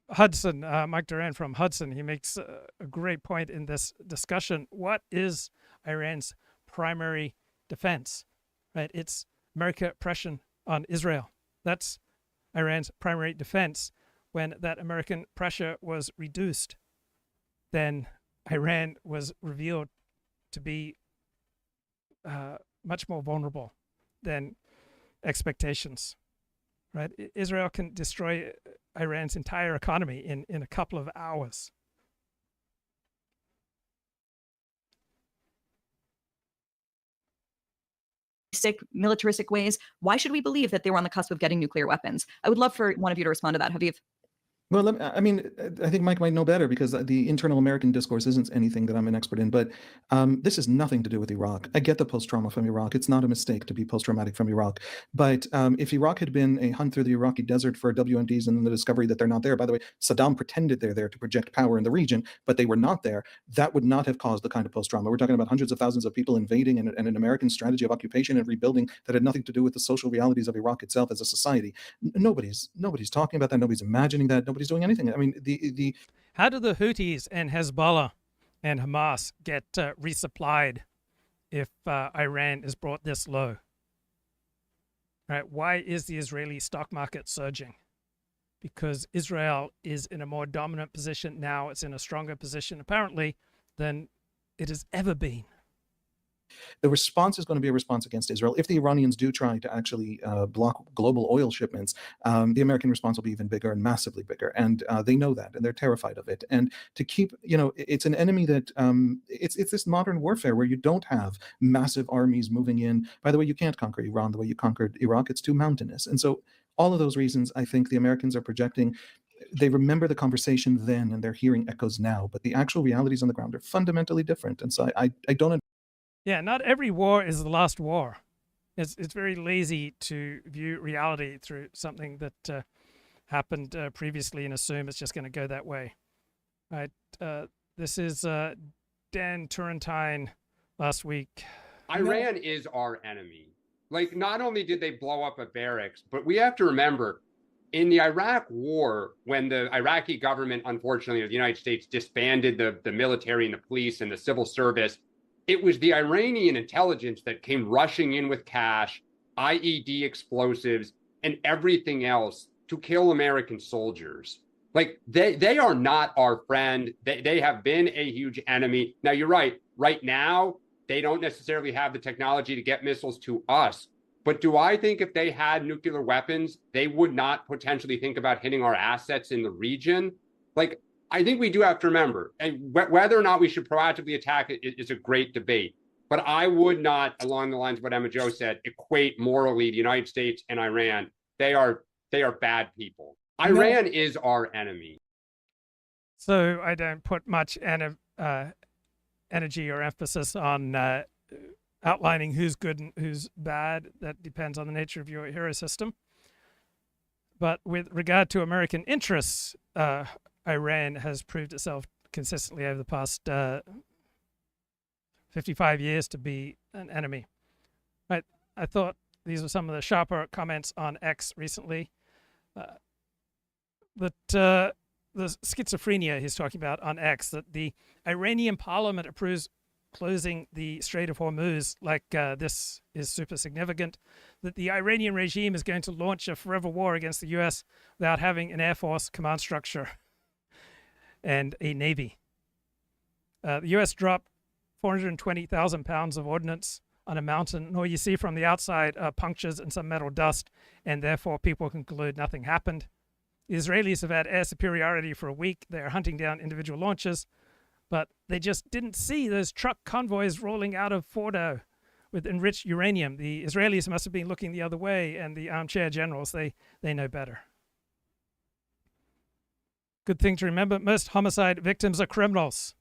Hudson, Mike Duran from Hudson, he makes a great point in this discussion. What is Iran's primary defense? Right? It's American oppression on Israel. That's Iran's primary defense. When that American pressure was reduced, then Iran was revealed to be much more vulnerable than expectations. Right? Israel can destroy Iran's entire economy in a couple of hours. Militaristic ways. Why should we believe that they were on the cusp of getting nuclear weapons? I would love for one of you to respond to that, Habib. Well, I mean, I think Mike might know better because the internal American discourse isn't anything that I'm an expert in, but this has nothing to do with Iraq. I get the post-trauma from Iraq. It's not a mistake to be post-traumatic from Iraq. But if Iraq had been a hunt through the Iraqi desert for WMDs and the discovery that they're not there, by the way, Saddam pretended they're there to project power in the region, but they were not there, that would not have caused the kind of post-trauma. We're talking about hundreds of thousands of people invading and an American strategy of occupation and rebuilding that had nothing to do with the social realities of Iraq itself as a society. Nobody's talking about that. Nobody's imagining that. Nobody's doing anything. I mean, How do the Houthis and Hezbollah and Hamas get resupplied if Iran is brought this low? Right? Why is the Israeli stock market surging? Because Israel is in a more dominant position now. It's in a stronger position, apparently, than it has ever been. The response is going to be a response against Israel. If the Iranians do try to actually block global oil shipments, the American response will be even bigger and massively bigger. And they know that, and they're terrified of it. And to keep, it's an enemy that it's this modern warfare where you don't have massive armies moving in. By the way, you can't conquer Iran the way you conquered Iraq. It's too mountainous. And so all of those reasons, I think the Americans are projecting. They remember the conversation then, and they're hearing echoes now. But the actual realities on the ground are fundamentally different. And so I don't. Yeah, not every war is the last war. It's very lazy to view reality through something that happened previously and assume it's just going to go that way. Right? This is Dan Turrentine last week. Iran is our enemy. Like, not only did they blow up a barracks, but we have to remember, in the Iraq war, when the Iraqi government, unfortunately, of the United States disbanded the military and the police and the civil service, it was the Iranian intelligence that came rushing in with cash, IED explosives, and everything else to kill American soldiers. Like, they are not our friend. They have been a huge enemy. Now, you're right. Right now, they don't necessarily have the technology to get missiles to us. But do I think if they had nuclear weapons, they would not potentially think about hitting our assets in the region? Like, I think we do have to remember, and whether or not we should proactively attack it is a great debate. But I would not, along the lines of what Emma Jo said, equate morally the United States and Iran. They are bad people. Iran is our enemy. So I don't put much energy or emphasis on outlining who's good and who's bad. That depends on the nature of your hero system. But with regard to American interests, Iran has proved itself consistently over the past 55 years to be an enemy. Right? I thought these were some of the sharper comments on X recently. That the schizophrenia he's talking about on X, that the Iranian parliament approves closing the Strait of Hormuz, like this is super significant, that the Iranian regime is going to launch a forever war against the US without having an Air Force command structure and a Navy. The US dropped 420,000 pounds of ordnance on a mountain, and all you see from the outside are punctures and some metal dust, and therefore people conclude nothing happened. The Israelis have had air superiority for a week. They are hunting down individual launches, but they just didn't see those truck convoys rolling out of Fordo with enriched uranium. The Israelis must have been looking the other way, and the armchair generals, they know better. Good thing to remember, most homicide victims are criminals.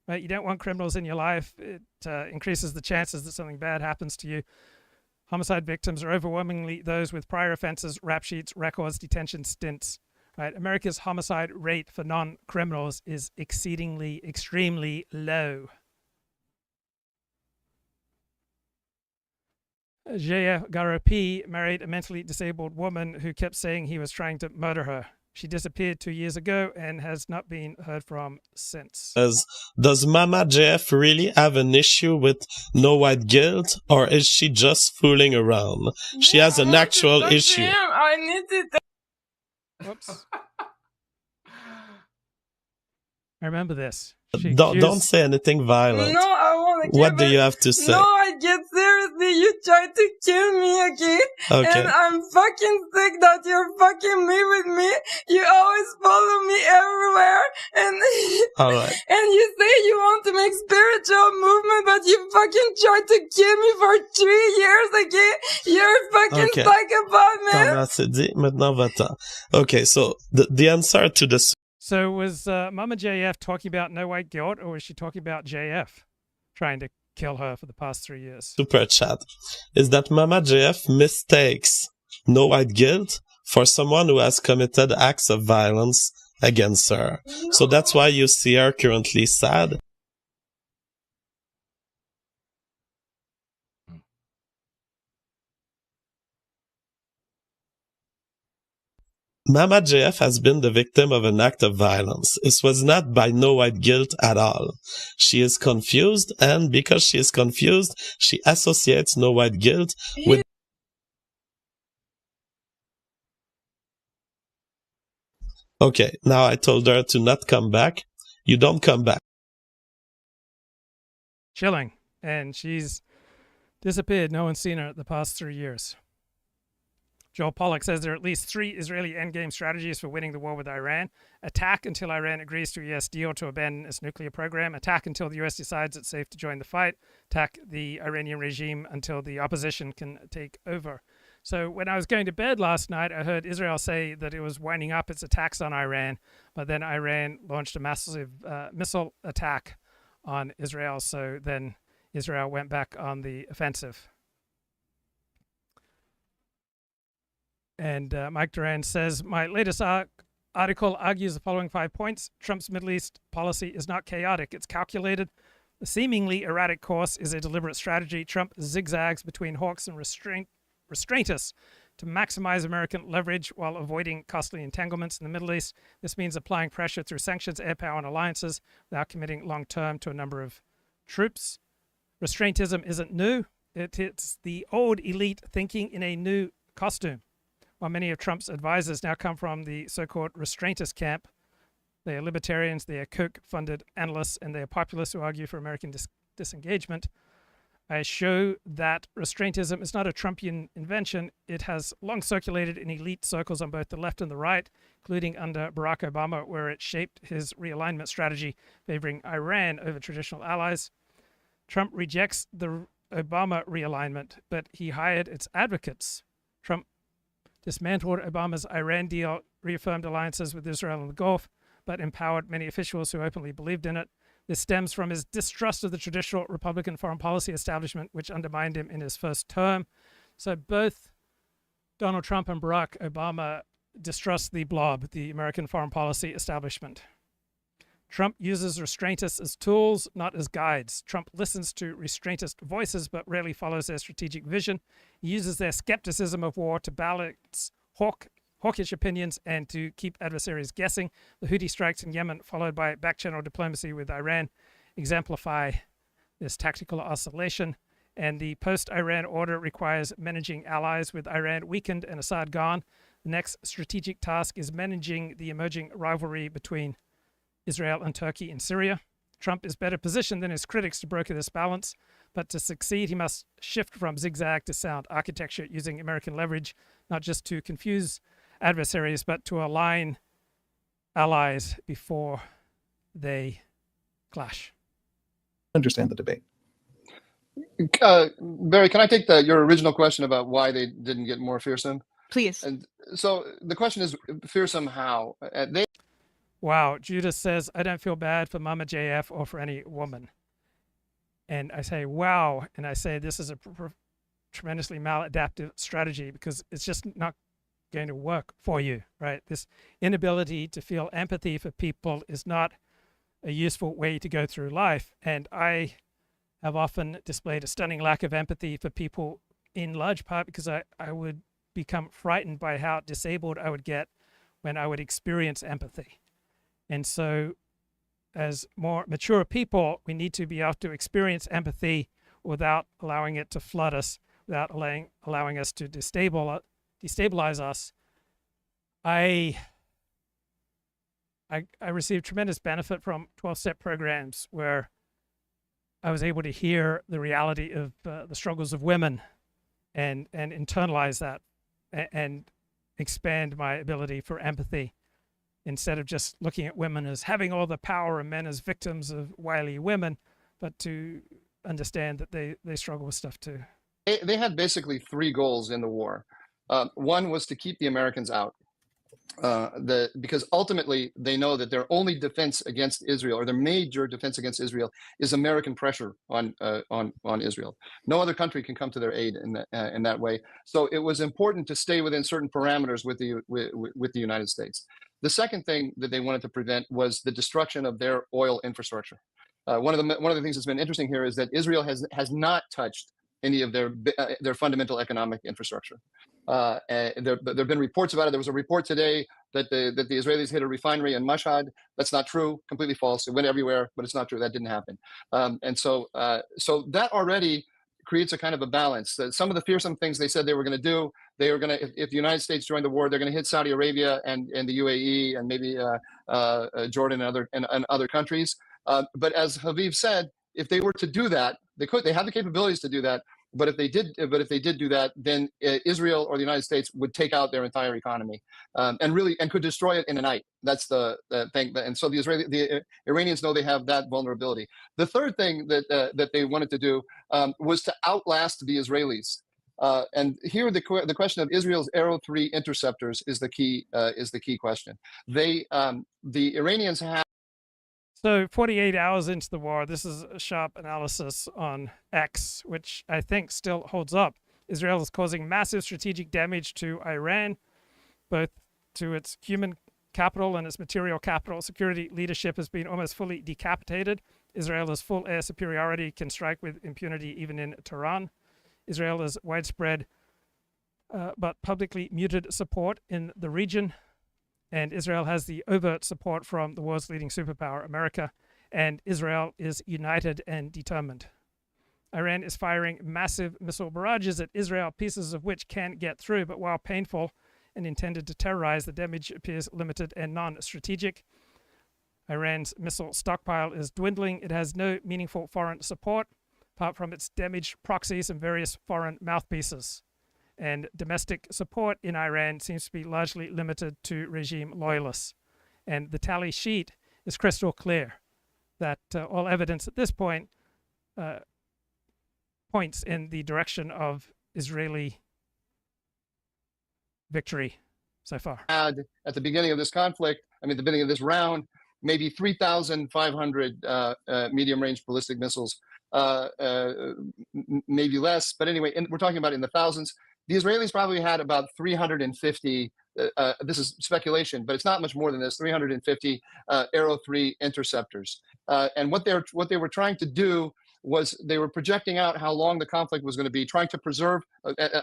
Right? You don't want criminals in your life. It increases the chances that something bad happens to you. Homicide victims are overwhelmingly those with prior offenses, rap sheets, records, detention stints. Right? America's homicide rate for non-criminals is extremely low. JF Garapi married a mentally disabled woman who kept saying he was trying to murder her. She disappeared 2 years ago and has not been heard from since. Does Mama JF really have an issue with no white guilt, or is she just fooling around? She has an actual issue. I need to. Whoops. I remember this. Don't say anything violent. No, I want to. What do you have to say? No, I get seriously. You tried to kill me again. Okay. And I'm fucking sick that you're fucking me with me. You always follow me everywhere. And all right. And you say you want to make spiritual movement, but you fucking tried to kill me for 3 years again. You're a fucking psychopath, man. Assez dit. Maintenant, va-t'en. Okay, so the answer to this. So was Mama JF talking about no white guilt, or was she talking about JF trying to kill her for the past 3 years? Super chat is that Mama JF mistakes no white guilt for someone who has committed acts of violence against her. No. So that's why you see her currently sad. Mama JF has been the victim of an act of violence. It was not by no white guilt at all. She is confused, and because she is confused, she associates no white guilt with... Okay, now I told her to not come back. You don't come back. Chilling. And she's disappeared. No one's seen her the past 3 years. Joel Pollack says there are at least 3 Israeli endgame strategies for winning the war with Iran. Attack until Iran agrees to a US deal to abandon its nuclear program. Attack until the US decides it's safe to join the fight. Attack the Iranian regime until the opposition can take over. So when I was going to bed last night, I heard Israel say that it was winding up its attacks on Iran, but then Iran launched a massive missile attack on Israel. So then Israel went back on the offensive. And Mike Duran says, my latest article argues the following 5 points. Trump's Middle East policy is not chaotic. It's calculated. The seemingly erratic course is a deliberate strategy. Trump zigzags between hawks and restraintists to maximize American leverage while avoiding costly entanglements in the Middle East. This means applying pressure through sanctions, air power, and alliances without committing long-term to a number of troops. Restraintism isn't new. It's the old elite thinking in a new costume. While many of Trump's advisors now come from the so-called restraintist camp, they are libertarians, they are Koch-funded analysts, and they are populists who argue for American disengagement. I show that restraintism is not a Trumpian invention. It has long circulated in elite circles on both the left and the right, including under Barack Obama, where it shaped his realignment strategy favoring Iran over traditional allies. Trump rejects the Obama realignment, but he hired its advocates. Trump dismantled Obama's Iran deal, reaffirmed alliances with Israel in the Gulf, but empowered many officials who openly believed in it. This stems from his distrust of the traditional Republican foreign policy establishment, which undermined him in his first term. So both Donald Trump and Barack Obama distrust the blob, the American foreign policy establishment. Trump uses restraintists as tools, not as guides. Trump listens to restraintist voices, but rarely follows their strategic vision. He uses their skepticism of war to balance hawkish opinions and to keep adversaries guessing. The Houthi strikes in Yemen, followed by back-channel diplomacy with Iran, exemplify this tactical oscillation. And the post-Iran order requires managing allies with Iran weakened and Assad gone. The next strategic task is managing the emerging rivalry between Israel and Turkey in Syria. Trump is better positioned than his critics to broker this balance, but to succeed, he must shift from zigzag to sound architecture using American leverage, not just to confuse adversaries, but to align allies before they clash. Understand the debate. Barry, can I take your original question about why they didn't get more fearsome? Please. And so the question is, fearsome how? Wow, Judas says, I don't feel bad for Mama JF or for any woman. And I say, wow. And I say, this is a tremendously maladaptive strategy because it's just not going to work for you, right? This inability to feel empathy for people is not a useful way to go through life. And I have often displayed a stunning lack of empathy for people in large part because I would become frightened by how disabled I would get when I would experience empathy. And so as more mature people, we need to be able to experience empathy without allowing it to flood us, without allowing us to destabilize us. I received tremendous benefit from 12-step programs where I was able to hear the reality of the struggles of women and internalize that and expand my ability for empathy, instead of just looking at women as having all the power and men as victims of wily women, but to understand that they struggle with stuff too. They had basically three goals in the war. One was to keep the Americans out, because ultimately they know that their only defense against Israel, or their major defense against Israel, is American pressure on Israel. No other country can come to their aid in that way. So it was important to stay within certain parameters with the United States. The second thing that they wanted to prevent was the destruction of their oil infrastructure. One of the things that's been interesting here is that Israel has not touched any of their fundamental economic infrastructure. There have been reports about it. There was a report today that the Israelis hit a refinery in Mashhad. That's not true. Completely false. It went everywhere, but it's not true. That didn't happen. So that already creates a kind of a balance. Some of the fearsome things they said they were going to do, they were going to, if the United States joined the war, they're going to hit Saudi Arabia and the UAE and maybe Jordan and other countries. But as Haviv said, if they were to do that, they have the capabilities to do that. But if they did do that, then Israel or the United States would take out their entire economy, and could destroy it in a night. That's the thing. And so the Iranians know they have that vulnerability. The third thing that they wanted to do was to outlast the Israelis. And here the question of Israel's Arrow 3 interceptors is the key question. The Iranians have. So 48 hours into the war, this is a sharp analysis on X, which I think still holds up. Israel is causing massive strategic damage to Iran, both to its human capital and its material capital. Security leadership has been almost fully decapitated. Israel has full air superiority, can strike with impunity even in Tehran. Israel has widespread but publicly muted support in the region. And Israel has the overt support from the world's leading superpower, America, and Israel is united and determined. Iran is firing massive missile barrages at Israel, pieces of which can get through, but while painful and intended to terrorize, the damage appears limited and non-strategic. Iran's missile stockpile is dwindling. It has no meaningful foreign support, apart from its damaged proxies and various foreign mouthpieces. And domestic support in Iran seems to be largely limited to regime loyalists. And the tally sheet is crystal clear that all evidence at this point points in the direction of Israeli victory so far. At the beginning of this conflict, the beginning of this round, maybe 3,500 medium-range ballistic missiles, maybe less. But anyway, we're talking about in the thousands. The Israelis probably had about 350, this is speculation, but it's not much more than this, 350 Arrow 3 interceptors. And what they were trying to do was they were projecting out how long the conflict was going to be, trying to preserve,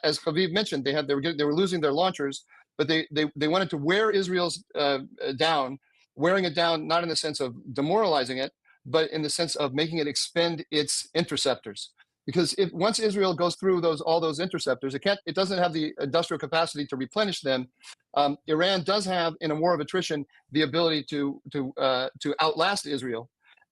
as Haviv mentioned, they were losing their launchers, but they wanted to wear Israel's down, wearing it down not in the sense of demoralizing it, but in the sense of making it expend its interceptors. Because if once Israel goes through all those interceptors, it doesn't have the industrial capacity to replenish them. Iran does have, in a war of attrition, the ability to outlast Israel,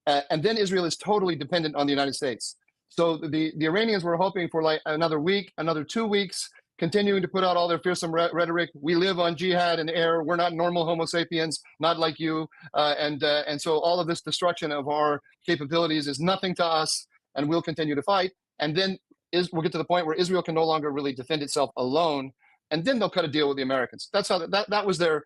and then Israel is totally dependent on the United States. So the Iranians were hoping for like another week, another 2 weeks, continuing to put out all their fearsome rhetoric. We live on jihad and air. We're not normal Homo sapiens, not like you, and so all of this destruction of our capabilities is nothing to us, and we'll continue to fight. And then we'll get to the point where Israel can no longer really defend itself alone, and then they'll cut a deal with the Americans. That's how that was their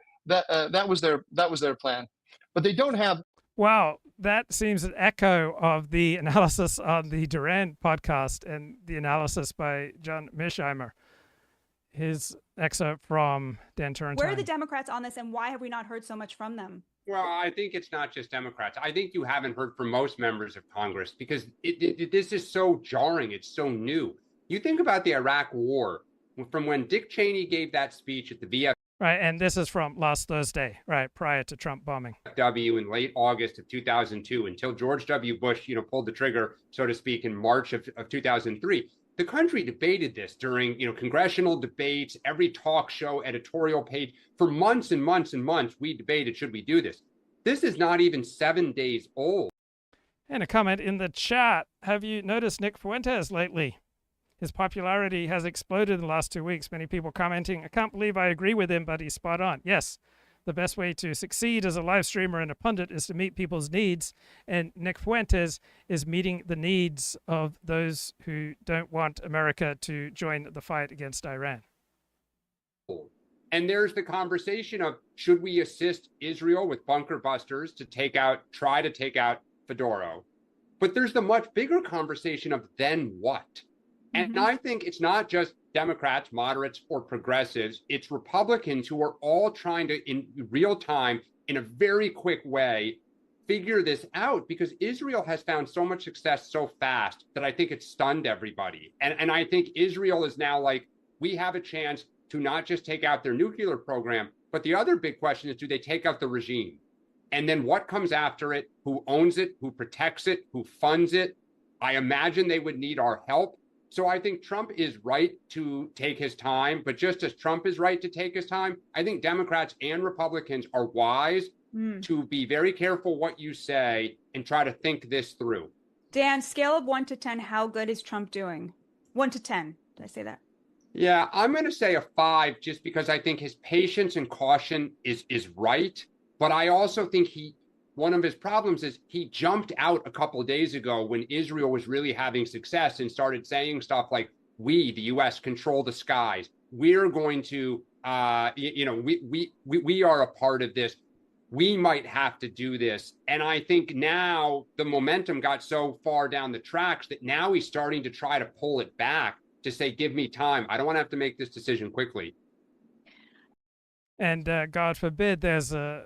plan. But they don't have. Wow, that seems an echo of the analysis on the Duran podcast and the analysis by John Mearsheimer. His excerpt from Dan Turrentine. Where are the Democrats on this, and why have we not heard so much from them? Well, I think it's not just Democrats. I think you haven't heard from most members of Congress because this is so jarring. It's so new. You think about the Iraq War from when Dick Cheney gave that speech at the VFW. Right, and this is from last Thursday, right, prior to Trump bombing. In late August of 2002 until George W. Bush, pulled the trigger, so to speak, in March of 2003. The country debated this during, congressional debates, every talk show, editorial page. For months and months and months, we debated, should we do this? This is not even 7 days old. And a comment in the chat. Have you noticed Nick Fuentes lately? His popularity has exploded in the last 2 weeks. Many people commenting, I can't believe I agree with him, but he's spot on. Yes, the best way to succeed as a live streamer and a pundit is to meet people's needs. And Nick Fuentes is meeting the needs of those who don't want America to join the fight against Iran. And there's the conversation of, should we assist Israel with bunker busters to try to take out Fedoro? But there's the much bigger conversation of then what? And I think it's not just Democrats, moderates, or progressives. It's Republicans who are all trying to, in real time, in a very quick way, figure this out, because Israel has found so much success so fast that I think it's stunned everybody. And I think Israel is now like, we have a chance to not just take out their nuclear program, but the other big question is, do they take out the regime? And then what comes after it? Who owns it? Who protects it? Who funds it? I imagine they would need our help. So I think Trump is right to take his time, but just as Trump is right to take his time, I think Democrats and Republicans are wise to be very careful what you say and try to think this through. Dan, scale of 1 to 10, how good is Trump doing? 1 to 10, did I say that? Yeah, I'm going to say a 5, just because I think his patience and caution is right. But I also think one of his problems is he jumped out a couple of days ago when Israel was really having success and started saying stuff like, we, the U.S., control the skies. We're going to, we are a part of this. We might have to do this. And I think now the momentum got so far down the tracks that now he's starting to try to pull it back to say, give me time. I don't want to have to make this decision quickly. And God forbid there's a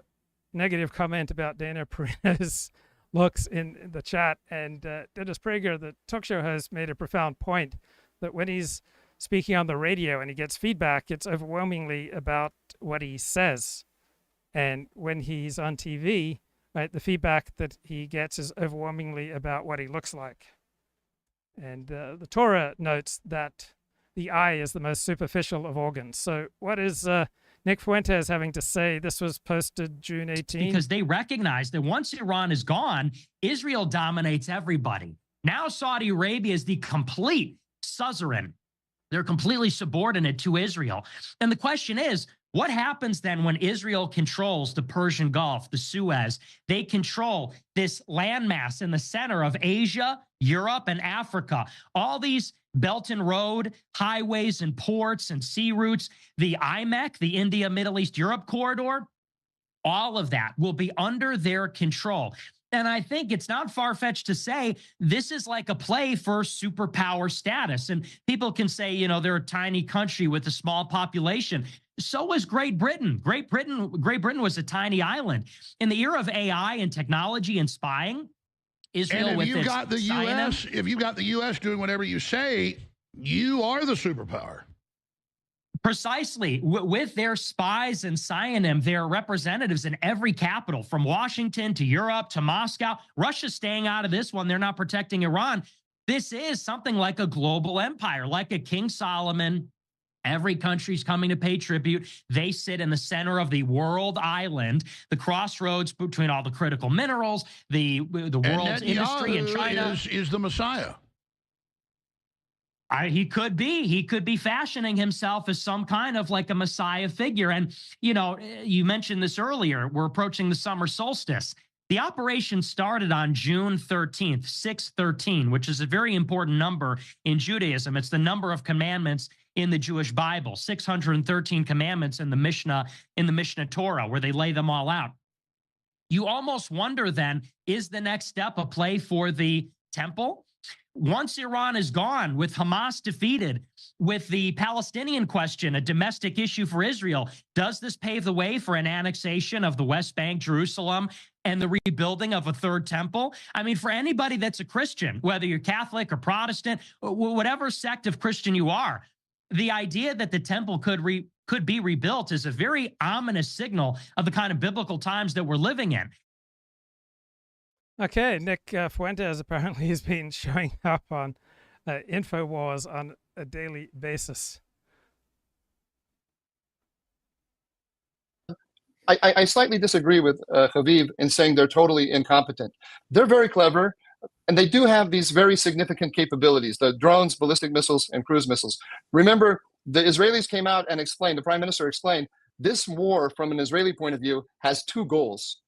negative comment about Dana Perino's looks in the chat. And Dennis Prager, the talk show host, made a profound point that when he's speaking on the radio and he gets feedback, it's overwhelmingly about what he says. And when he's on TV, right, the feedback that he gets is overwhelmingly about what he looks like. And the Torah notes that the eye is the most superficial of organs. So what is Nick Fuentes having to say? This was posted June 18. Because they recognize that once Iran is gone, Israel dominates everybody. Now Saudi Arabia is the complete suzerain. They're completely subordinate to Israel. And the question is, What happens then when Israel controls the Persian Gulf, the Suez? They control this landmass in the center of Asia, Europe, and Africa. All these Belt and Road highways and ports and sea routes, the IMEC, the India, Middle East, Europe corridor, all of that will be under their control. And I think it's not far-fetched to say this is like a play for superpower status. And people can say, you know, they're a tiny country with a small population. So was Great Britain. Great Britain was a tiny island. In the era of AI and technology and spying, Israel and with if you've got the U.S., if you've got the U.S. doing whatever you say, you are the superpower. Precisely. With their spies and Cyanim, their representatives in every capital, from Washington to Europe to Moscow. Russia's staying out of this one. They're not protecting Iran. This is something like a global empire, like a King Solomon. Every country's coming to pay tribute. They sit in the center of the world island, the crossroads between all the critical minerals, the world's industry in China. Is the Messiah. He could be. He could be fashioning himself as some kind of like a Messiah figure. And, you know, you mentioned this earlier. We're approaching the summer solstice. The operation started on June 13th, 613, which is a very important number in Judaism. It's the number of commandments in the Jewish Bible, 613 commandments in the Mishnah Torah, where they lay them all out. You almost wonder then, is the next step a play for the temple? Once Iran is gone, with Hamas defeated, with the Palestinian question a domestic issue for Israel, does this pave the way for an annexation of the West Bank, Jerusalem, and the rebuilding of a third temple? I mean, for anybody that's a Christian, whether you're Catholic or Protestant, whatever sect of Christian you are, the idea that the temple could be rebuilt is a very ominous signal of the kind of biblical times that we're living in. Okay, Nick Fuentes apparently has been showing up on InfoWars on a daily basis. I slightly disagree with Haviv in saying they're totally incompetent. They're very clever, and they do have these very significant capabilities, the drones, ballistic missiles, and cruise missiles. Remember, the Israelis came out and explained, the prime minister explained, this war from an Israeli point of view has two goals: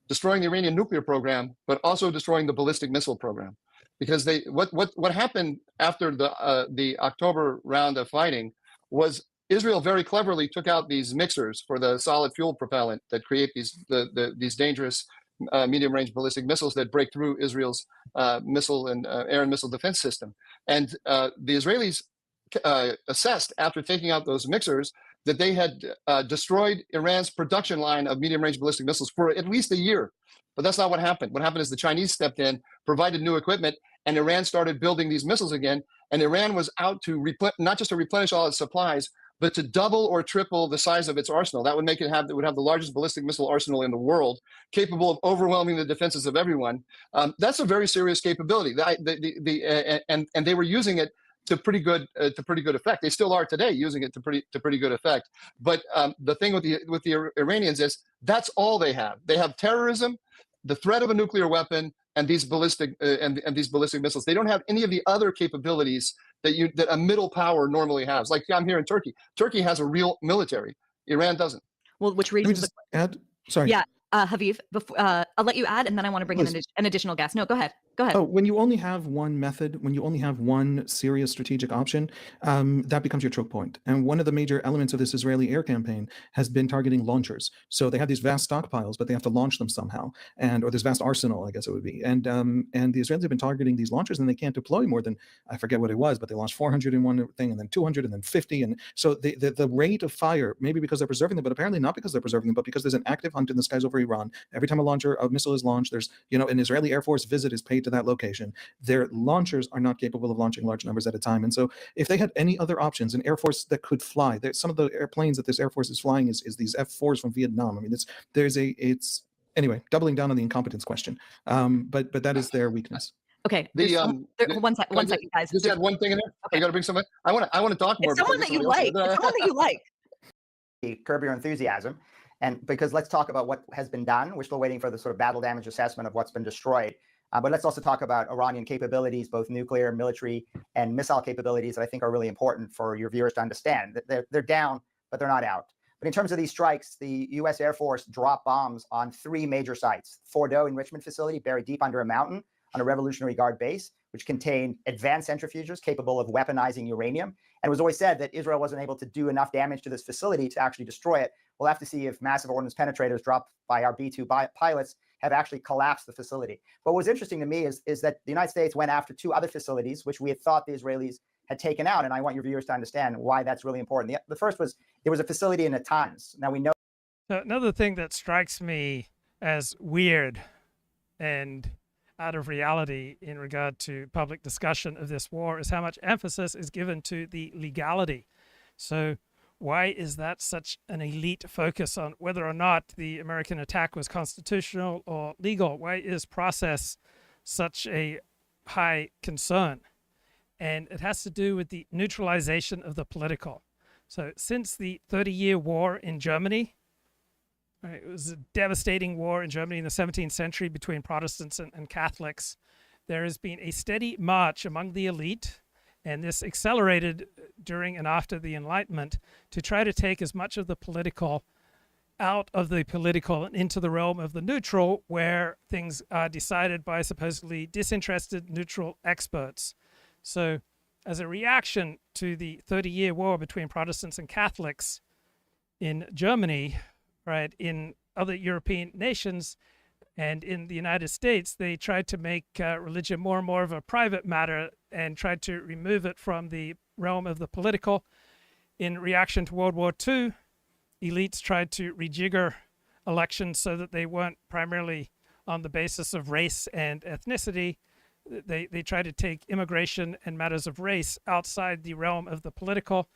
destroying the Iranian nuclear program, but also destroying the ballistic missile program. Because what happened after the October round of fighting was Israel very cleverly took out these mixers for the solid fuel propellant that create these dangerous medium-range ballistic missiles that break through Israel's missile and air and missile defense system. And the Israelis assessed, after taking out those mixers, that they had destroyed Iran's production line of medium-range ballistic missiles for at least a year. But that's not what happened. What happened is the Chinese stepped in, provided new equipment, and Iran started building these missiles again. And Iran was out to not just to replenish all its supplies, but to double or triple the size of its arsenal. That would make it would have the largest ballistic missile arsenal in the world, capable of overwhelming the defenses of everyone. That's a very serious capability. And they were using it to pretty good effect. They still are today, using it to pretty good effect. But the thing with the Iranians is that's all they have. They have terrorism, the threat of a nuclear weapon, and these ballistic and these ballistic missiles. They don't have any of the other capabilities that a middle power normally has. Like I'm here in Turkey. Turkey has a real military. Iran doesn't. Well, which raises the add? Sorry. Yeah, Haviv. Before, I'll let you add, and then I want to bring in an additional guest. No, go ahead. Go ahead. Oh, when you only have one method, when you only have one serious strategic option, that becomes your choke point. And one of the major elements of this Israeli air campaign has been targeting launchers. So they have these vast stockpiles, but they have to launch them somehow, or this vast arsenal, I guess it would be. And the Israelis have been targeting these launchers, and they can't deploy more than, I forget what it was, but they launched 400 in one thing, and then 200, and then 50. And so the rate of fire, maybe because they're preserving them, but apparently not because they're preserving them, but because there's an active hunt in the skies over Iran. Every time a missile is launched, there's an Israeli Air Force visit is paid to that location. Their launchers are not capable of launching large numbers at a time. And so if they had any other options, an Air Force that could fly, some of the airplanes that this Air Force is flying is these F-4s from Vietnam. I mean, anyway, doubling down on the incompetence question. But that is their weakness. Okay. One second, guys. Just add one thing in there. Okay. I got to bring someone. I want to talk more. It's someone that you like. It's someone that you like. Curb your enthusiasm. And because let's talk about what has been done. We're still waiting for the sort of battle damage assessment of what's been destroyed. But let's also talk about Iranian capabilities, both nuclear, military, and missile capabilities that I think are really important for your viewers to understand. They're down, but they're not out. But in terms of these strikes, the U.S. Air Force dropped bombs on 3 major sites. Fordo enrichment facility buried deep under a mountain on a Revolutionary Guard base, which contained advanced centrifuges capable of weaponizing uranium. And it was always said that Israel wasn't able to do enough damage to this facility to actually destroy it. We'll have to see if massive ordnance penetrators dropped by our B-2 pilots have actually collapsed the facility. But what's interesting to me is that the United States went after 2 other facilities, which we had thought the Israelis had taken out. And I want your viewers to understand why that's really important. The first was there was a facility in Natanz. Now we know. So another thing that strikes me as weird and out of reality in regard to public discussion of this war is how much emphasis is given to the legality. So why is that such an elite focus on whether or not the American attack was constitutional or legal? Why is process such a high concern? And it has to do with the neutralization of the political. So since the 30-year war in Germany, right, it was a devastating war in Germany in the 17th century between Protestants and Catholics. There has been a steady march among the elite, and this accelerated during and after the Enlightenment, to try to take as much of the political out of the political and into the realm of the neutral, where things are decided by supposedly disinterested neutral experts. So as a reaction to the 30-year war between Protestants and Catholics in Germany, right, in other European nations and in the United States, they tried to make religion more and more of a private matter and tried to remove it from the realm of the political. In reaction to World War II, elites tried to rejigger elections so that they weren't primarily on the basis of race and ethnicity. They tried to take immigration and matters of race outside the realm of the political.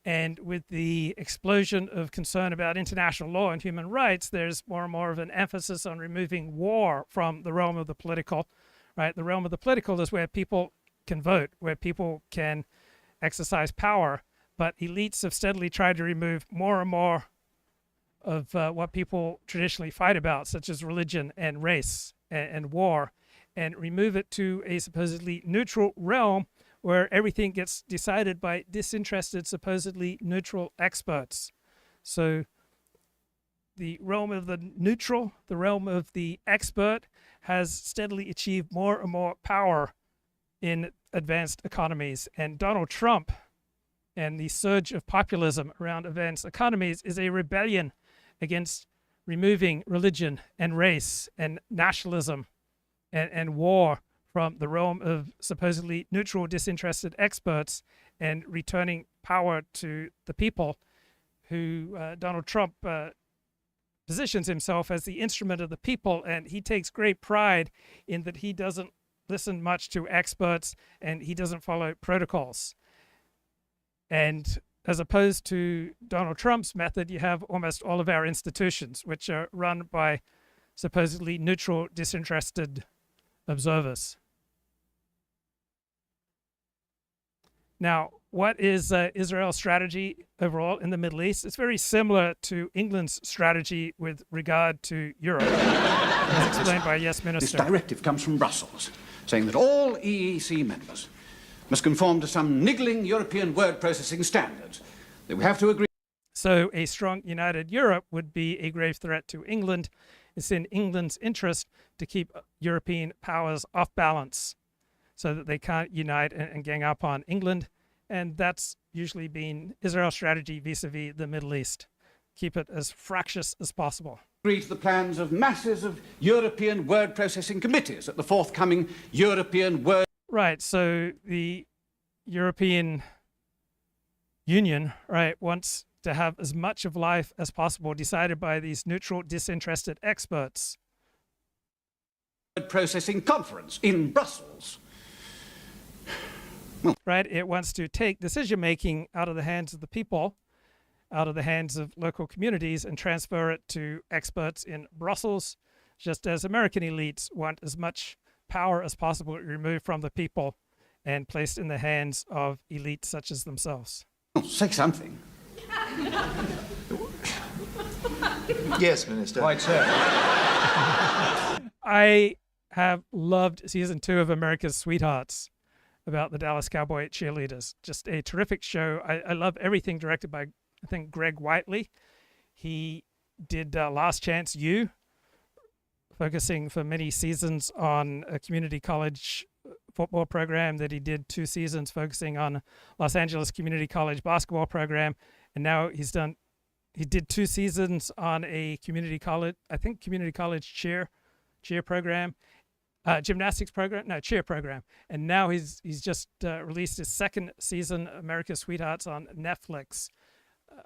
And with the explosion of concern about international law and human rights, there's more and more of an emphasis on removing war from the realm of the political, right? The realm of the political is where people can vote, where people can exercise power. But elites have steadily tried to remove more and more of what people traditionally fight about, such as religion and race and war, and remove it to a supposedly neutral realm where everything gets decided by disinterested, supposedly neutral experts. So the realm of the neutral, the realm of the expert, has steadily achieved more and more power in advanced economies. And Donald Trump and the surge of populism around advanced economies is a rebellion against removing religion and race and nationalism and war from the realm of supposedly neutral, disinterested experts and returning power to the people, who Donald Trump positions himself as the instrument of the people. And he takes great pride in that he doesn't listen much to experts and he doesn't follow protocols. And as opposed to Donald Trump's method, you have almost all of our institutions, which are run by supposedly neutral, disinterested observers. Now, what is Israel's strategy overall in the Middle East? It's very similar to England's strategy with regard to Europe, as explained by Yes Minister. This directive comes from Brussels, saying that all EEC members must conform to some niggling European word processing standards. They will have to agree. So a strong, united Europe would be a grave threat to England. It's in England's interest to keep European powers off balance so that they can't unite and gang up on England. And that's usually been Israel's strategy vis-a-vis the Middle East. Keep it as fractious as possible. Agree to the plans of masses of European word processing committees at the forthcoming European word. Right, so the European Union, right, wants to have as much of life as possible decided by these neutral, disinterested experts. Word processing conference in Brussels. Right, it wants to take decision-making out of the hands of the people, out of the hands of local communities, and transfer it to experts in Brussels, just as American elites want as much power as possible removed from the people and placed in the hands of elites such as themselves. Oh, say something. Yes, Minister. Quite so. I have loved season 2 of America's Sweethearts about the Dallas Cowboy cheerleaders. Just a terrific show. I love everything directed by I think, Greg Whiteley. He did Last Chance U, focusing for many seasons on a community college football program that he did 2 seasons focusing on Los Angeles Community College basketball program. And now he did 2 seasons on a community college cheer program, gymnastics program, no, cheer program. And now he's just released his 2nd season, America's Sweethearts, on Netflix,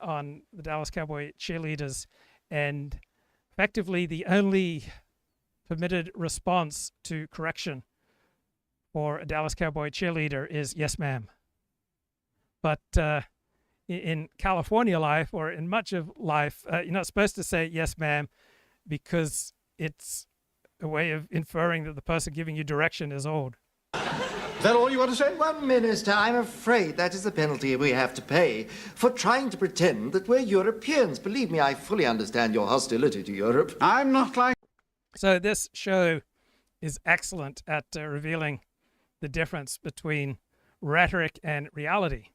on the Dallas Cowboy cheerleaders. And effectively the only permitted response to correction for a Dallas Cowboy cheerleader is yes, ma'am. But in California life, or in much of life, you're not supposed to say yes, ma'am, because it's a way of inferring that the person giving you direction is old. Is that all you want to say? Well, Minister, I'm afraid that is the penalty we have to pay for trying to pretend that we're Europeans. Believe me, I fully understand your hostility to Europe. I'm not like... So this show is excellent at revealing the difference between rhetoric and reality,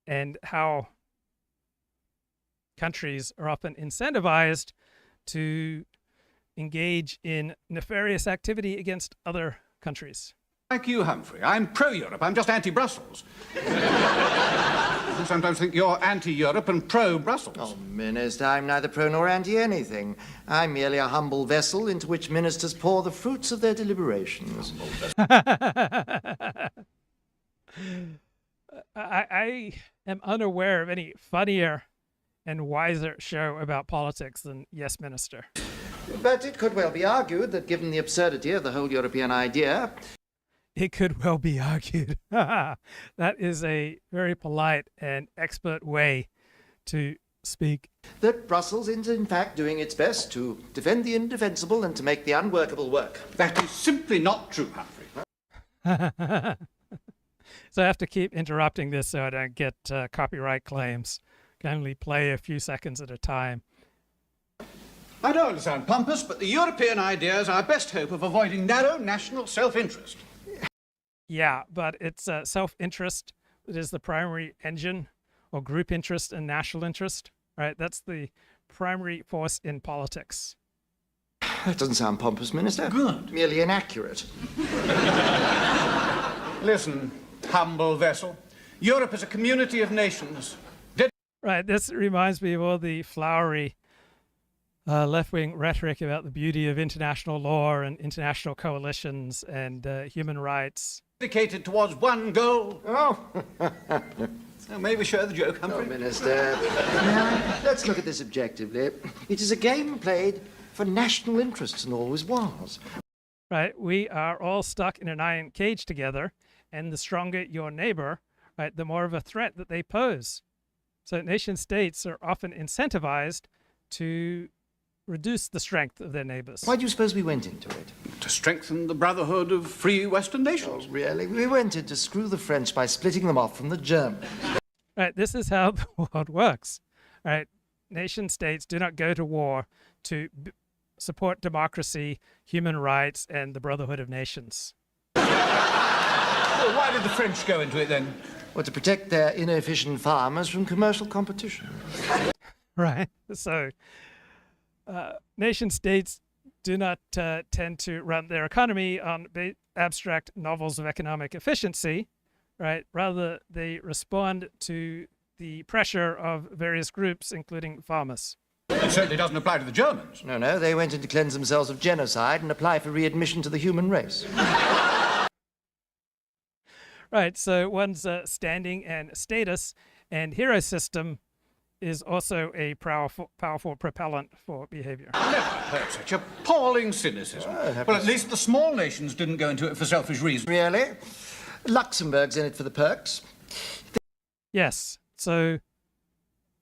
and how countries are often incentivized to engage in nefarious activity against other countries. Like you, Humphrey. I'm pro-Europe. I'm just anti-Brussels. I sometimes think you're anti-Europe and pro-Brussels. Oh, Minister, I'm neither pro nor anti anything. I'm merely a humble vessel into which ministers pour the fruits of their deliberations. I am unaware of any funnier and wiser show about politics than Yes, Minister. But it could well be argued that given the absurdity of the whole European idea... It could well be argued. That is a very polite and expert way to speak. That Brussels is in fact doing its best to defend the indefensible and to make the unworkable work. That is simply not true, Humphrey. So I have to keep interrupting this so I don't get copyright claims. I can only play a few seconds at a time. I don't understand pompous, but the European idea is our best hope of avoiding narrow national self-interest. Yeah, but it's self-interest that is the primary engine, or group interest and national interest, right? That's the primary force in politics. That doesn't sound pompous, Minister. Good. Merely inaccurate. Listen, humble vessel. Europe is a community of nations. Right, this reminds me of all the flowery left-wing rhetoric about the beauty of international law and international coalitions and human rights. Dedicated towards one goal. Oh. So maybe share the joke, Humphrey. No, Minister. Now, let's look at this objectively. It is a game played for national interests and always was. Right, we are all stuck in an iron cage together, and the stronger your neighbor, right, the more of a threat that they pose. So nation states are often incentivized to reduce the strength of their neighbors. Why do you suppose we went into it? To strengthen the brotherhood of free Western nations. Oh, really? We went in to screw the French by splitting them off from the Germans. Right, this is how the world works. Right, nation states do not go to war to support democracy, human rights, and the brotherhood of nations. Well, why did the French go into it then? Well, to protect their inefficient farmers from commercial competition. Right, so nation states do not tend to run their economy on abstract novels of economic efficiency, right? Rather, they respond to the pressure of various groups, including farmers. It certainly doesn't apply to the Germans. No, they went in to cleanse themselves of genocide and apply for readmission to the human race. Right, so one's standing and status and hero system is also a powerful propellant for behavior. I've never heard such appalling cynicism. Well, at least the small nations didn't go into it for selfish reasons. Really? Luxembourg's in it for the perks. Yes, so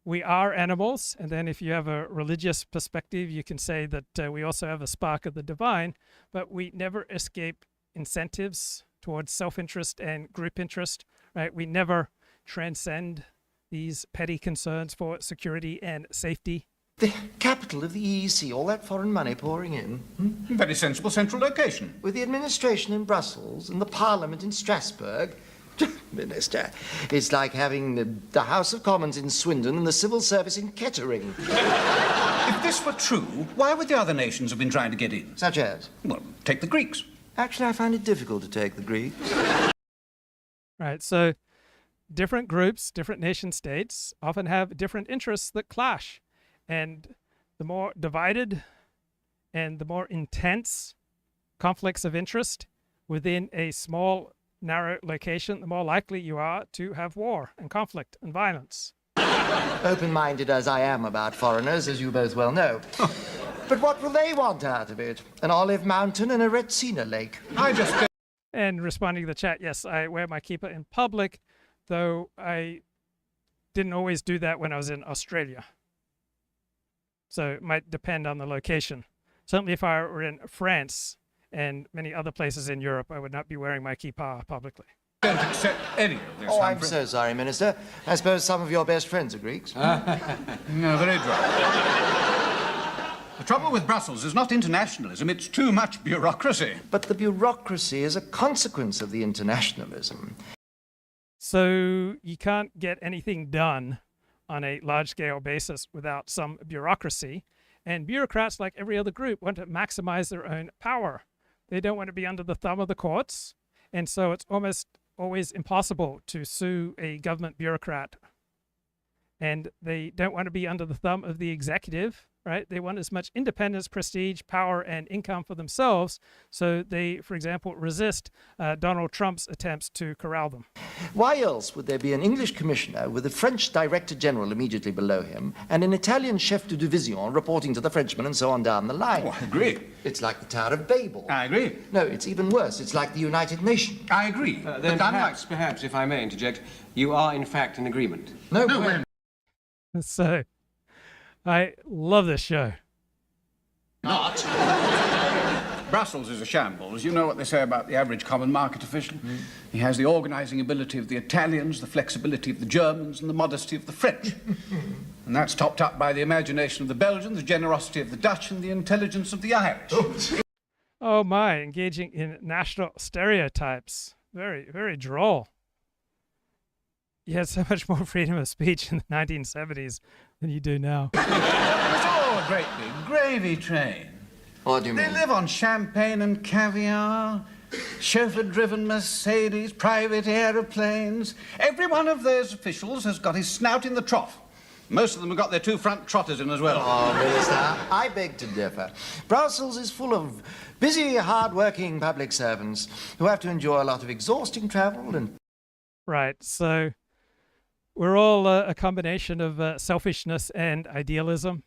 we are animals, and then if you have a religious perspective, you can say that we also have a spark of the divine, but we never escape incentives towards self-interest and group interest, right? We never transcend these petty concerns for security and safety. The capital of the EEC, all that foreign money pouring in. Very sensible central location. With the administration in Brussels and the parliament in Strasbourg, Minister, it's like having the House of Commons in Swindon and the civil service in Kettering. If this were true, why would the other nations have been trying to get in? Such as? Well, take the Greeks. Actually, I find it difficult to take the Greeks. Right, so different groups, different nation states often have different interests that clash. And the more divided and the more intense conflicts of interest within a small, narrow location, the more likely you are to have war and conflict and violence. Open-minded as I am about foreigners, as you both well know. But what will they want out of it? An olive mountain and a Retsina lake? And responding to the chat, yes, I wear my kippah in public, though I didn't always do that when I was in Australia. So it might depend on the location. Certainly if I were in France and many other places in Europe, I would not be wearing my kippah publicly. Don't accept any of this. Oh, I'm so sorry, Minister. I suppose some of your best friends are Greeks. No, very dry. The trouble with Brussels is not internationalism, it's too much bureaucracy. But the bureaucracy is a consequence of the internationalism. So you can't get anything done on a large-scale basis without some bureaucracy. And bureaucrats, like every other group, want to maximize their own power. They don't want to be under the thumb of the courts. And so it's almost always impossible to sue a government bureaucrat. And they don't want to be under the thumb of the executive, right? They want as much independence, prestige, power, and income for themselves. So they, for example, resist Donald Trump's attempts to corral them. Why else would there be an English commissioner with a French director general immediately below him and an Italian chef de division reporting to the Frenchman and so on down the line? Oh, I agree. It's like the Tower of Babel. I agree. No, it's even worse. It's like the United Nations. I agree. Then perhaps, if I may interject, you are in fact in agreement. No, way. So, I love this show. Not. Brussels is a shambles. You know what they say about the average common market official? He has the organizing ability of the Italians, the flexibility of the Germans, and the modesty of the French. And that's topped up by the imagination of the Belgians, the generosity of the Dutch, and the intelligence of the Irish. Oh my, engaging in national stereotypes. Very, very droll. You had so much more freedom of speech in the 1970s than you do now. It's all a great big gravy train. What do you mean? They live on champagne and caviar, chauffeur-driven Mercedes, private aeroplanes. Every one of those officials has got his snout in the trough. Most of them have got their two front trotters in as well. Oh, Minister, I beg to differ. Brussels is full of busy, hard-working public servants who have to endure a lot of exhausting travel and... Right, so we're all a combination of selfishness and idealism,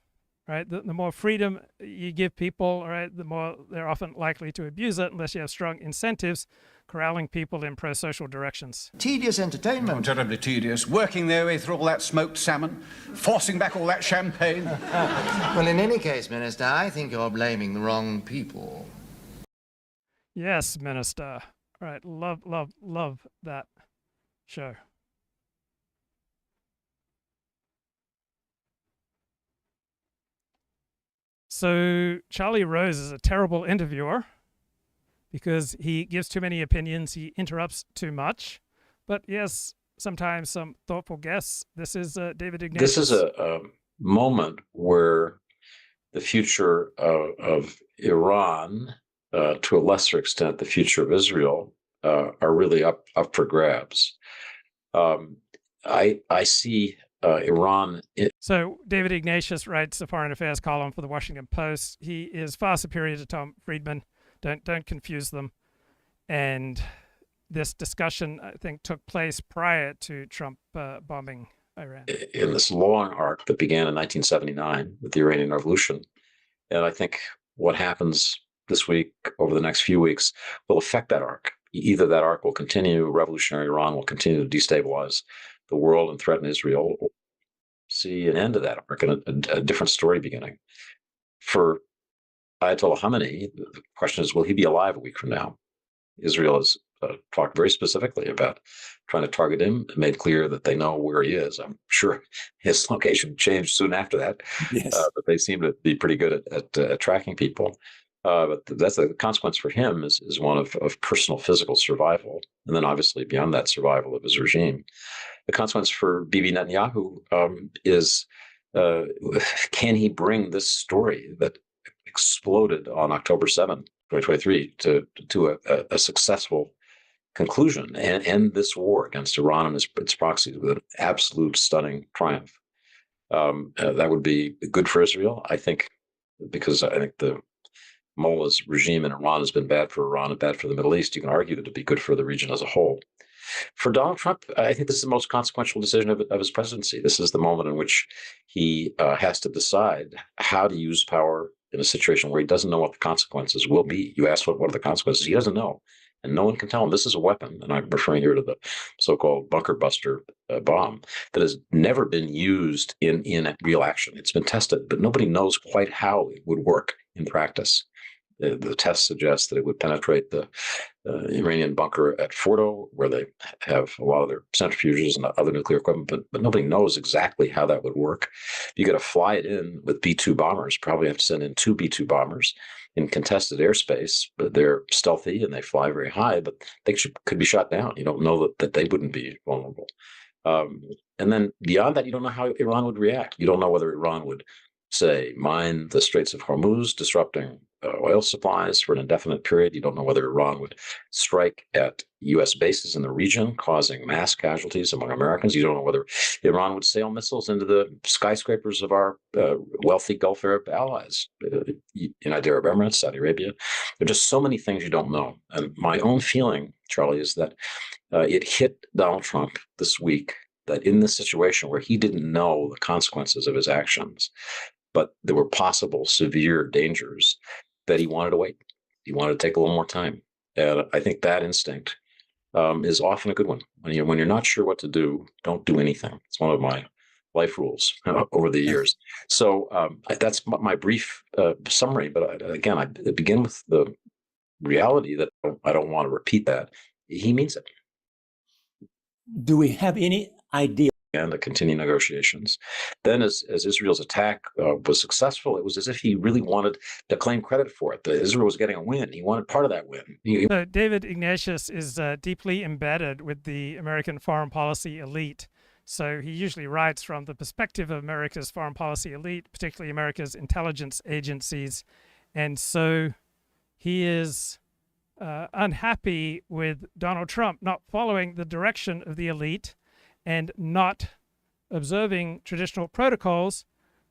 right? The more freedom you give people, right, the more they're often likely to abuse it unless you have strong incentives corralling people in pro-social directions. Tedious entertainment. Oh, terribly tedious. Working their way through all that smoked salmon, forcing back all that champagne. Well, in any case, Minister, I think you're blaming the wrong people. Yes, Minister. All right, love that show. So Charlie Rose is a terrible interviewer because he gives too many opinions, he interrupts too much, but yes, sometimes some thoughtful guests. This is David Ignatius. This is a moment where the future of Iran, to a lesser extent, the future of Israel, are really up for grabs. I see Iran. So David Ignatius writes a foreign affairs column for the Washington Post. He is far superior to Tom Friedman. Don't confuse them. And this discussion, I think, took place prior to Trump bombing Iran. In this long arc that began in 1979 with the Iranian Revolution. And I think what happens this week, over the next few weeks, will affect that arc. Either that arc will continue, revolutionary Iran will continue to destabilize the world and threaten Israel, or see an end to that arc and a different story beginning. For Ayatollah Khamenei, the question is, will he be alive a week from now? Israel has talked very specifically about trying to target him and made clear that they know where he is. I'm sure his location changed soon after that, yes. But they seem to be pretty good at tracking people. But that's the consequence for him is one of personal physical survival. And then obviously beyond that, survival of his regime. The consequence for Bibi Netanyahu is can he bring this story that exploded on October 7th, 2023 to a successful conclusion and end this war against Iran and its proxies with an absolute stunning triumph. That would be good for Israel, I think, because I think the mullah's regime in Iran has been bad for Iran and bad for the Middle East. You can argue that it'd be good for the region as a whole. For Donald Trump, I think this is the most consequential decision of his presidency. This is the moment in which he has to decide how to use power in a situation where he doesn't know what the consequences will be. You ask what are the consequences? He doesn't know. And no one can tell him this is a weapon. And I'm referring here to the so-called bunker buster bomb that has never been used in real action. It's been tested, but nobody knows quite how it would work in practice. The test suggests that it would penetrate the Iranian bunker at Fordo, where they have a lot of their centrifuges and other nuclear equipment, but nobody knows exactly how that would work. You got to fly it in with B-2 bombers, probably have to send in 2 B-2 bombers in contested airspace, but they're stealthy and they fly very high, but they could be shot down. You don't know that they wouldn't be vulnerable. And then beyond that, you don't know how Iran would react. You don't know whether Iran would, say, mine the Straits of Hormuz, disrupting oil supplies for an indefinite period. You don't know whether Iran would strike at U.S. bases in the region, causing mass casualties among Americans. You don't know whether Iran would sail missiles into the skyscrapers of our wealthy Gulf Arab allies, United Arab Emirates, Saudi Arabia. There are just so many things you don't know. And my own feeling, Charlie, is that it hit Donald Trump this week that in this situation where he didn't know the consequences of his actions, but there were possible severe dangers, that he wanted to wait. He wanted to take a little more time. And I think that instinct is often a good one. When you're not sure what to do, don't do anything. It's one of my life rules over the years. So that's my brief summary. But again, I begin with the reality that I don't want to repeat that. He means it. Do we have any idea? And to continue negotiations. Then as Israel's attack was successful, it was as if he really wanted to claim credit for it. That Israel was getting a win. He wanted part of that win. So David Ignatius is deeply embedded with the American foreign policy elite. So he usually writes from the perspective of America's foreign policy elite, particularly America's intelligence agencies. And so he is unhappy with Donald Trump not following the direction of the elite and not observing traditional protocols,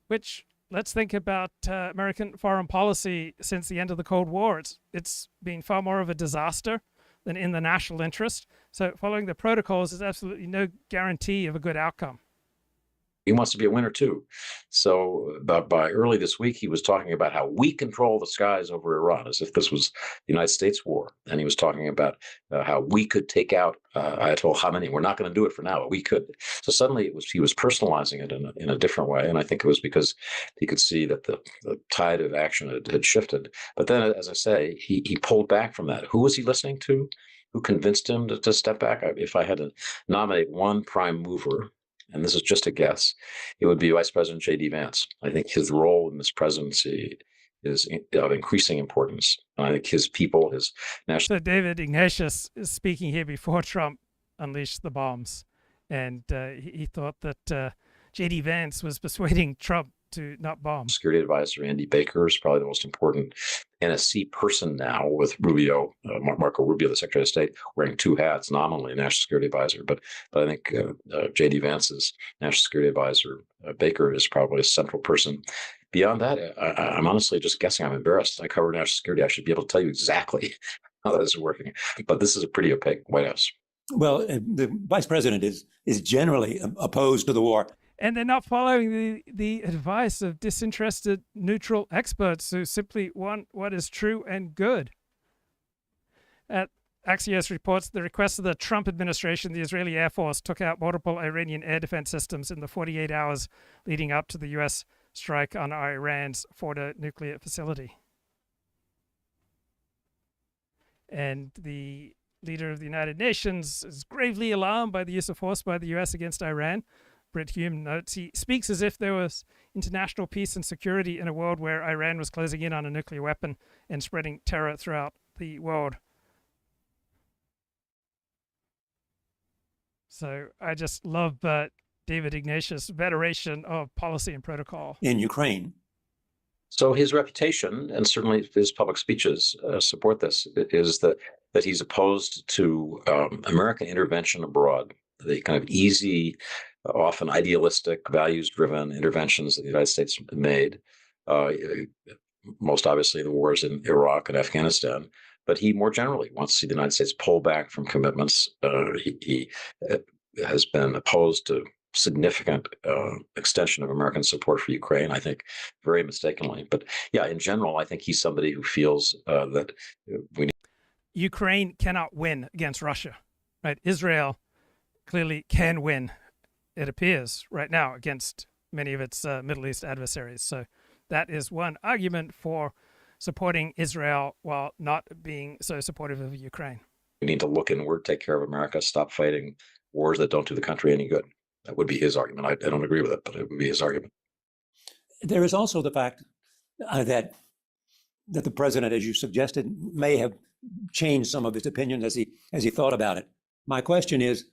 which, let's think about American foreign policy since the end of the Cold War. It's been far more of a disaster than in the national interest. So following the protocols is absolutely no guarantee of a good outcome. He wants to be a winner too. So by early this week, he was talking about how we control the skies over Iran, as if this was the United States war. And he was talking about how we could take out Ayatollah Khamenei. We're not going to do it for now, but we could. So suddenly he was personalizing it in a different way. And I think it was because he could see that the tide of action had shifted. But then, as I say, he pulled back from that. Who was he listening to? Who convinced him to step back? If I had to nominate one prime mover, and this is just a guess, it would be Vice President J.D. Vance. I think his role in this presidency is of increasing importance. And I think his people, his national... So David Ignatius is speaking here before Trump unleashed the bombs. And he thought that J.D. Vance was persuading Trump to not bomb. Security Advisor Andy Baker is probably the most important NSC person now, with Rubio, Marco Rubio, the Secretary of State, wearing 2 hats, nominally National Security Advisor. But I think J.D. Vance's National Security Advisor, Baker, is probably a central person. Beyond that, I'm honestly just guessing. I'm embarrassed. I cover national security. I should be able to tell you exactly how that is working. But this is a pretty opaque White House. Well, the vice president is generally opposed to the war. And they're not following the advice of disinterested, neutral experts who simply want what is true and good. Axios reports the request of the Trump administration, the Israeli Air Force took out multiple Iranian air defense systems in the 48 hours leading up to the U.S. strike on Iran's Fordo nuclear facility. And the leader of the United Nations is gravely alarmed by the use of force by the U.S. against Iran. Britt Hume notes, he speaks as if there was international peace and security in a world where Iran was closing in on a nuclear weapon and spreading terror throughout the world. So I just love David Ignatius' veneration of policy and protocol. In Ukraine. So his reputation, and certainly his public speeches support this, is that he's opposed to American intervention abroad, the kind of easy, often idealistic, values-driven interventions that the United States made, most obviously the wars in Iraq and Afghanistan. But he more generally wants to see the United States pull back from commitments. He has been opposed to significant extension of American support for Ukraine, I think very mistakenly. But yeah, in general, I think he's somebody who feels that we need. Ukraine cannot win against Russia, right? Israel clearly can win, it appears, right now against many of its Middle East adversaries. So that is one argument for supporting Israel while not being so supportive of Ukraine. We need to look inward, take care of America, stop fighting wars that don't do the country any good. That would be his argument. I don't agree with it, but it would be his argument. There is also the fact that the president, as you suggested, may have changed some of his opinions as he thought about it. My question is,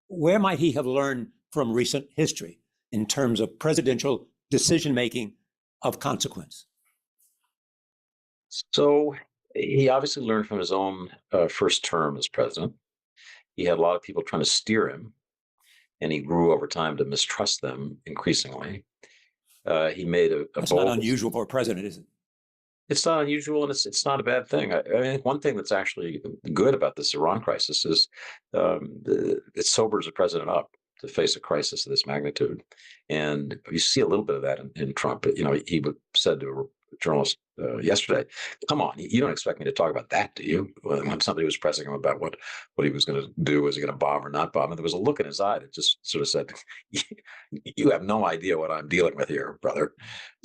where might he have learned from recent history in terms of presidential decision-making of consequence? So he obviously learned from his own first term as president. He had a lot of people trying to steer him, and he grew over time to mistrust them increasingly. He made a That's bold. not unusual for a president, is it? It's not unusual, and it's not a bad thing. I mean, one thing that's actually good about this Iran crisis is it sobers the president up to face a crisis of this magnitude. And you see a little bit of that in Trump. You know, he said to a journalist yesterday, "Come on, you don't expect me to talk about that, do you?" When somebody was pressing him about what he was going to do, was he going to bomb or not bomb? And there was a look in his eye that just sort of said, "You have no idea what I'm dealing with here, brother."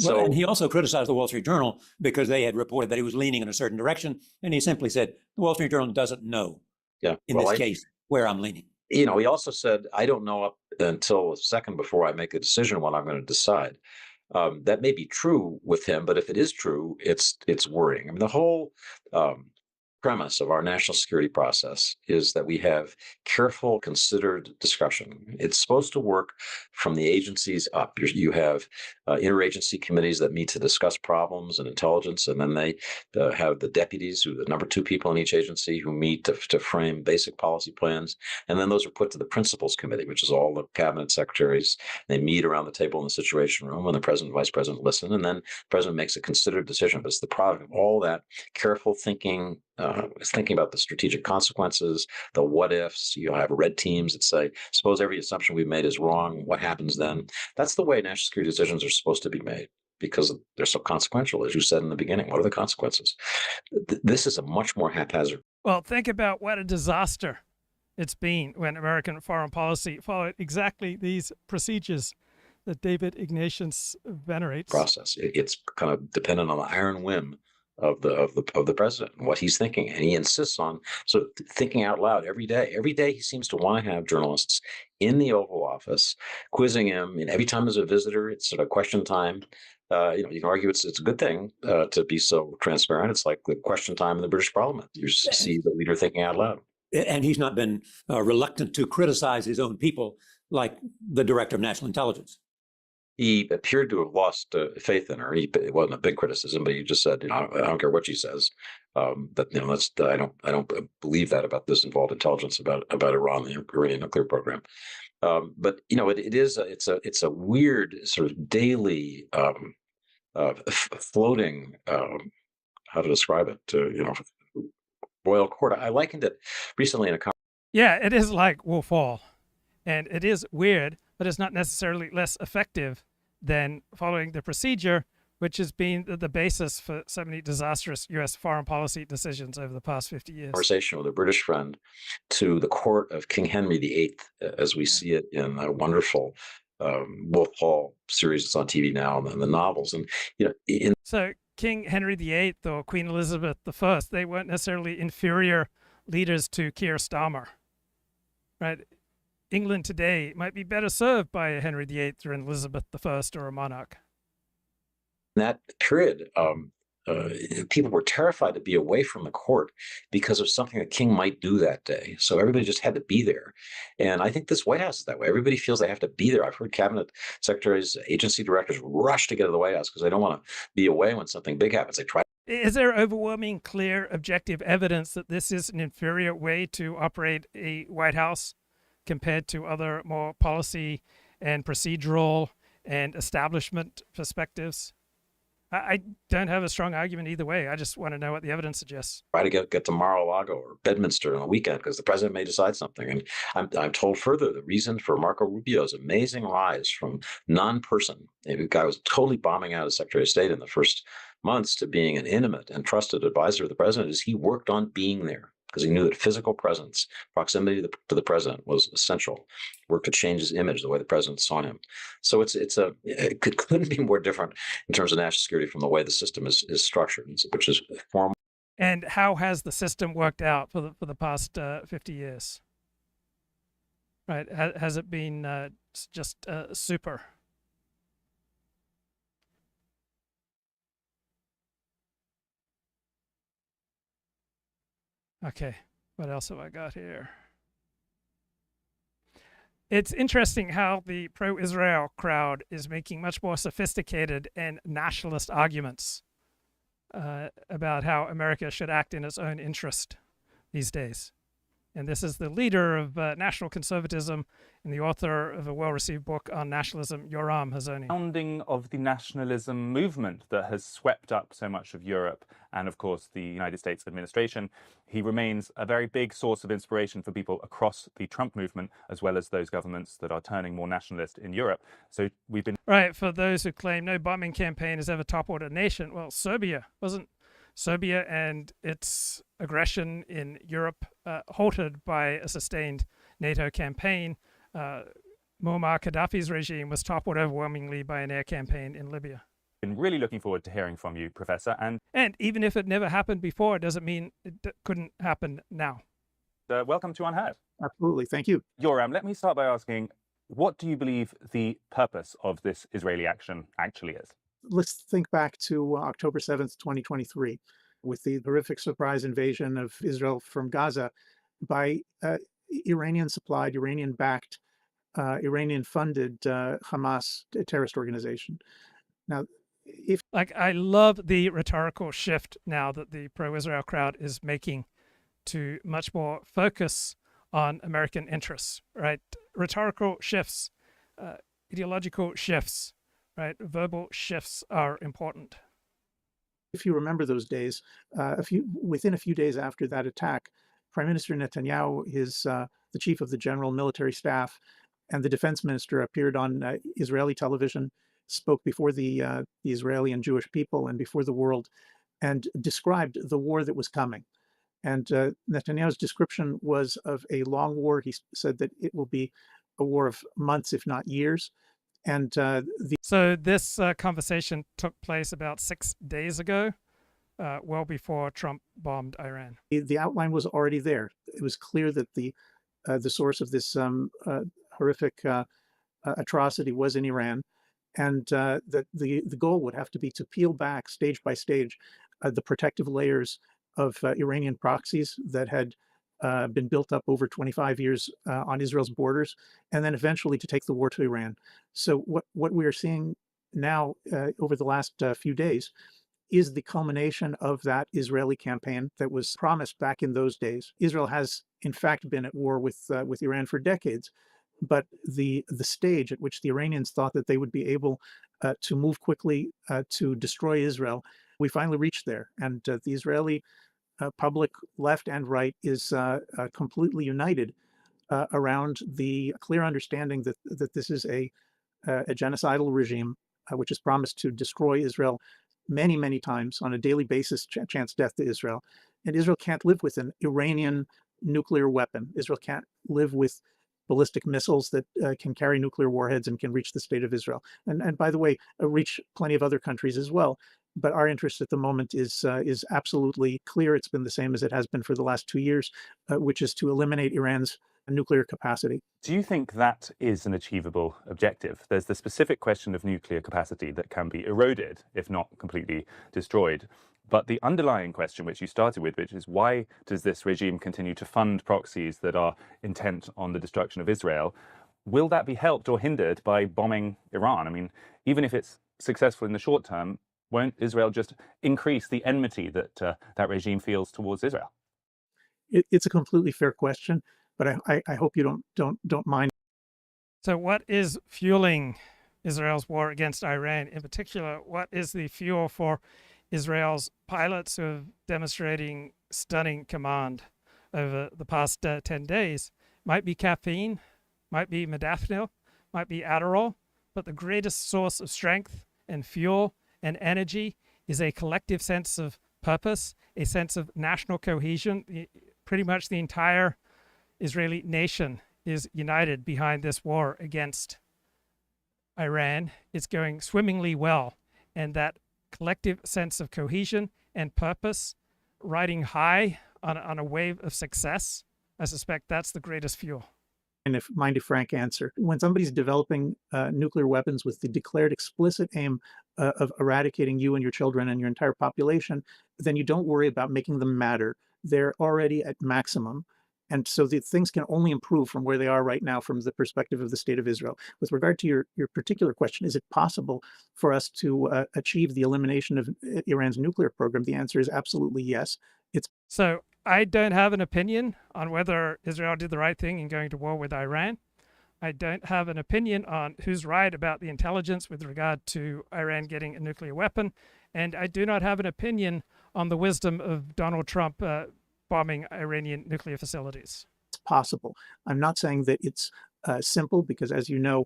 Well, So, and he also criticized the Wall Street Journal because they had reported that he was leaning in a certain direction, and he simply said, "The Wall Street Journal doesn't know, yeah, in well, this case, where I'm leaning." You know, he also said, "I don't know up until a second before I make a decision what I'm going to decide." That may be true with him, but if it is true, it's worrying. I mean, the whole premise of our national security process is that we have careful, considered discussion. It's supposed to work from the agencies up. You have interagency committees that meet to discuss problems and intelligence, and then they have the deputies, who are the number two people in each agency, who meet to frame basic policy plans. And then those are put to the principals committee, which is all the cabinet secretaries. They meet around the table in the Situation Room, and the president and vice president listen, and then the president makes a considered decision. But it's the product of all that careful thinking, thinking about the strategic consequences, the what ifs. You'll have red teams that say, suppose every assumption we've made is wrong, what happens then? That's the way national security decisions are supposed to be made, because they're so consequential, as you said in the beginning. What are the consequences? This is a much more haphazard. Well, think about what a disaster it's been when American foreign policy followed exactly these procedures that David Ignatius venerates. Process. It's kind of dependent on the iron whim of the president and what he's thinking, and he insists on thinking out loud every day. Every day he seems to want to have journalists in the Oval Office quizzing him, and every time there's a visitor, it's sort of question time. You can argue it's a good thing to be so transparent. It's like the question time in the British Parliament. You see the leader thinking out loud. And he's not been reluctant to criticize his own people, like the director of national intelligence. He appeared to have lost faith in her. It wasn't a big criticism, but he just said, I don't care what she says. I don't believe that about this involved intelligence about Iran, the Iranian nuclear program. But it's a weird sort of daily floating. How to describe it? Royal court. I likened it recently in a. Yeah, it is like Wolf Hall, and it is weird, but it's not necessarily less effective than following the procedure, which has been the basis for so many disastrous U.S. foreign policy decisions over the past 50 years. Conversation with a British friend to the court of King Henry VIII, as we see it in a wonderful Wolf Hall series that's on TV now, and the novels. And so King Henry VIII or Queen Elizabeth I, they weren't necessarily inferior leaders to Keir Starmer, right? England today might be better served by a Henry VIII or an Elizabeth I or a monarch. In that period, people were terrified to be away from the court because of something the king might do that day. So everybody just had to be there. And I think this White House is that way. Everybody feels they have to be there. I've heard cabinet secretaries, agency directors rush to get to the White House because they don't want to be away when something big happens. They try. Is there overwhelming, clear, objective evidence that this is an inferior way to operate a White House compared to other more policy and procedural and establishment perspectives? I don't have a strong argument either way. I just want to know what the evidence suggests. Try to get to Mar-a-Lago or Bedminster on a weekend because the president may decide something. And I'm told further the reason for Marco Rubio's amazing rise from non-person, the guy was totally bombing out as Secretary of State in the first months, to being an intimate and trusted advisor of the president, is he worked on being there because he knew that physical presence, proximity to the president was essential. Work to change his image, the way the president saw him. So it couldn't be more different in terms of national security from the way the system is structured, which is formal. And how has the system worked out for the past 50 years? Right? Has it been just super? Okay, what else have I got here? It's interesting how the pro-Israel crowd is making much more sophisticated and nationalist arguments about how America should act in its own interest these days. And this is the leader of national conservatism and the author of a well-received book on nationalism, Yoram Hazony. Founding of the nationalism movement that has swept up so much of Europe and, of course, the United States administration. He remains a very big source of inspiration for people across the Trump movement, as well as those governments that are turning more nationalist in Europe. So we've been... Right, for those who claim no bombing campaign has ever toppled a nation, well, Serbia and its aggression in Europe halted by a sustained NATO campaign. Muammar Gaddafi's regime was toppled overwhelmingly by an air campaign in Libya. Been really looking forward to hearing from you, Professor. And even if it never happened before, it doesn't mean it couldn't happen now. Welcome to Unheard. Absolutely. Thank you. Yoram, let me start by asking, what do you believe the purpose of this Israeli action actually is? Let's think back to October 7th, 2023, with the horrific surprise invasion of Israel from Gaza by Iranian-supplied, Iranian-backed, Iranian-funded Hamas terrorist organization. Now, I love the rhetorical shift now that the pro-Israel crowd is making to much more focus on American interests, right? Rhetorical shifts, ideological shifts, right? Verbal shifts are important. If you remember those days, within a few days after that attack, Prime Minister Netanyahu, the chief of the general military staff, and the defense minister appeared on Israeli television, spoke before the Israeli and Jewish people and before the world, and described the war that was coming. And Netanyahu's description was of a long war. He said that it will be a war of months, if not years. And so this conversation took place about 6 days ago, well before Trump bombed Iran. The outline was already there. It was clear that the source of this horrific atrocity was in Iran, and that the goal would have to be to peel back stage by stage the protective layers of Iranian proxies that had been built up over 25 years on Israel's borders, and then eventually to take the war to Iran. So what we are seeing now over the last few days is the culmination of that Israeli campaign that was promised back in those days. Israel has, in fact, been at war with Iran for decades, but the stage at which the Iranians thought that they would be able to move quickly to destroy Israel, we finally reached there. And the Israeli public, left and right, is completely united around the clear understanding that this is a genocidal regime which has promised to destroy Israel many, many times on a daily basis, chance death to Israel. And Israel can't live with an Iranian nuclear weapon. Israel can't live with ballistic missiles that can carry nuclear warheads and can reach the state of Israel. And by the way, reach plenty of other countries as well. But our interest at the moment is absolutely clear. It's been the same as it has been for the last 2 years, which is to eliminate Iran's nuclear capacity. Do you think that is an achievable objective? There's the specific question of nuclear capacity that can be eroded, if not completely destroyed. But the underlying question, which you started with, which is why does this regime continue to fund proxies that are intent on the destruction of Israel? Will that be helped or hindered by bombing Iran? I mean, even if it's successful in the short term, won't Israel just increase the enmity that that regime feels towards Israel? It's a completely fair question, but I hope you don't mind. So what is fueling Israel's war against Iran? In particular, what is the fuel for Israel's pilots who are demonstrating stunning command over the past 10 days? Might be caffeine, might be modafinil, might be Adderall, but the greatest source of strength and fuel and energy is a collective sense of purpose, a sense of national cohesion. Pretty much the entire Israeli nation is united behind this war against Iran. It's going swimmingly well, and that collective sense of cohesion and purpose riding high on a wave of success, I suspect that's the greatest fuel. And if mind a frank answer, when somebody's developing nuclear weapons with the declared explicit aim of eradicating you and your children and your entire population, then you don't worry about making them matter. They're already at maximum. And so the things can only improve from where they are right now from the perspective of the state of Israel. With regard to your particular question, is it possible for us to achieve the elimination of Iran's nuclear program? The answer is absolutely yes. So I don't have an opinion on whether Israel did the right thing in going to war with Iran. I don't have an opinion on who's right about the intelligence with regard to Iran getting a nuclear weapon. And I do not have an opinion on the wisdom of Donald Trump bombing Iranian nuclear facilities. It's possible. I'm not saying that it's simple, because as you know,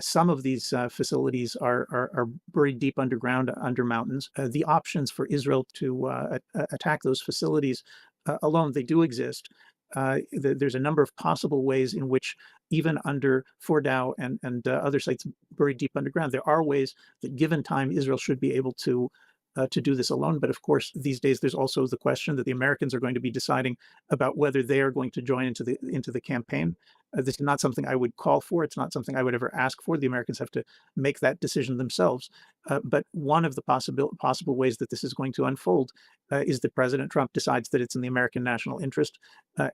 some of these facilities are buried deep underground, under mountains. The options for Israel to attack those facilities alone, they do exist. There's a number of possible ways in which, even under Fordow and other sites buried deep underground, there are ways that, given time, Israel should be able to do this alone. But of course, these days, there's also the question that the Americans are going to be deciding about whether they are going to join into the campaign. This is not something I would call for. It's not something I would ever ask for. The Americans have to make that decision themselves. But one of the possible ways that this is going to unfold is that President Trump decides that it's in the American national interest,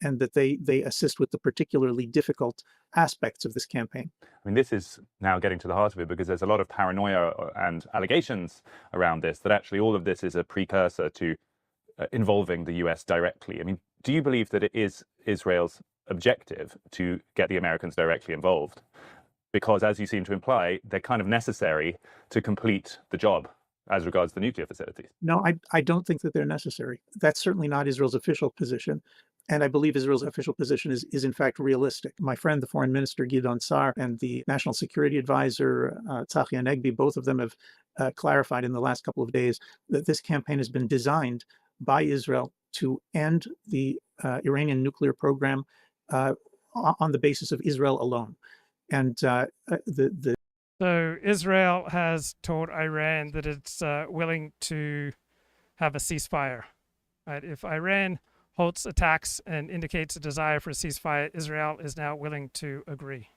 and that they assist with the particularly difficult aspects of this campaign. I mean, this is now getting to the heart of it, because there's a lot of paranoia and allegations around this, that actually all of this is a precursor to involving the US directly. I mean, do you believe that it is Israel's objective to get the Americans directly involved? Because, as you seem to imply, they're kind of necessary to complete the job as regards the nuclear facilities. No, I don't think that they're necessary. That's certainly not Israel's official position. And I believe Israel's official position is in fact realistic. My friend, the foreign minister, Gideon Sa'ar, and the national security advisor, Tzachi Hanegbi, both of them have clarified in the last couple of days that this campaign has been designed by Israel to end the Iranian nuclear program on the basis of Israel alone. And So Israel has told Iran that it's willing to have a ceasefire. Right? If Iran halts attacks and indicates a desire for a ceasefire, Israel is now willing to agree.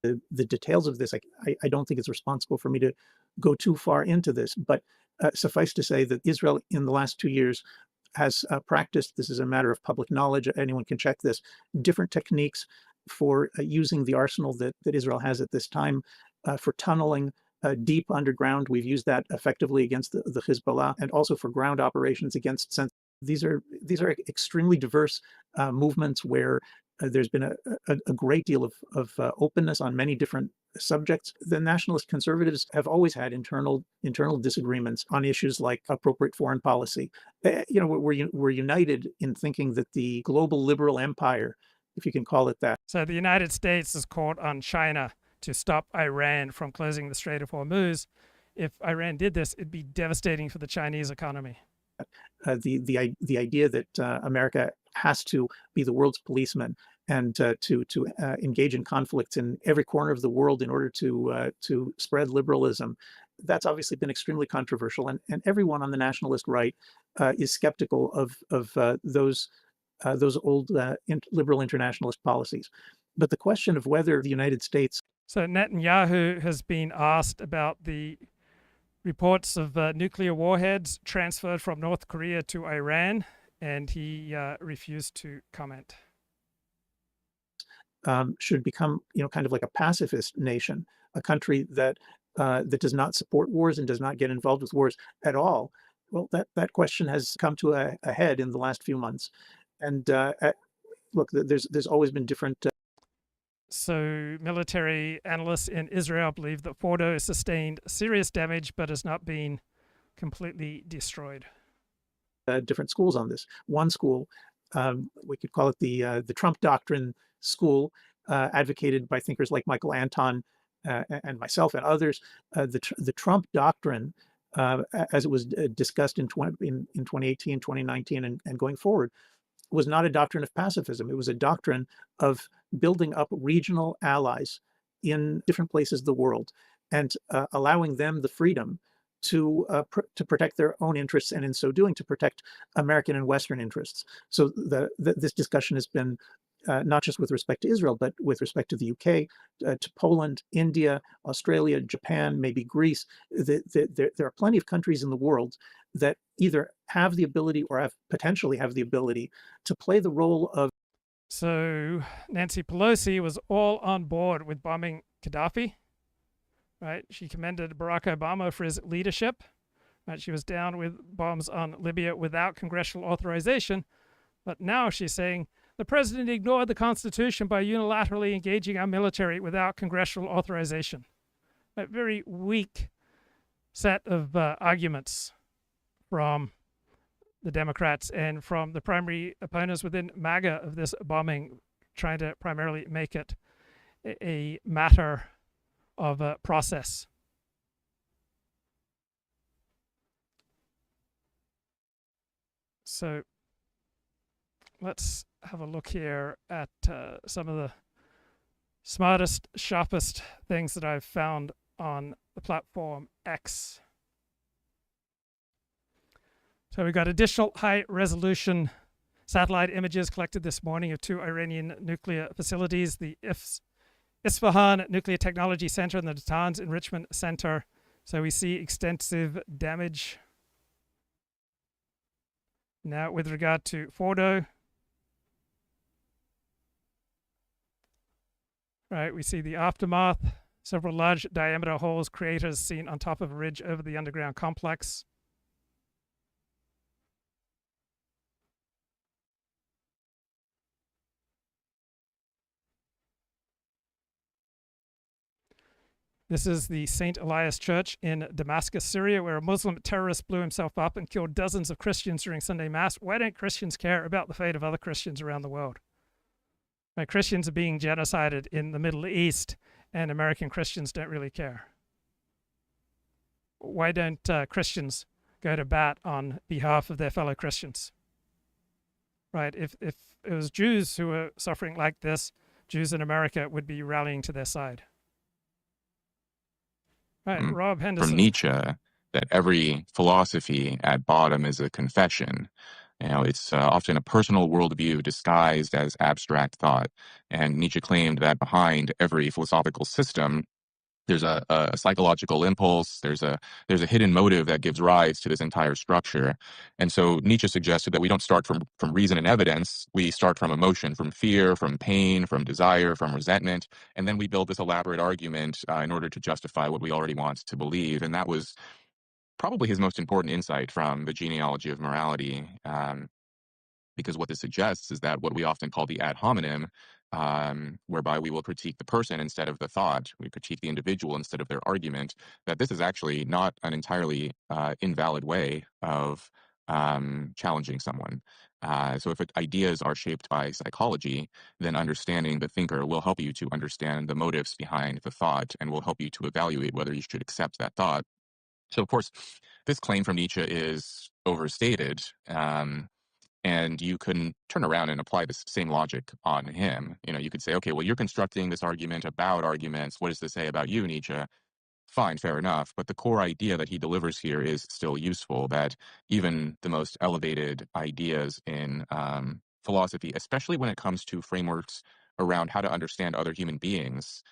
The details of this, I don't think it's responsible for me to go too far into this, but suffice to say that Israel in the last 2 years has practiced, this is a matter of public knowledge, anyone can check this, different techniques for using the arsenal that Israel has at this time for tunneling deep underground. We've used that effectively against the Hezbollah, and also for ground operations against. These are extremely diverse movements where there's been a great deal of openness on many different subjects. The nationalist conservatives have always had internal disagreements on issues like appropriate foreign policy. We're united in thinking that the global liberal empire, if you can call it that. So the United States has called on China to stop Iran from closing the Strait of Hormuz. If Iran did this, it'd be devastating for the Chinese economy. The idea that America has to be the world's policeman and to engage in conflicts in every corner of the world in order to spread liberalism, that's obviously been extremely controversial. And everyone on the nationalist right is skeptical of those those old liberal internationalist policies. But the question of whether the United States... So Netanyahu has been asked about the reports of nuclear warheads transferred from North Korea to Iran, and he refused to comment. Should become, kind of like a pacifist nation, a country that that does not support wars and does not get involved with wars at all. Well, that question has come to a head in the last few months, and look, there's always been different. So military analysts in Israel believe that Fordo sustained serious damage, but has not been completely destroyed. Different schools on this. One school, we could call it the Trump doctrine school, advocated by thinkers like Michael Anton and myself and others. The Trump doctrine, as it was discussed in 2018, 2019, and going forward, was not a doctrine of pacifism. It was a doctrine of building up regional allies in different places of the world and allowing them the freedom to protect their own interests, and in so doing to protect American and Western interests. So this discussion has been not just with respect to Israel, but with respect to the UK, to Poland, India, Australia, Japan, maybe Greece. There are plenty of countries in the world that either have the ability or potentially have the ability to play the role of. So Nancy Pelosi was all on board with bombing Gaddafi, right? She commended Barack Obama for his leadership. Right? She was down with bombs on Libya without congressional authorization, but now she's saying the president ignored the Constitution by unilaterally engaging our military without congressional authorization. A very weak set of arguments from the Democrats and from the primary opponents within MAGA of this bombing, trying to primarily make it a matter of a process. So let's have a look here at some of the smartest, sharpest things that I've found on the platform X. So we got additional high-resolution satellite images collected this morning of 2 Iranian nuclear facilities, the Isfahan Nuclear Technology Center and the Natanz Enrichment Center. So we see extensive damage. Now with regard to Fordo, right, we see the aftermath, several large diameter holes, craters seen on top of a ridge over the underground complex. This is the St. Elias Church in Damascus, Syria, where a Muslim terrorist blew himself up and killed dozens of Christians during Sunday Mass. Why don't Christians care about the fate of other Christians around the world? Right, Christians are being genocided in the Middle East, and American Christians don't really care. Why don't Christians go to bat on behalf of their fellow Christians? Right, if it was Jews who were suffering like this, Jews in America would be rallying to their side. Right, Rob Henderson. From Nietzsche, that every philosophy at bottom is a confession. You know, it's often a personal worldview disguised as abstract thought. And Nietzsche claimed that behind every philosophical system, there's a psychological impulse, there's a hidden motive that gives rise to this entire structure. And so Nietzsche suggested that we don't start from reason and evidence, we start from emotion, from fear, from pain, from desire, from resentment, and then we build this elaborate argument in order to justify what we already want to believe. And that was probably his most important insight from the genealogy of morality, because what this suggests is that what we often call the ad hominem, whereby we will critique the person instead of the thought, we critique the individual instead of their argument, that this is actually not an entirely invalid way of challenging someone. So if ideas are shaped by psychology, then understanding the thinker will help you to understand the motives behind the thought and will help you to evaluate whether you should accept that thought. So, of course, this claim from Nietzsche is overstated. And you can turn around and apply the same logic on him. You know, you could say, okay, well, you're constructing this argument about arguments. What does this say about you, Nietzsche? Fine, fair enough. But the core idea that he delivers here is still useful, that even the most elevated ideas in philosophy, especially when it comes to frameworks around how to understand other human beings.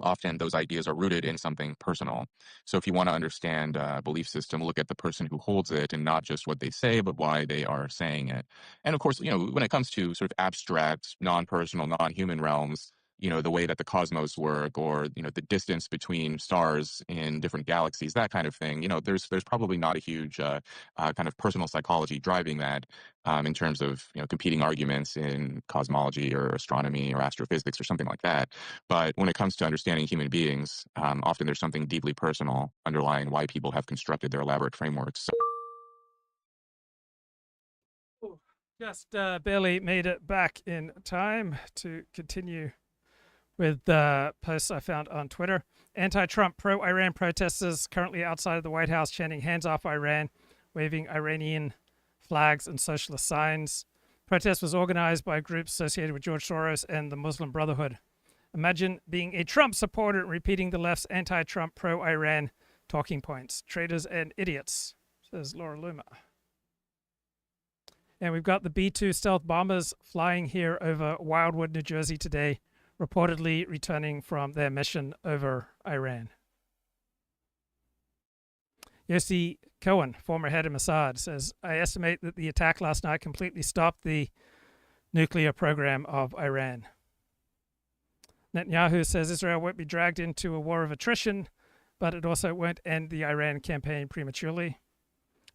Often those ideas are rooted in something personal. So if you want to understand a belief system, look at the person who holds it and not just what they say, but why they are saying it. And of course, when it comes to sort of abstract, non-personal, non-human realms, the way that the cosmos work, or, the distance between stars in different galaxies, that kind of thing, there's probably not a huge kind of personal psychology driving that in terms of, competing arguments in cosmology or astronomy or astrophysics or something like that. But when it comes to understanding human beings, often there's something deeply personal underlying why people have constructed their elaborate frameworks. Just barely made it back in time to continue with posts I found on Twitter. Anti-Trump, pro-Iran protesters currently outside of the White House chanting "Hands off Iran," waving Iranian flags and socialist signs. Protest was organized by groups associated with George Soros and the Muslim Brotherhood. Imagine being a Trump supporter and repeating the left's anti-Trump, pro-Iran talking points. Traitors and idiots, says Laura Luma. And we've got the B-2 stealth bombers flying here over Wildwood, New Jersey today, reportedly returning from their mission over Iran. Yossi Cohen, former head of Mossad, says, I estimate that the attack last night completely stopped the nuclear program of Iran. Netanyahu says Israel won't be dragged into a war of attrition, but it also won't end the Iran campaign prematurely.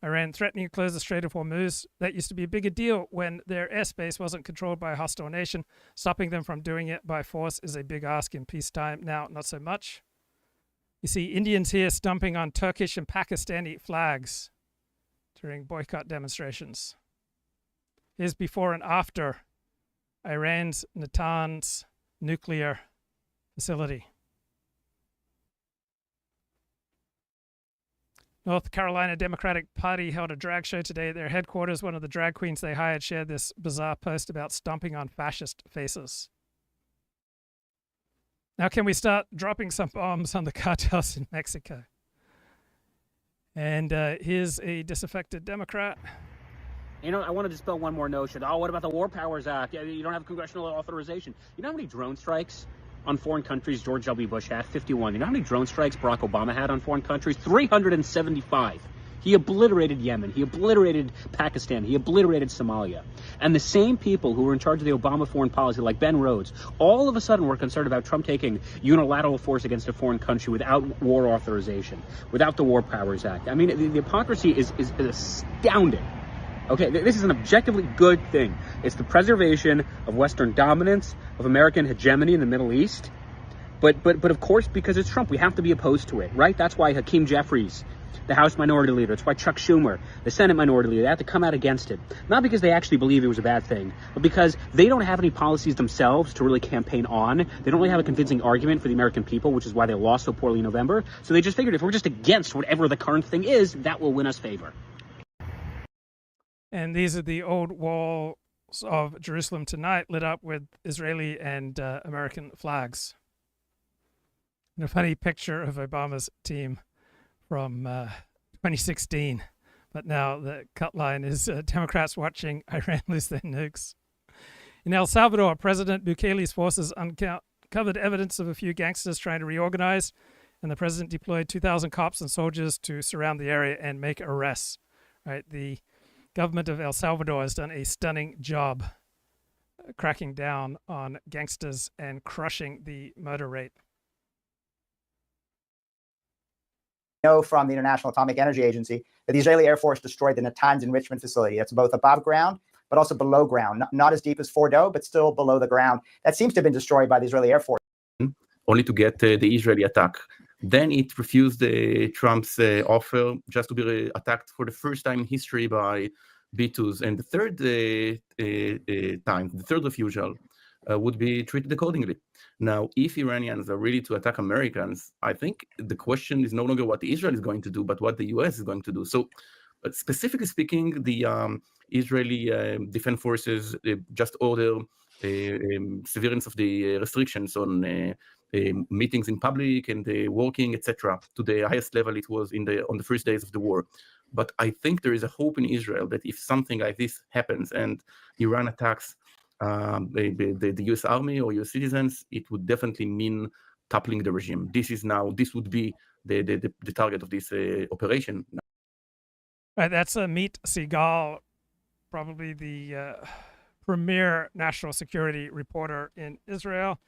Iran threatening to close the Strait of Hormuz. That used to be a bigger deal when their airspace wasn't controlled by a hostile nation. Stopping them from doing it by force is a big ask in peacetime. Now, not so much. You see Indians here stomping on Turkish and Pakistani flags during boycott demonstrations. Here's before and after Iran's Natanz nuclear facility. North Carolina Democratic Party held a drag show today at their headquarters. One of the drag queens they hired shared this bizarre post about stomping on fascist faces. Now, can we start dropping some bombs on the cartels in Mexico? And here's a disaffected Democrat. I want to dispel one more notion. Oh, what about the War Powers Act? You don't have congressional authorization. You know how many drone strikes on foreign countries George W. Bush had? 51. You know how many drone strikes Barack Obama had on foreign countries? 375. He obliterated Yemen. He obliterated Pakistan. He obliterated Somalia. And the same people who were in charge of the Obama foreign policy, like Ben Rhodes, all of a sudden were concerned about Trump taking unilateral force against a foreign country without war authorization, without the War Powers Act. I mean, the hypocrisy is astounding. Okay, this is an objectively good thing. It's the preservation of Western dominance, of American hegemony in the Middle East. But of course, because it's Trump, we have to be opposed to it, right? That's why Hakeem Jeffries, the House Minority Leader, that's why Chuck Schumer, the Senate Minority Leader, they have to come out against it. Not because they actually believe it was a bad thing, but because they don't have any policies themselves to really campaign on. They don't really have a convincing argument for the American people, which is why they lost so poorly in November. So they just figured if we're just against whatever the current thing is, that will win us favor. And these are the old walls of Jerusalem tonight, lit up with Israeli and American flags. And a funny picture of Obama's team from 2016. But now the cut line is Democrats watching Iran lose their nukes. In El Salvador, President Bukele's forces uncovered evidence of a few gangsters trying to reorganize, and the president deployed 2,000 cops and soldiers to surround the area and make arrests. Right, the government of El Salvador has done a stunning job cracking down on gangsters and crushing the murder rate. Know from the International Atomic Energy Agency that the Israeli Air Force destroyed the Natanz enrichment facility. That's both above ground, but also below ground. Not as deep as Fordo, but still below the ground. That seems to have been destroyed by the Israeli Air Force. Only to get the Israeli attack. Then it refused Trump's offer just to be attacked for the first time in history by B-2s. And the third time, the third refusal, would be treated accordingly. Now, if Iranians are ready to attack Americans, I think the question is no longer what Israel is going to do, but what the US is going to do. So, specifically speaking, the Israeli Defense Forces just ordered severance of the restrictions on meetings in public and working, etc., to the highest level it was on the first days of the war. But I think there is a hope in Israel that if something like this happens and Iran attacks the U.S. Army or U.S. citizens, it would definitely mean toppling the regime. This would be the target of this operation. Right, that's Amit Segal, probably the premier national security reporter in Israel.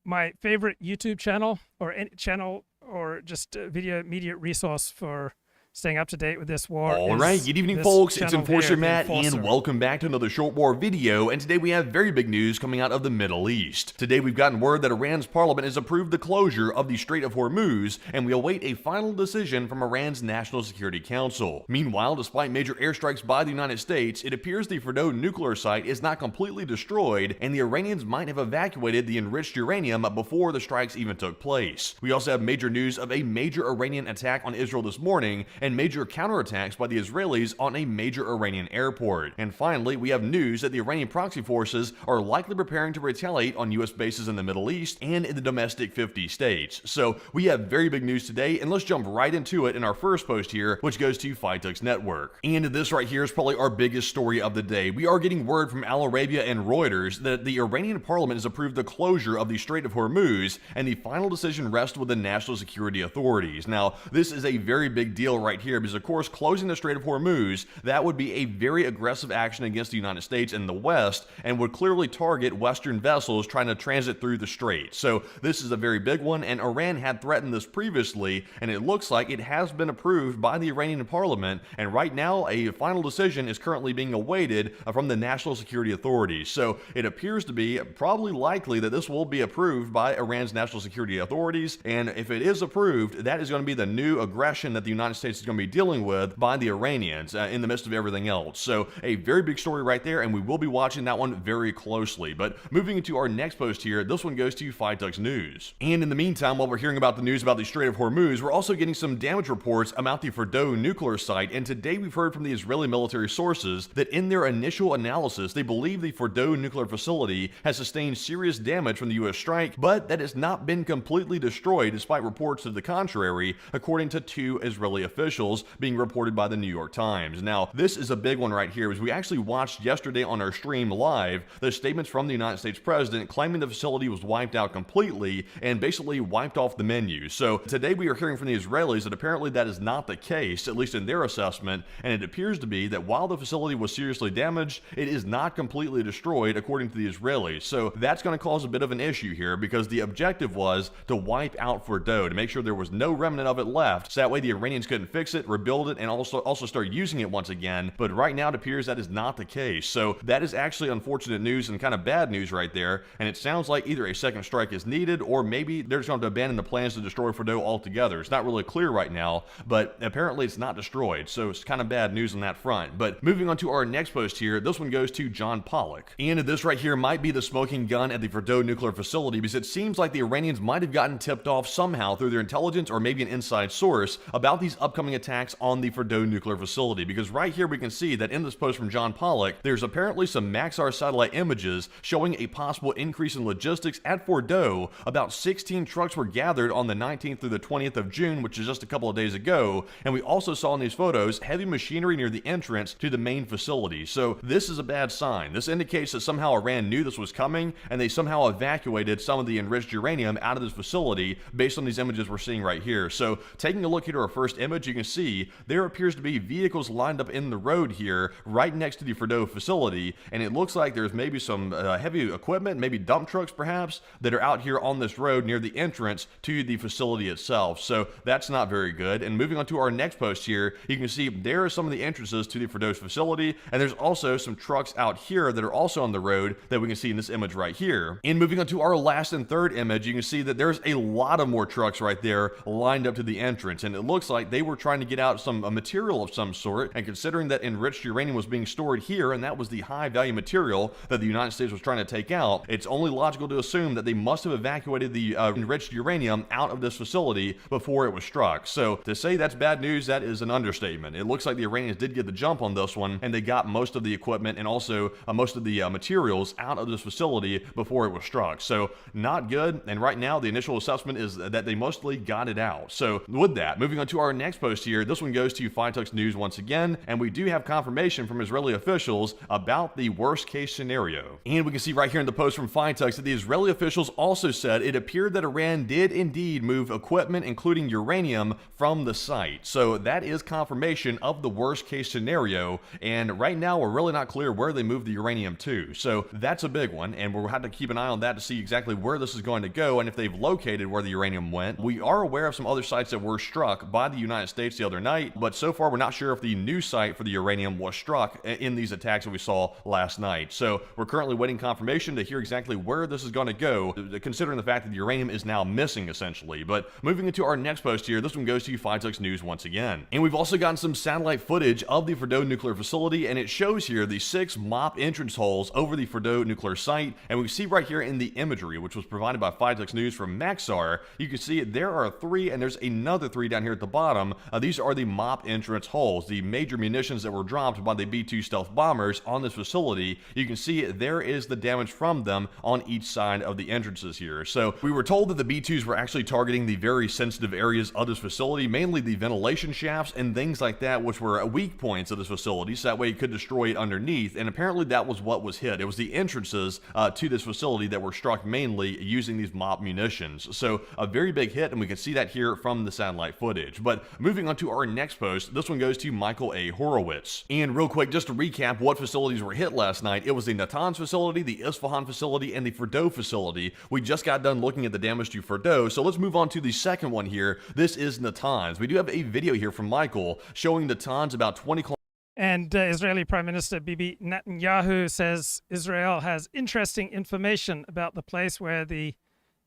My favorite YouTube channel or any channel or just video media resource for staying up to date with this war. All right, good evening, folks. It's Enforcer Matt, and welcome back to another short war video. And today we have very big news coming out of the Middle East. Today we've gotten word that Iran's parliament has approved the closure of the Strait of Hormuz, and we await a final decision from Iran's National Security Council. Meanwhile, despite major airstrikes by the United States, it appears the Fordow nuclear site is not completely destroyed, and the Iranians might have evacuated the enriched uranium before the strikes even took place. We also have major news of a major Iranian attack on Israel this morning, and major counterattacks by the Israelis on a major Iranian airport. And finally, we have news that the Iranian proxy forces are likely preparing to retaliate on U.S. bases in the Middle East and in the domestic 50 states. So we have very big news today, and let's jump right into it in our first post here, which goes to Fightux Network. And this right here is probably our biggest story of the day. We are getting word from Al Arabia and Reuters that the Iranian parliament has approved the closure of the Strait of Hormuz, and the final decision rests with the national security authorities. Now, this is a very big deal right here, because of course closing the Strait of Hormuz, that would be a very aggressive action against the United States and the West, and would clearly target Western vessels trying to transit through the strait. So this is a very big one, and Iran had threatened this previously, and it looks like it has been approved by the Iranian parliament, and right now a final decision is currently being awaited from the national security authorities. So it appears to be probably likely that this will be approved by Iran's national security authorities, and if it is approved, that is going to be the new aggression that the United States is going to be dealing with by the Iranians in the midst of everything else. So a very big story right there, and we will be watching that one very closely. But moving into our next post here, this one goes to Fightux News. And in the meantime, while we're hearing about the news about the Strait of Hormuz, we're also getting some damage reports about the Fordow nuclear site, and today we've heard from the Israeli military sources that in their initial analysis, they believe the Fordow nuclear facility has sustained serious damage from the U.S. strike, but that it's not been completely destroyed despite reports to the contrary, according to two Israeli officials being reported by the New York Times. Now, this is a big one right here, as we actually watched yesterday on our stream live the statements from the United States president claiming the facility was wiped out completely and basically wiped off the menu. So today we are hearing from the Israelis that apparently that is not the case, at least in their assessment, and it appears to be that while the facility was seriously damaged, it is not completely destroyed according to the Israelis. So that's going to cause a bit of an issue here, because the objective was to wipe out Fordow, to make sure there was no remnant of it left, so that way the Iranians couldn't fix it, rebuild it, and also start using it once again. But right now it appears that is not the case. So that is actually unfortunate news and kind of bad news right there, and it sounds like either a second strike is needed, or maybe they're just going to abandon the plans to destroy Fordow altogether. It's not really clear right now, but apparently it's not destroyed, so it's kind of bad news on that front. But moving on to our next post here, this one goes to John Pollock, and this right here might be the smoking gun at the Fordow nuclear facility, because it seems like the Iranians might have gotten tipped off somehow through their intelligence or maybe an inside source about these upcoming attacks on the Fordow nuclear facility, because right here we can see that in this post from John Pollock, there's apparently some Maxar satellite images showing a possible increase in logistics at Fordow. About 16 trucks were gathered on the 19th through the 20th of June, which is just a couple of days ago, and we also saw in these photos heavy machinery near the entrance to the main facility. So this is a bad sign. This indicates that somehow Iran knew this was coming, and they somehow evacuated some of the enriched uranium out of this facility based on these images we're seeing right here. So taking a look here at our first image, you can see there appears to be vehicles lined up in the road here right next to the Fordow facility, and it looks like there's maybe some heavy equipment, maybe dump trucks perhaps, that are out here on this road near the entrance to the facility itself. So that's not very good. And moving on to our next post here, you can see there are some of the entrances to the Fordow facility, and there's also some trucks out here that are also on the road that we can see in this image right here. And moving on to our last and third image, you can see that there's a lot of more trucks right there lined up to the entrance, and it looks like they were trying to get out some material of some sort, and considering that enriched uranium was being stored here, and that was the high value material that the United States was trying to take out, it's only logical to assume that they must have evacuated the enriched uranium out of this facility before it was struck. So to say that's bad news, that is an understatement. It looks like the Iranians did get the jump on this one, and they got most of the equipment and also most of the materials out of this facility before it was struck. So not good, and right now the initial assessment is that they mostly got it out. So with that, moving on to our next post here, this one goes to FITUX News once again, and we do have confirmation from Israeli officials about the worst case scenario. And we can see right here in the post from FITUX that the Israeli officials also said it appeared that Iran did indeed move equipment, including uranium, from the site. So that is confirmation of the worst case scenario, and right now we're really not clear where they moved the uranium to. So that's a big one, and we'll have to keep an eye on that to see exactly where this is going to go and if they've located where the uranium went. We are aware of some other sites that were struck by the United States the other night, but so far we're not sure if the new site for the uranium was struck in these attacks that we saw last night. So we're currently waiting confirmation to hear exactly where this is going to go, considering the fact that the uranium is now missing essentially. But moving into our next post here, this one goes to FITUX News once again. And we've also gotten some satellite footage of the Fordo nuclear facility, and it shows here the 6 mop entrance holes over the Fordo nuclear site. And we see right here in the imagery, which was provided by FITUX News from Maxar, you can see there are 3, and there's another 3 down here at the bottom. These are the mop entrance holes, the major munitions that were dropped by the B-2 stealth bombers on this facility. You can see there is the damage from them on each side of the entrances here. So we were told that the B-2s were actually targeting the very sensitive areas of this facility, mainly the ventilation shafts and things like that, which were weak points of this facility, so that way it could destroy it underneath. And apparently that was what was hit. It was the entrances to this facility that were struck mainly using these mop munitions. So a very big hit, and we can see that here from the satellite footage. But moving on to our next post, this one goes to Michael A. Horowitz. And real quick, just to recap what facilities were hit last night, it was the Natanz facility, the Isfahan facility, and the Fordo facility. We just got done looking at the damage to Fordo, so let's move on to the second one here. This is Natanz. We do have a video here from Michael showing Natanz about 20 kilometers. And Israeli Prime Minister Bibi Netanyahu says Israel has interesting information about the place where the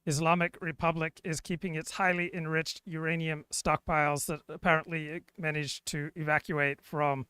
Islamic Republic is keeping its highly enriched uranium stockpiles that apparently it managed to evacuate from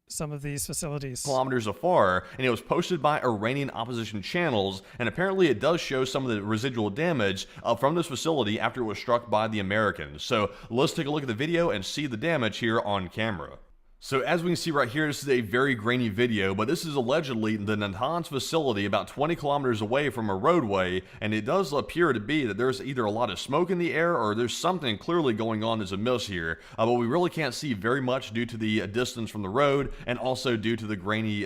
some of these facilities. Kilometers afar, and it was posted by Iranian opposition channels, and apparently it does show some of the residual damage from this facility after it was struck by the Americans. So let's take a look at the video and see the damage here on camera. So as we can see right here, this is a very grainy video, but this is allegedly the Natanz facility about 20 kilometers away from a roadway, and it does appear to be that there's either a lot of smoke in the air or there's something clearly going on as a miss here, but we really can't see very much due to the distance from the road and also due to the grainy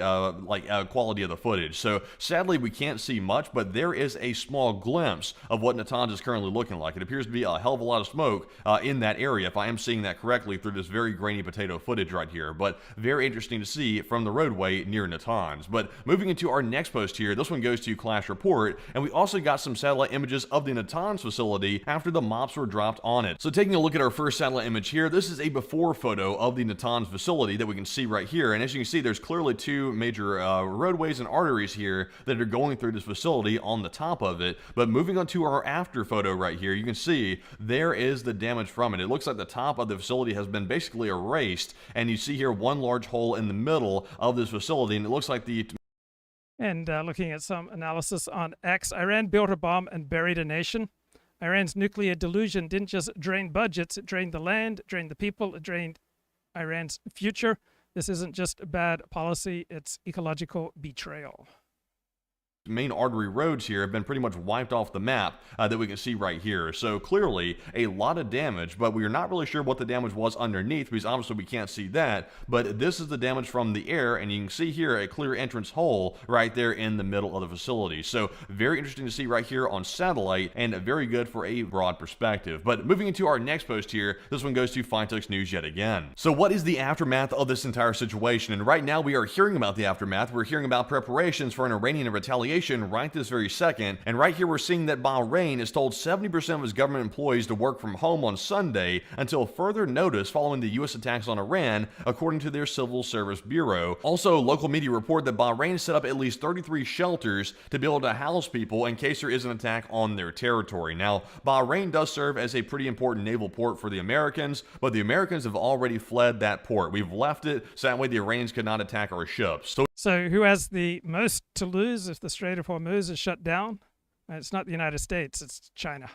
quality of the footage. So sadly we can't see much, but there is a small glimpse of what Natanz is currently looking like. It appears to be a hell of a lot of smoke in that area, if I am seeing that correctly through this very grainy potato footage right here. But very interesting to see from the roadway near Natanz. But moving into our next post here, this one goes to Clash Report, and we also got some satellite images of the Natanz facility after the mops were dropped on it. So taking a look at our first satellite image here, this is a before photo of the Natanz facility that we can see right here, and as you can see, there's clearly 2 major roadways and arteries here that are going through this facility on the top of it. But moving on to our after photo right here, you can see there is the damage from it. It looks like the top of the facility has been basically erased, and you see here one large hole in the middle of this facility, and it looks like the... And looking at some analysis on X, Iran built a bomb and buried a nation. Iran's nuclear delusion didn't just drain budgets, it drained the land, it drained the people, it drained Iran's future. This isn't just bad policy, it's ecological betrayal. Main artery roads here have been pretty much wiped off the map that we can see right here. So clearly a lot of damage, but we are not really sure what the damage was underneath because obviously we can't see that. But this is the damage from the air, and you can see here a clear entrance hole right there in the middle of the facility. So very interesting to see right here on satellite, and very good for a broad perspective. But moving into our next post here, this one goes to FITUX News yet again. So what is the aftermath of this entire situation? And right now we are hearing about the aftermath. We're hearing about preparations for an Iranian retaliation retaliation right this very second. And right here we're seeing that Bahrain has told 70% of its government employees to work from home on Sunday until further notice following the U.S. attacks on Iran, according to their Civil Service Bureau. Also, local media report that Bahrain set up at least 33 shelters to be able to house people in case there is an attack on their territory. Now, Bahrain does serve as a pretty important naval port for the Americans, but the Americans have already fled that port. We've left it, so that way the Iranians could not attack our ships. So who has the most to lose if the Strait of Hormuz is shut down? It's not the United States, it's China.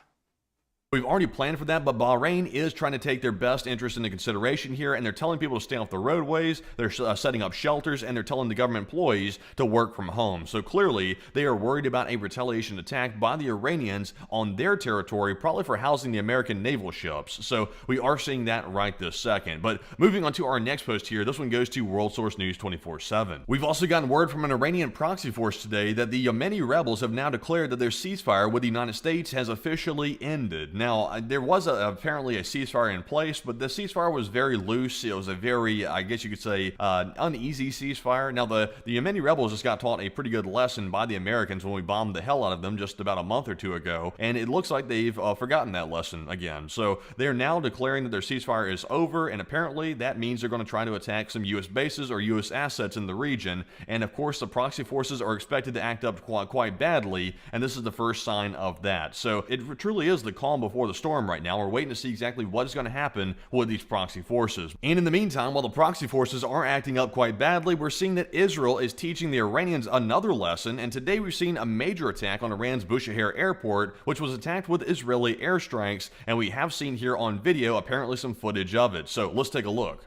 We've already planned for that, but Bahrain is trying to take their best interest into consideration here, and they're telling people to stay off the roadways, they're setting up shelters, and they're telling the government employees to work from home. So clearly, they are worried about a retaliation attack by the Iranians on their territory, probably for housing the American naval ships. So we are seeing that right this second. But moving on to our next post here, this one goes to World Source News 24/7. We've also gotten word from an Iranian proxy force today that the Yemeni rebels have now declared that their ceasefire with the United States has officially ended. Now, there was apparently a ceasefire in place, but the ceasefire was very loose. It was a very, I guess you could say, uneasy ceasefire. Now, the Yemeni rebels just got taught a pretty good lesson by the Americans when we bombed the hell out of them just about a month or two ago, and it looks like they've forgotten that lesson again. So they're now declaring that their ceasefire is over, and apparently that means they're going to try to attack some U.S. bases or U.S. assets in the region. And of course, the proxy forces are expected to act up quite badly, and this is the first sign of that. So it truly is the calm before the storm right now. We're waiting to see exactly what is going to happen with these proxy forces. And in the meantime, while the proxy forces are acting up quite badly, we're seeing that Israel is teaching the Iranians another lesson, and today we've seen a major attack on Iran's Bushehr airport, which was attacked with Israeli airstrikes, and we have seen here on video apparently some footage of it. So let's take a look.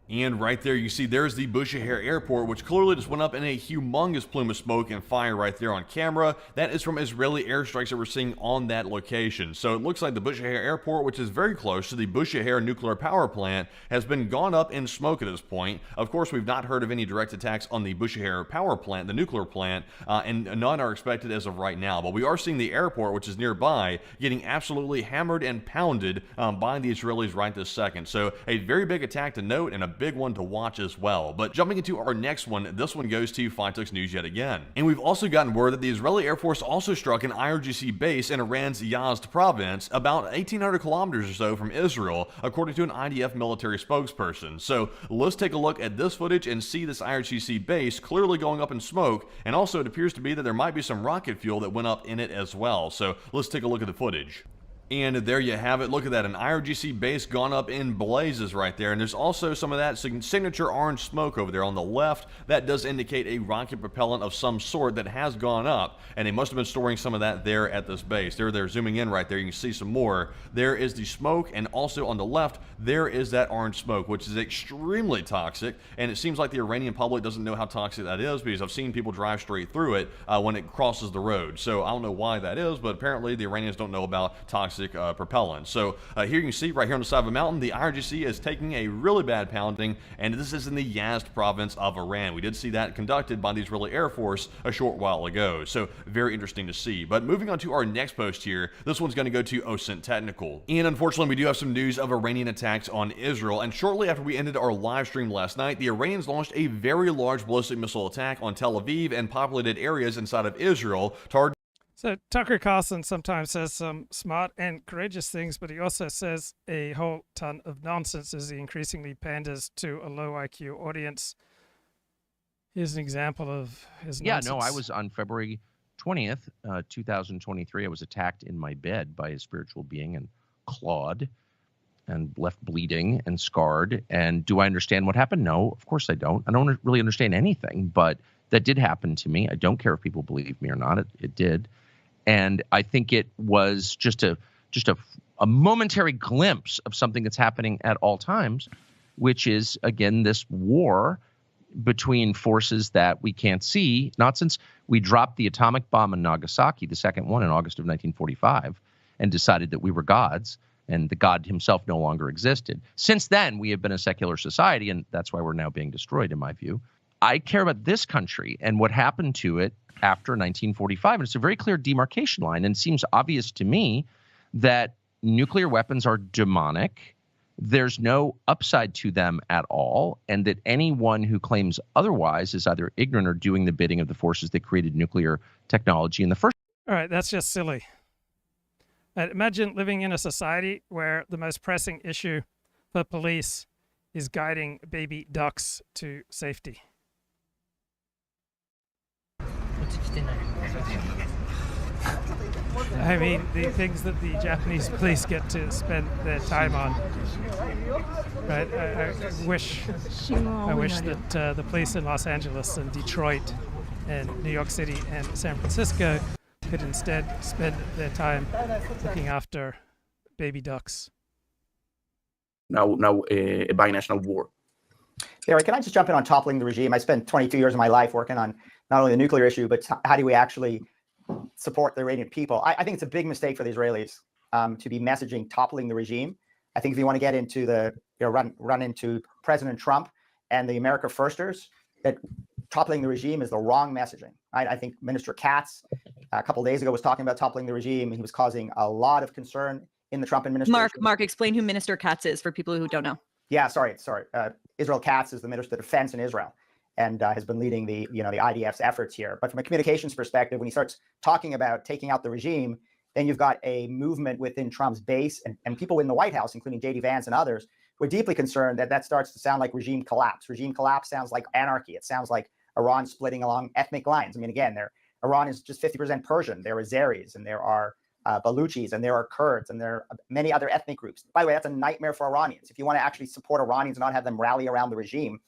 And right there, you see there's the Bushehr airport, which clearly just went up in a humongous plume of smoke and fire right there on camera. That is from Israeli airstrikes that we're seeing on that location. So it looks like the Bushehr airport, which is very close to the Bushehr nuclear power plant, has been gone up in smoke at this point. Of course, we've not heard of any direct attacks on the Bushehr power plant, the nuclear plant, and none are expected as of right now. But we are seeing the airport, which is nearby, getting absolutely hammered and pounded by the Israelis right this second. So a very big attack to note, and a big one to watch as well. But jumping into our next one, this one goes to Fightux News yet again. And we've also gotten word that the Israeli Air Force also struck an IRGC base in Iran's Yazd province, about 1,800 kilometers or so from Israel, according to an IDF military spokesperson. So let's take a look at this footage and see this IRGC base clearly going up in smoke, and also it appears to be that there might be some rocket fuel that went up in it as well. So let's take a look at the footage. And there you have it. Look at that. An IRGC base gone up in blazes right there. And there's also some of that signature orange smoke over there on the left. That does indicate a rocket propellant of some sort that has gone up. And they must have been storing some of that there at this base. They're zooming in right there. You can see some more. There is the smoke. And also on the left, there is that orange smoke, which is extremely toxic. And it seems like the Iranian public doesn't know how toxic that is, because I've seen people drive straight through it when it crosses the road. So I don't know why that is, but apparently the Iranians don't know about toxic propellant. So here you can see right here on the side of a mountain, the IRGC is taking a really bad pounding, and this is in the Yazd province of Iran. We did see that conducted by the Israeli Air Force a short while ago. So very interesting to see. But moving on to our next post here, this one's going to go to OSINT Technical. And unfortunately, we do have some news of Iranian attacks on Israel. And shortly after we ended our live stream last night, the Iranians launched a very large ballistic missile attack on Tel Aviv and populated areas inside of Israel, So Tucker Carlson sometimes says some smart and courageous things, but he also says a whole ton of nonsense as he increasingly panders to a low IQ audience. Here's an example of his nonsense. Yeah, no, I was on February 20th, 2023. I was attacked in my bed by a spiritual being and clawed and left bleeding and scarred. And do I understand what happened? No, of course I don't. I don't really understand anything, but that did happen to me. I don't care if people believe me or not. It did. And I think it was just a momentary glimpse of something that's happening at all times, which is, again, this war between forces that we can't see, not since we dropped the atomic bomb in Nagasaki, the second one in August of 1945, and decided that we were gods and the God himself no longer existed. Since then, we have been a secular society, and that's why we're now being destroyed, in my view. I care about this country and what happened to it after 1945. And it's a very clear demarcation line. And it seems obvious to me that nuclear weapons are demonic, there's no upside to them at all, and that anyone who claims otherwise is either ignorant or doing the bidding of the forces that created nuclear technology in the first. All right, that's just silly. Imagine living in a society where the most pressing issue for police is guiding baby ducks to safety. I mean, the things that the Japanese police get to spend their time on. Right? I wish that the police in Los Angeles and Detroit and New York City and San Francisco could instead spend their time looking after baby ducks. Now a binational war. Barry, can I just jump in on toppling the regime? I spent 22 years of my life working on not only the nuclear issue, but how do we actually support the Iranian people? I think it's a big mistake for the Israelis to be messaging toppling the regime. I think if you want to get into the run into President Trump and the America Firsters, that toppling the regime is the wrong messaging. I think Minister Katz a couple of days ago was talking about toppling the regime. He was causing a lot of concern in the Trump administration. Mark, explain who Minister Katz is for people who don't know. Yeah, sorry. Israel Katz is the Minister of Defense in Israel and has been leading the IDF's efforts here. But from a communications perspective, when he starts talking about taking out the regime, then you've got a movement within Trump's base and people in the White House, including J.D. Vance and others, who are deeply concerned that starts to sound like regime collapse. Regime collapse sounds like anarchy. It sounds like Iran splitting along ethnic lines. I mean, again, Iran is just 50% Persian. There are Azeris and there are Baluchis and there are Kurds and there are many other ethnic groups. By the way, that's a nightmare for Iranians. If you want to actually support Iranians and not have them rally around the regime,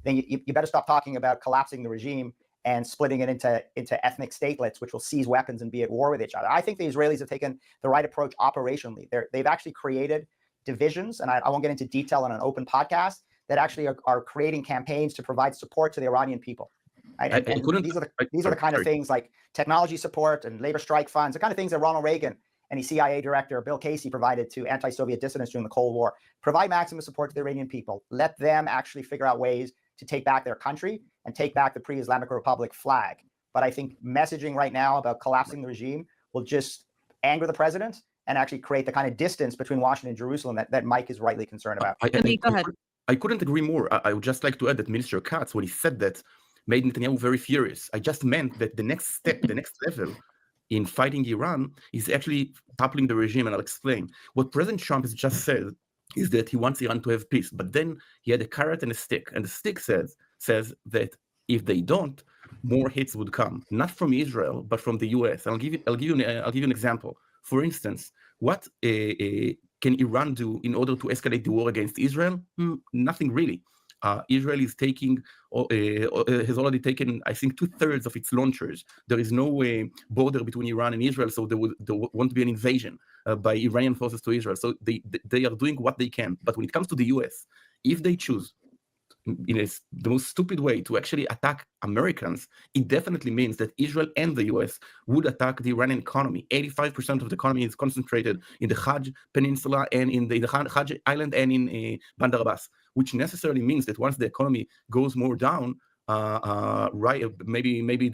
then you better stop talking about collapsing the regime and splitting it into ethnic statelets, which will seize weapons and be at war with each other. I think the Israelis have taken the right approach operationally. They've actually created divisions, and I won't get into detail on an open podcast, that actually are creating campaigns to provide support to the Iranian people. Right? These are the kind of things like technology support and labor strike funds, the kind of things that Ronald Reagan and the CIA director Bill Casey provided to anti-Soviet dissidents during the Cold War. Provide maximum support to the Iranian people. Let them actually figure out ways to take back their country and take back the pre-Islamic Republic flag. But I think messaging right now about collapsing the regime will just anger the president and actually create the kind of distance between Washington and Jerusalem that Mike is rightly concerned about. Amit, go ahead. I couldn't agree more. I would just like to add that Minister Katz, when he said that, made Netanyahu very furious. I just meant that the next step, the next level in fighting Iran is actually toppling the regime, and I'll explain. What President Trump has just said is that he wants Iran to have peace, but then he had a carrot and a stick, and the stick says that if they don't, more hits would come, not from Israel, but from the U.S. I'll give you an example. For instance, what can Iran do in order to escalate the war against Israel? Nothing really. Israel is has already taken, I think, 2/3 of its launchers. There is no border between Iran and Israel, so there won't be an invasion by Iranian forces to Israel. So they are doing what they can. But when it comes to the U.S., if they choose in the most stupid way to actually attack Americans, it definitely means that Israel and the US would attack the Iranian economy. 85% of the economy is concentrated in the Hajj Peninsula and in the Hajj Island and in Bandar Abbas, which necessarily means that once the economy goes more down, maybe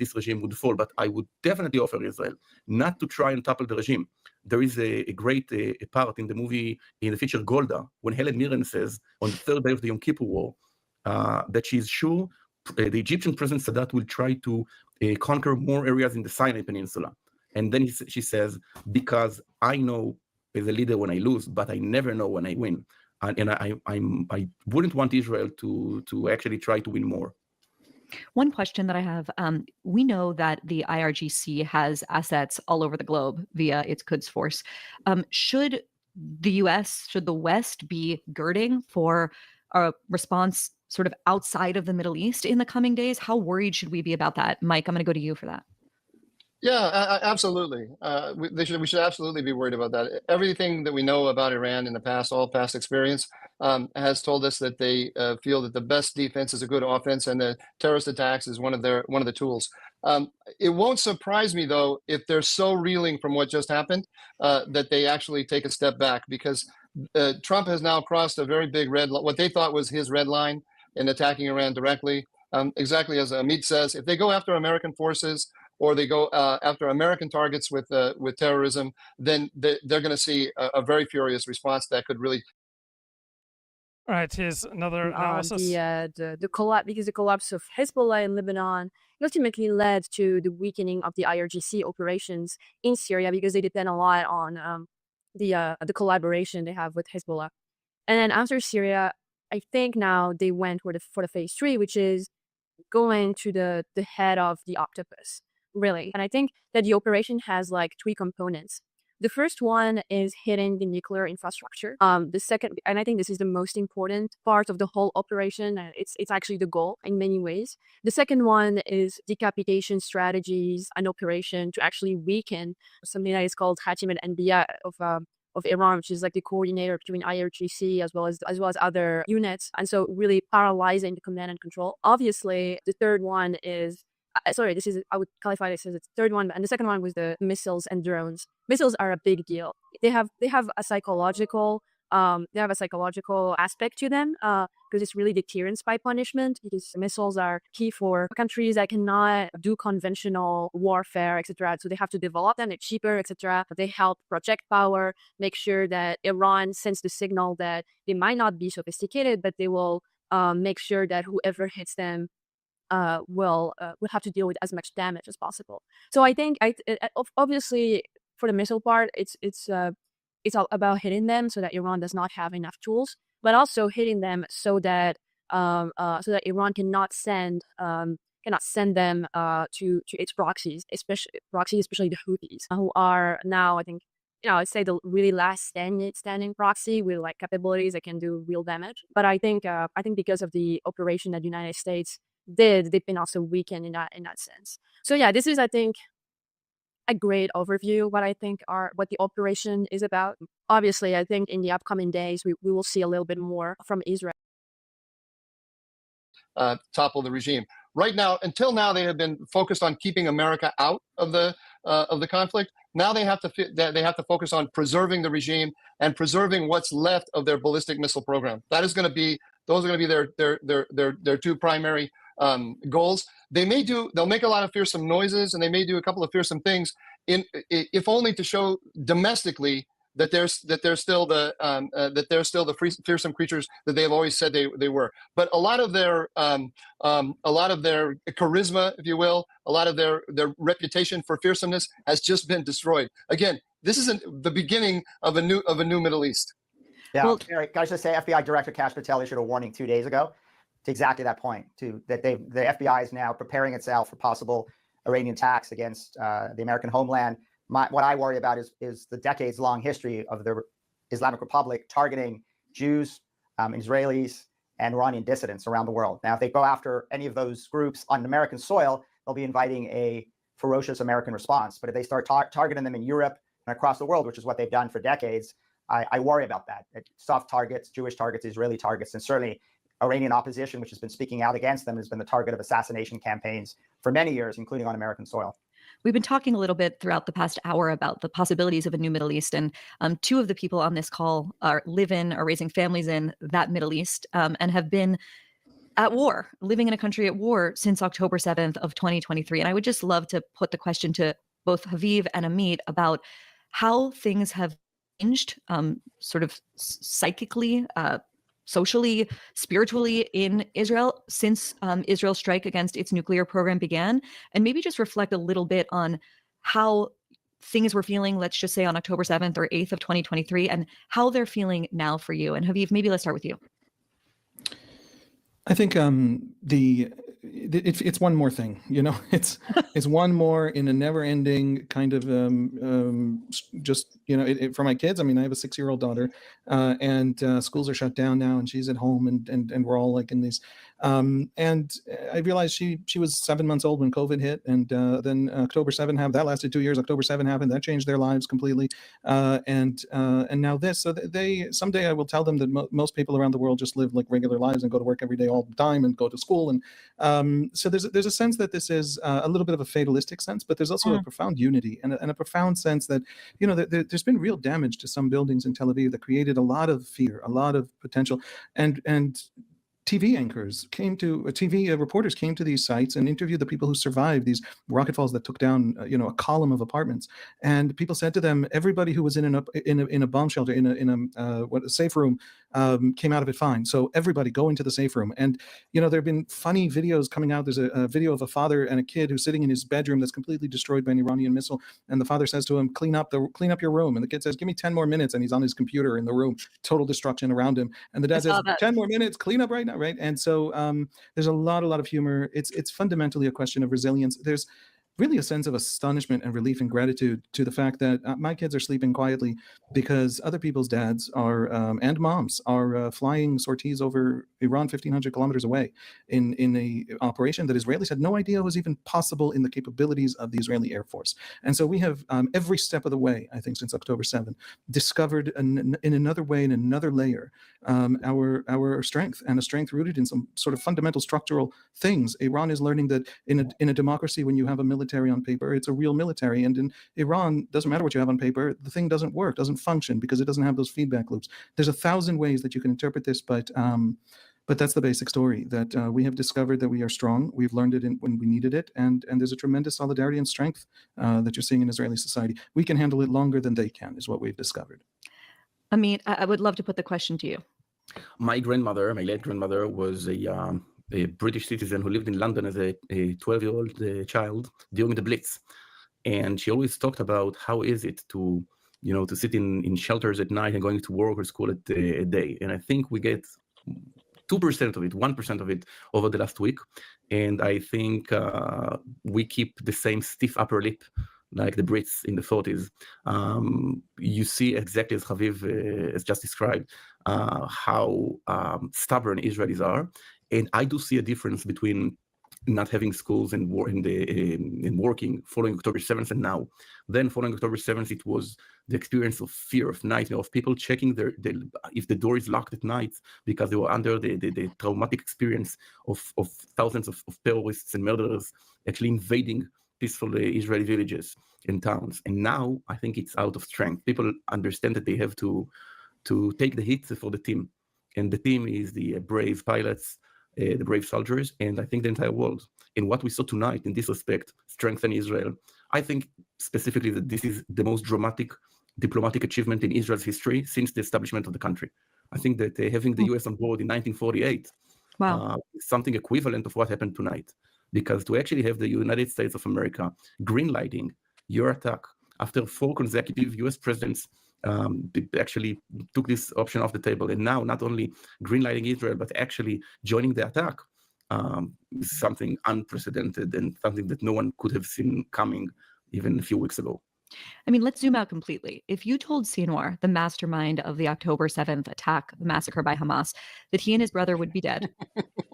this regime would fall. But I would definitely offer Israel not to try and topple the regime. There is a great part in the movie, in the feature Golda, when Helen Mirren says on the third day of the Yom Kippur War that she's sure the Egyptian President Sadat will try to conquer more areas in the Sinai Peninsula. And then she says, because I know as a leader when I lose, but I never know when I win. And I wouldn't want Israel to actually try to win more. One question that I have, we know that the IRGC has assets all over the globe via its Quds Force. Should the West be girding for a response sort of outside of the Middle East in the coming days? How worried should we be about that? Mike, I'm going to go to you for that. Yeah, absolutely. We should absolutely be worried about that. Everything that we know about Iran in the past, all past experience, has told us that they feel that the best defense is a good offense, and the terrorist attacks is one of the tools. It won't surprise me though if they're so reeling from what just happened that they actually take a step back, because Trump has now crossed a very big what they thought was his red line in attacking Iran directly. Exactly as Amit says, if they go after American forces, or they go after American targets with terrorism, then they're going to see a very furious response that could really All right, here's another analysis. The collapse, because the collapse of Hezbollah in Lebanon ultimately led to the weakening of the IRGC operations in Syria, because they depend a lot on the collaboration they have with Hezbollah. And then after Syria, I think now they went for the phase 3, which is going to the head of the octopus, really. And I think that the operation has like 3 components. The first one is hitting the nuclear infrastructure. The second, and I think this is the most important part of the whole operation, it's actually the goal in many ways. The second one is decapitation strategies and operation to actually weaken something that is called Khatim al-Anbiya of Iran, which is like the coordinator between IRGC as well as other units, and so really paralyzing the command and control. Obviously, the third one is I would qualify this as the third one, and the second one was the missiles and drones. Missiles are a big deal. They have a psychological aspect to them, because it's really deterrence by punishment, because missiles are key for countries that cannot do conventional warfare, etc. So they have to develop them, they're cheaper, etc. They help project power, make sure that Iran sends the signal that they might not be sophisticated, but they will make sure that whoever hits them will have to deal with as much damage as possible. So I think obviously for the missile part, it's all about hitting them so that Iran does not have enough tools, but also hitting them so that Iran cannot send them to its proxies, especially the Houthis, who are now, I think, I'd say the really last standing proxy with like capabilities that can do real damage. But I think because of the operation that the United States they've been also weakened in that sense. So yeah, this is, I think, a great overview what the operation is about. Obviously, I think in the upcoming days we will see a little bit more from Israel. Topple the regime. Right now, until now, they have been focused on keeping America out of the conflict. Now they have to focus on preserving the regime and preserving what's left of their ballistic missile program. Those are going to be their 2 primary goals. They'll make a lot of fearsome noises, and they may do a couple of fearsome things, if only to show domestically that they're still the fearsome creatures that they've always said they were. But a lot of their charisma, if you will, a lot of their reputation for fearsomeness has just been destroyed. Again, this isn't the beginning of a new Middle East. Yeah, well, can I just say FBI Director Kash Patel issued a warning 2 days ago to exactly that point, that the FBI is now preparing itself for possible Iranian attacks against the American homeland. What I worry about is the decades-long history of the Islamic Republic targeting Jews, Israelis, and Iranian dissidents around the world. Now, if they go after any of those groups on American soil, they'll be inviting a ferocious American response. But if they start targeting them in Europe and across the world, which is what they've done for decades, I worry about that. Soft targets, Jewish targets, Israeli targets, and certainly Iranian opposition, which has been speaking out against them, has been the target of assassination campaigns for many years, including on American soil. We've been talking a little bit throughout the past hour about the possibilities of a new Middle East, and 2 of the people on this call are raising families in that Middle East, and have been at war, living in a country at war since October 7th of 2023. And I would just love to put the question to both Haviv and Amit about how things have changed, sort of psychically, socially, spiritually in Israel since Israel's strike against its nuclear program began, and maybe just reflect a little bit on how things were feeling, let's just say on October 7th or 8th of 2023, and how they're feeling now for you. And Haviv, maybe let's start with you. I think it's one more thing, it's one more in a never-ending kind of just for my kids. I mean, I have a 6-year-old daughter, and schools are shut down now, and she's at home, and we're all like in these. And I realized she was 7 months old when COVID hit, and then October 7 happened. That lasted 2 years. October 7 happened. That changed their lives completely. And now this. So someday I will tell them that most people around the world just live like regular lives and go to work every day all the time and go to school. And so there's a sense that this is a little bit of a fatalistic sense, but there's also a profound unity and a profound sense that there's been real damage to some buildings in Tel Aviv that created a lot of fear, a lot of potential, and TV reporters came to these sites and interviewed the people who survived these rocket falls that took down, a column of apartments. And people said to them, everybody who was in a bomb shelter, in a safe room, came out of it fine. So everybody go into the safe room. And, there have been funny videos coming out. There's a video of a father and a kid who's sitting in his bedroom that's completely destroyed by an Iranian missile. And the father says to him, clean up your room. And the kid says, give me 10 more minutes. And he's on his computer in the room, total destruction around him. And the dad says, 10 more minutes, clean up right now. Right. And so there's a lot of humor. It's fundamentally a question of resilience. There's really a sense of astonishment and relief and gratitude to the fact that my kids are sleeping quietly because other people's dads are and moms are flying sorties over Iran 1,500 kilometers away in a operation that Israelis had no idea was even possible in the capabilities of the Israeli Air Force. And so we have every step of the way, I think, since October 7th, discovered in another way, in another layer, our strength, and a strength rooted in some sort of fundamental structural things. Iran is learning that in a democracy, when you have a military on paper, it's a real military. And in Iran, doesn't matter what you have on paper, the thing doesn't work, doesn't function, because it doesn't have those feedback loops. There's 1,000 ways that you can interpret this, but that's the basic story, that we have discovered that we are strong. We've learned it when we needed it. And there's a tremendous solidarity and strength that you're seeing in Israeli society. We can handle it longer than they can, is what we've discovered. Amit, I would love to put the question to you. My late grandmother, was a British citizen who lived in London as a 12-year-old child during the Blitz. And she always talked about how is it to sit in shelters at night and going to work or school at day. And I think we get 2% of it, 1% of it over the last week. And I think we keep the same stiff upper lip like the Brits in the 40s. You see exactly as Haviv has just described, how stubborn Israelis are. And I do see a difference between not having schools and working following October 7th and now. Then following October 7th, it was the experience of fear, of nightmare, of people checking if the door is locked at night because they were under the traumatic experience of thousands of terrorists and murderers actually invading peaceful Israeli villages and towns. And now I think it's out of strength. People understand that they have to take the hit for the team. And the team is the brave pilots, the brave soldiers, and I think the entire world. And what we saw tonight in this respect, strengthen Israel. I think specifically that this is the most dramatic diplomatic achievement in Israel's history since the establishment of the country. I think that having the US on board in 1948 is something equivalent of what happened tonight. Because to actually have the United States of America greenlighting your attack after 4 consecutive US presidents actually took this option off the table, and now not only greenlighting Israel, but actually joining the attack, is something unprecedented and something that no one could have seen coming even a few weeks ago. I mean, let's zoom out completely. If you told Sinwar, the mastermind of the October 7th attack, the massacre by Hamas, that he and his brother would be dead,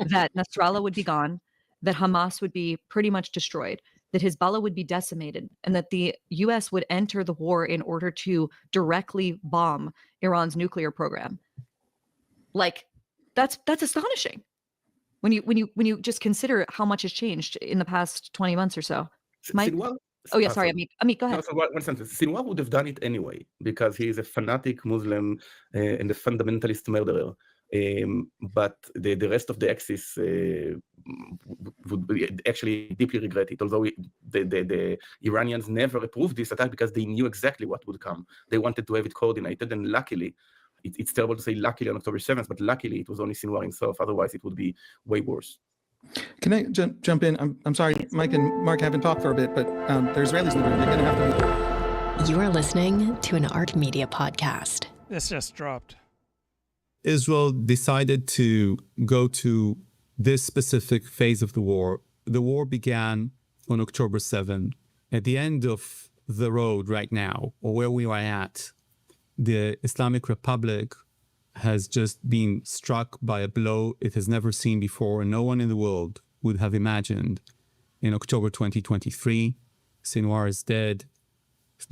that Nasrallah would be gone, that Hamas would be pretty much destroyed, that Hezbollah would be decimated, and that the US would enter the war in order to directly bomb Iran's nuclear program. Like, that's astonishing. When you just consider how much has changed in the past 20 months or so. Mike? Oh yeah, sorry, Amit, go ahead. No, so one sentence. Sinwar would have done it anyway because he is a fanatic Muslim and a fundamentalist murderer. But the rest of the Axis would actually deeply regret it, although the Iranians never approved this attack because they knew exactly what would come. They wanted to have it coordinated, and luckily, it's terrible to say luckily on October 7th, but luckily it was only Sinwar himself, otherwise it would be way worse. Can I jump in? I'm sorry, Mike and Mark haven't talked for a bit, but the Israelis in the room, they're going to have to... You are listening to an Art Media podcast. This just dropped. Israel decided to go to this specific phase of the war. The war began on October 7. At the end of the road right now, or where we are at, the Islamic Republic has just been struck by a blow it has never seen before, and no one in the world would have imagined. In October 2023, Sinwar is dead,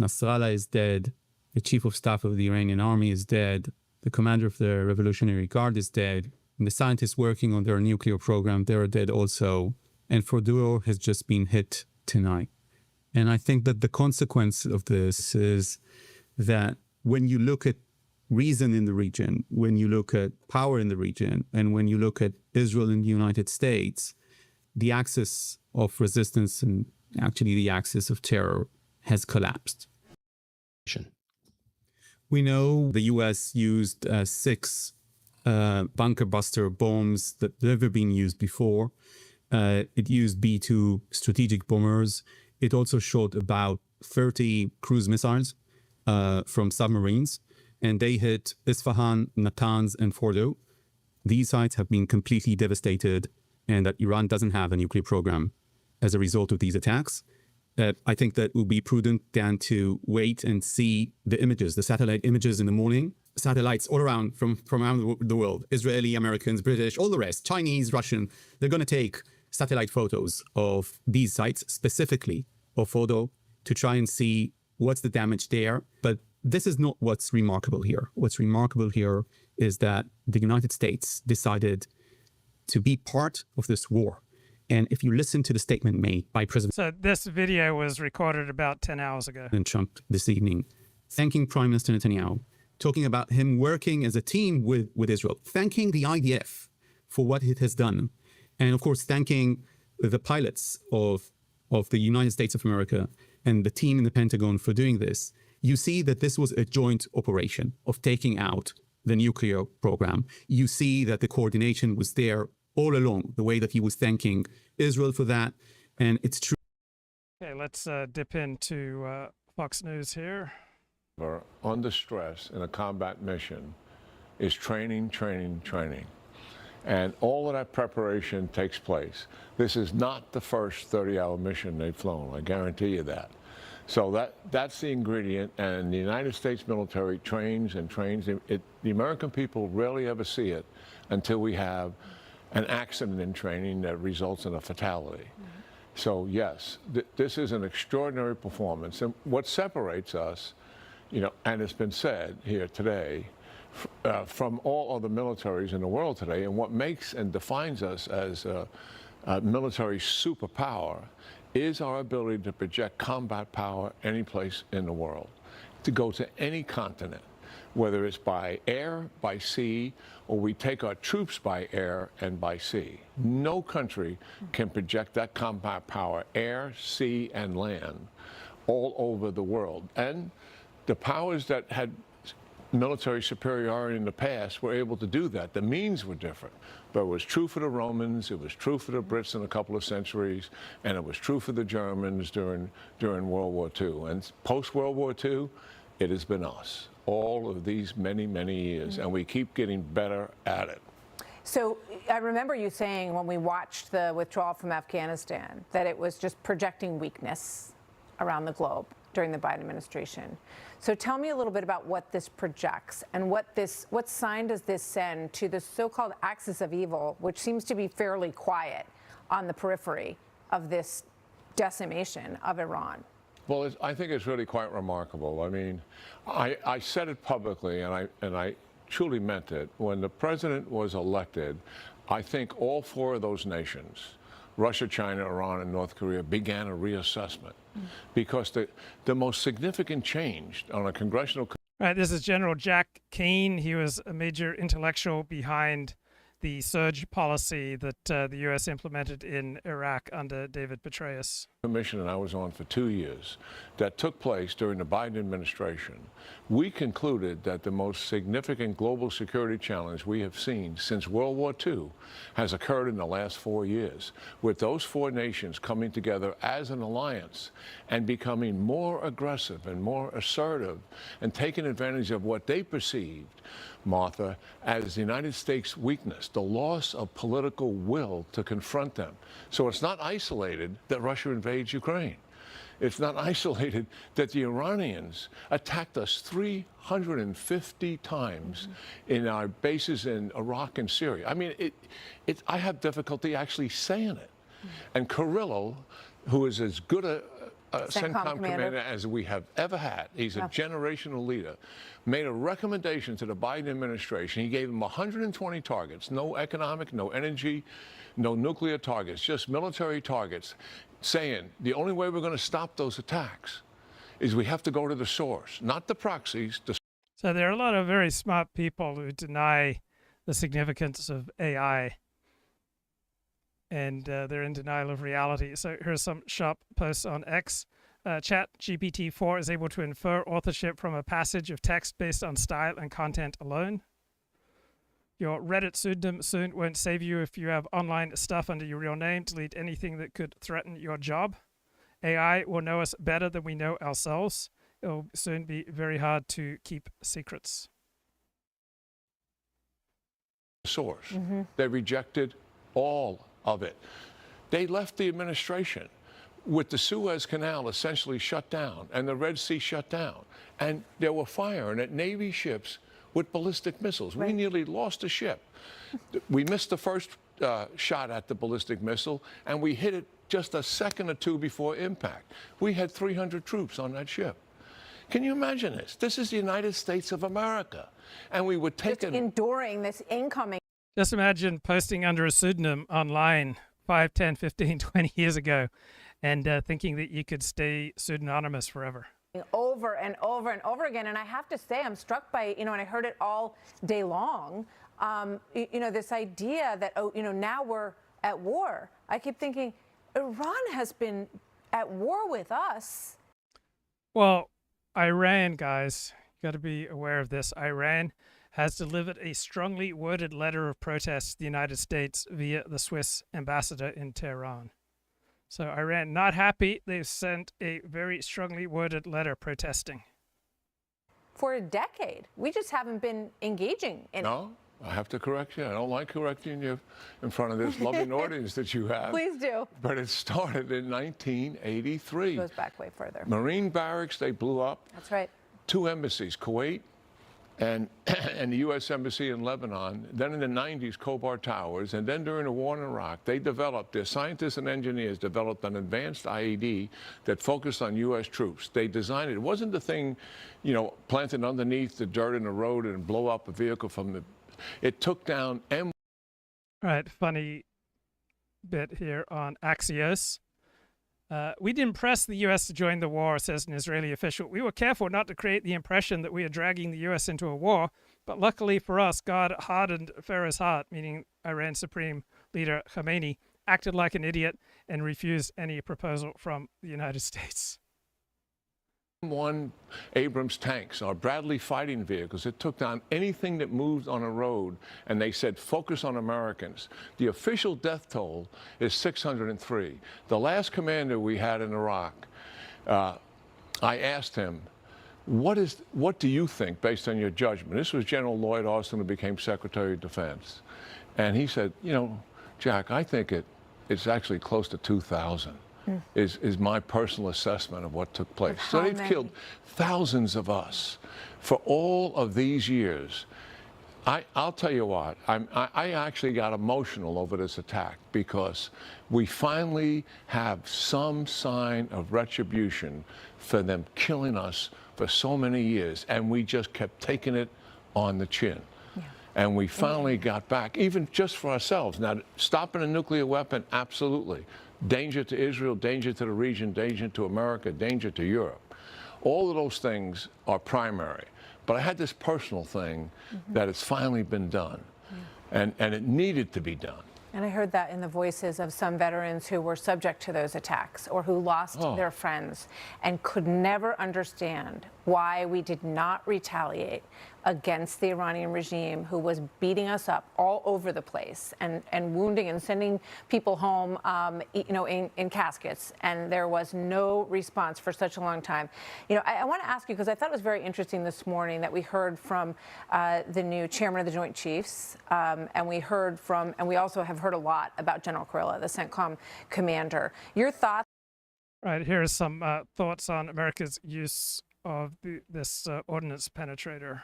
Nasrallah is dead, the chief of staff of the Iranian army is dead, the commander of the Revolutionary Guard is dead, and the scientists working on their nuclear program, they are dead also. And Fordow has just been hit tonight. And I think that the consequence of this is that when you look at reason in the region, when you look at power in the region, and when you look at Israel and the United States, the axis of resistance and actually the axis of terror has collapsed. We know the US used 6 bunker buster bombs that never been used before. It used B-2 strategic bombers. It also shot about 30 cruise missiles from submarines, and they hit Isfahan, Natanz, and Fordo. These sites have been completely devastated, and that Iran doesn't have a nuclear program as a result of these attacks. I think that it would be prudent then to wait and see the images, the satellite images in the morning. Satellites all around from around the world, Israeli, Americans, British, all the rest, Chinese, Russian, they're going to take satellite photos of these sites, specifically of Fordo, to try and see what's the damage there. But this is not what's remarkable here. What's remarkable here is that the United States decided to be part of this war. And if you listen to the statement made by President So this video was recorded about 10 hours ago. Trump this evening, thanking Prime Minister Netanyahu, talking about him working as a team with Israel, thanking the IDF for what it has done, and of course thanking the pilots of the United States of America and the team in the Pentagon for doing this. You see that this was a joint operation of taking out the nuclear program. You see that the coordination was there all along, the way that he was thanking Israel for that. And it's true. Okay, let's dip into Fox News here. Under stress in a combat mission is training, training, training. And all of that preparation takes place. This is not the first 30-hour mission they've flown, I guarantee you that. So that's the ingredient, and the United States military trains and trains. The American people rarely ever see it until we have an accident in training that results in a fatality. Mm-hmm. So yes, this is an extraordinary performance. And what separates us, and it's been said here today, from all other militaries in the world today, and what makes and defines us as a military superpower is our ability to project combat power any place in the world, to go to any continent, whether it's by air, by sea, or we take our troops by air and by sea. No country can project that combat power, air, sea, and land, all over the world. And the powers that had military superiority in the past were able to do that. The means were different, but it was true for the Romans, it was true for the Brits in a couple of centuries, and it was true for the Germans during World War II. And post-World War II, it has been us, all of these many, many years, and we keep getting better at it. So I remember you saying when we watched the withdrawal from Afghanistan that it was just projecting weakness around the globe during the Biden administration. So tell me a little bit about what this projects and what sign does this send to the so-called axis of evil, which seems to be fairly quiet on the periphery of this decimation of Iran? Well, I think it's really quite remarkable. I mean, I said it publicly, and I truly meant it. When the president was elected, I think all four of those nations, Russia, China, Iran, and North Korea, began a reassessment because the most significant change on a congressional... All right, this is General Jack Keane. He was a major intellectual behind the surge policy that the U.S. implemented in Iraq under David Petraeus. Commission and I was on for 2 years that took place during the Biden administration. We concluded that the most significant global security challenge we have seen since World War II has occurred in the last 4 years, with those four nations coming together as an alliance and becoming more aggressive and more assertive and taking advantage of what they perceived, Martha, as the United States' weakness, the loss of political will to confront them. So it's not isolated that Russia invades Ukraine. It's not isolated that the Iranians attacked us 350 times in our bases in Iraq and Syria. I mean, I have difficulty actually saying it. And Kirillo, who is as good a CENTCOM commander as we have ever had, he's a generational leader, made a recommendation to the Biden administration. He gave them 120 targets, no economic, no energy, no nuclear targets, just military targets, saying the only way we're going to stop those attacks is we have to go to the source, not the proxies. So there are a lot of very smart people who deny the significance of AI, and they're in denial of reality. So here's some sharp posts on X. ChatGPT-4 is able to infer authorship from a passage of text based on style and content alone. Your Reddit pseudonym soon won't save you if you have online stuff under your real name. Delete anything that could threaten your job. AI will know us better than we know ourselves. It'll soon be very hard to keep secrets. Source. They rejected all of it. They left the administration with the Suez Canal essentially shut down and the Red Sea shut down. And they were firing at Navy ships with ballistic missiles. We nearly lost a ship. We missed the first shot at the ballistic missile, and we hit it just a second or two before impact. We had 300 troops on that ship. Can you imagine this? This is the United States of America. And we were taking... Just enduring this incoming... Just imagine posting under a pseudonym online 5, 10, 15, 20 years ago and thinking that you could stay pseudonymous forever. Over and over and over again. And I have to say, I'm struck by, and I heard it all day long, this idea that, now we're at war. I keep thinking, Iran has been at war with us. Well, Iran, guys, you got to be aware of this. Iran has delivered a strongly worded letter of protest to the United States via the Swiss ambassador in Tehran. So Iran not happy. They've sent a very strongly worded letter protesting. For a decade. We just haven't been engaging in No, I have to correct you. I don't like correcting you in front of this loving audience that you have. Please do. But it started in 1983. It goes back way further. Marine barracks, they blew up. That's right. 2 embassies, Kuwait and the U.S. Embassy in Lebanon. Then in the 90s, Khobar Towers. And then during the war in Iraq, their scientists and engineers developed an advanced IED that focused on U.S. troops. They designed it. It wasn't the thing, planted underneath the dirt in the road and blow up a vehicle from the... It took down All right, funny bit here on Axios. We didn't press the U.S. to join the war, says an Israeli official. We were careful not to create the impression that we are dragging the U.S. into a war, but luckily for us, God hardened Pharaoh's heart, meaning Iran's supreme leader Khamenei, acted like an idiot and refused any proposal from the United States. M1 Abrams tanks, our Bradley fighting vehicles. It took down anything that moved on a road, and they said, focus on Americans. The official death toll is 603. The last commander we had in Iraq, I asked him, what do you think, based on your judgment? This was General Lloyd Austin, who became Secretary of Defense. And he said, Jack, I think it's actually close to 2,000. Is my personal assessment of what took place. So they've killed thousands of us for all of these years. I'll tell you what, I actually got emotional over this attack because we finally have some sign of retribution for them killing us for so many years, and we just kept taking it on the chin. And we finally got back, even just for ourselves. Now, stopping a nuclear weapon, absolutely. Danger to Israel, danger to the region, danger to America, danger to Europe. All of those things are primary. But I had this personal thing that it's finally been done. And it needed to be done. And I heard that in the voices of some veterans who were subject to those attacks or who lost their friends and could never understand why we did not retaliate against the Iranian regime, who was beating us up all over the place and wounding and sending people home, in caskets. And there was no response for such a long time. I want to ask you, because I thought it was very interesting this morning that we heard from the new chairman of the Joint Chiefs, and we also have heard a lot about General Kurilla, the CENTCOM commander. Your thoughts? Right, here are some thoughts on America's use of this ordnance penetrator.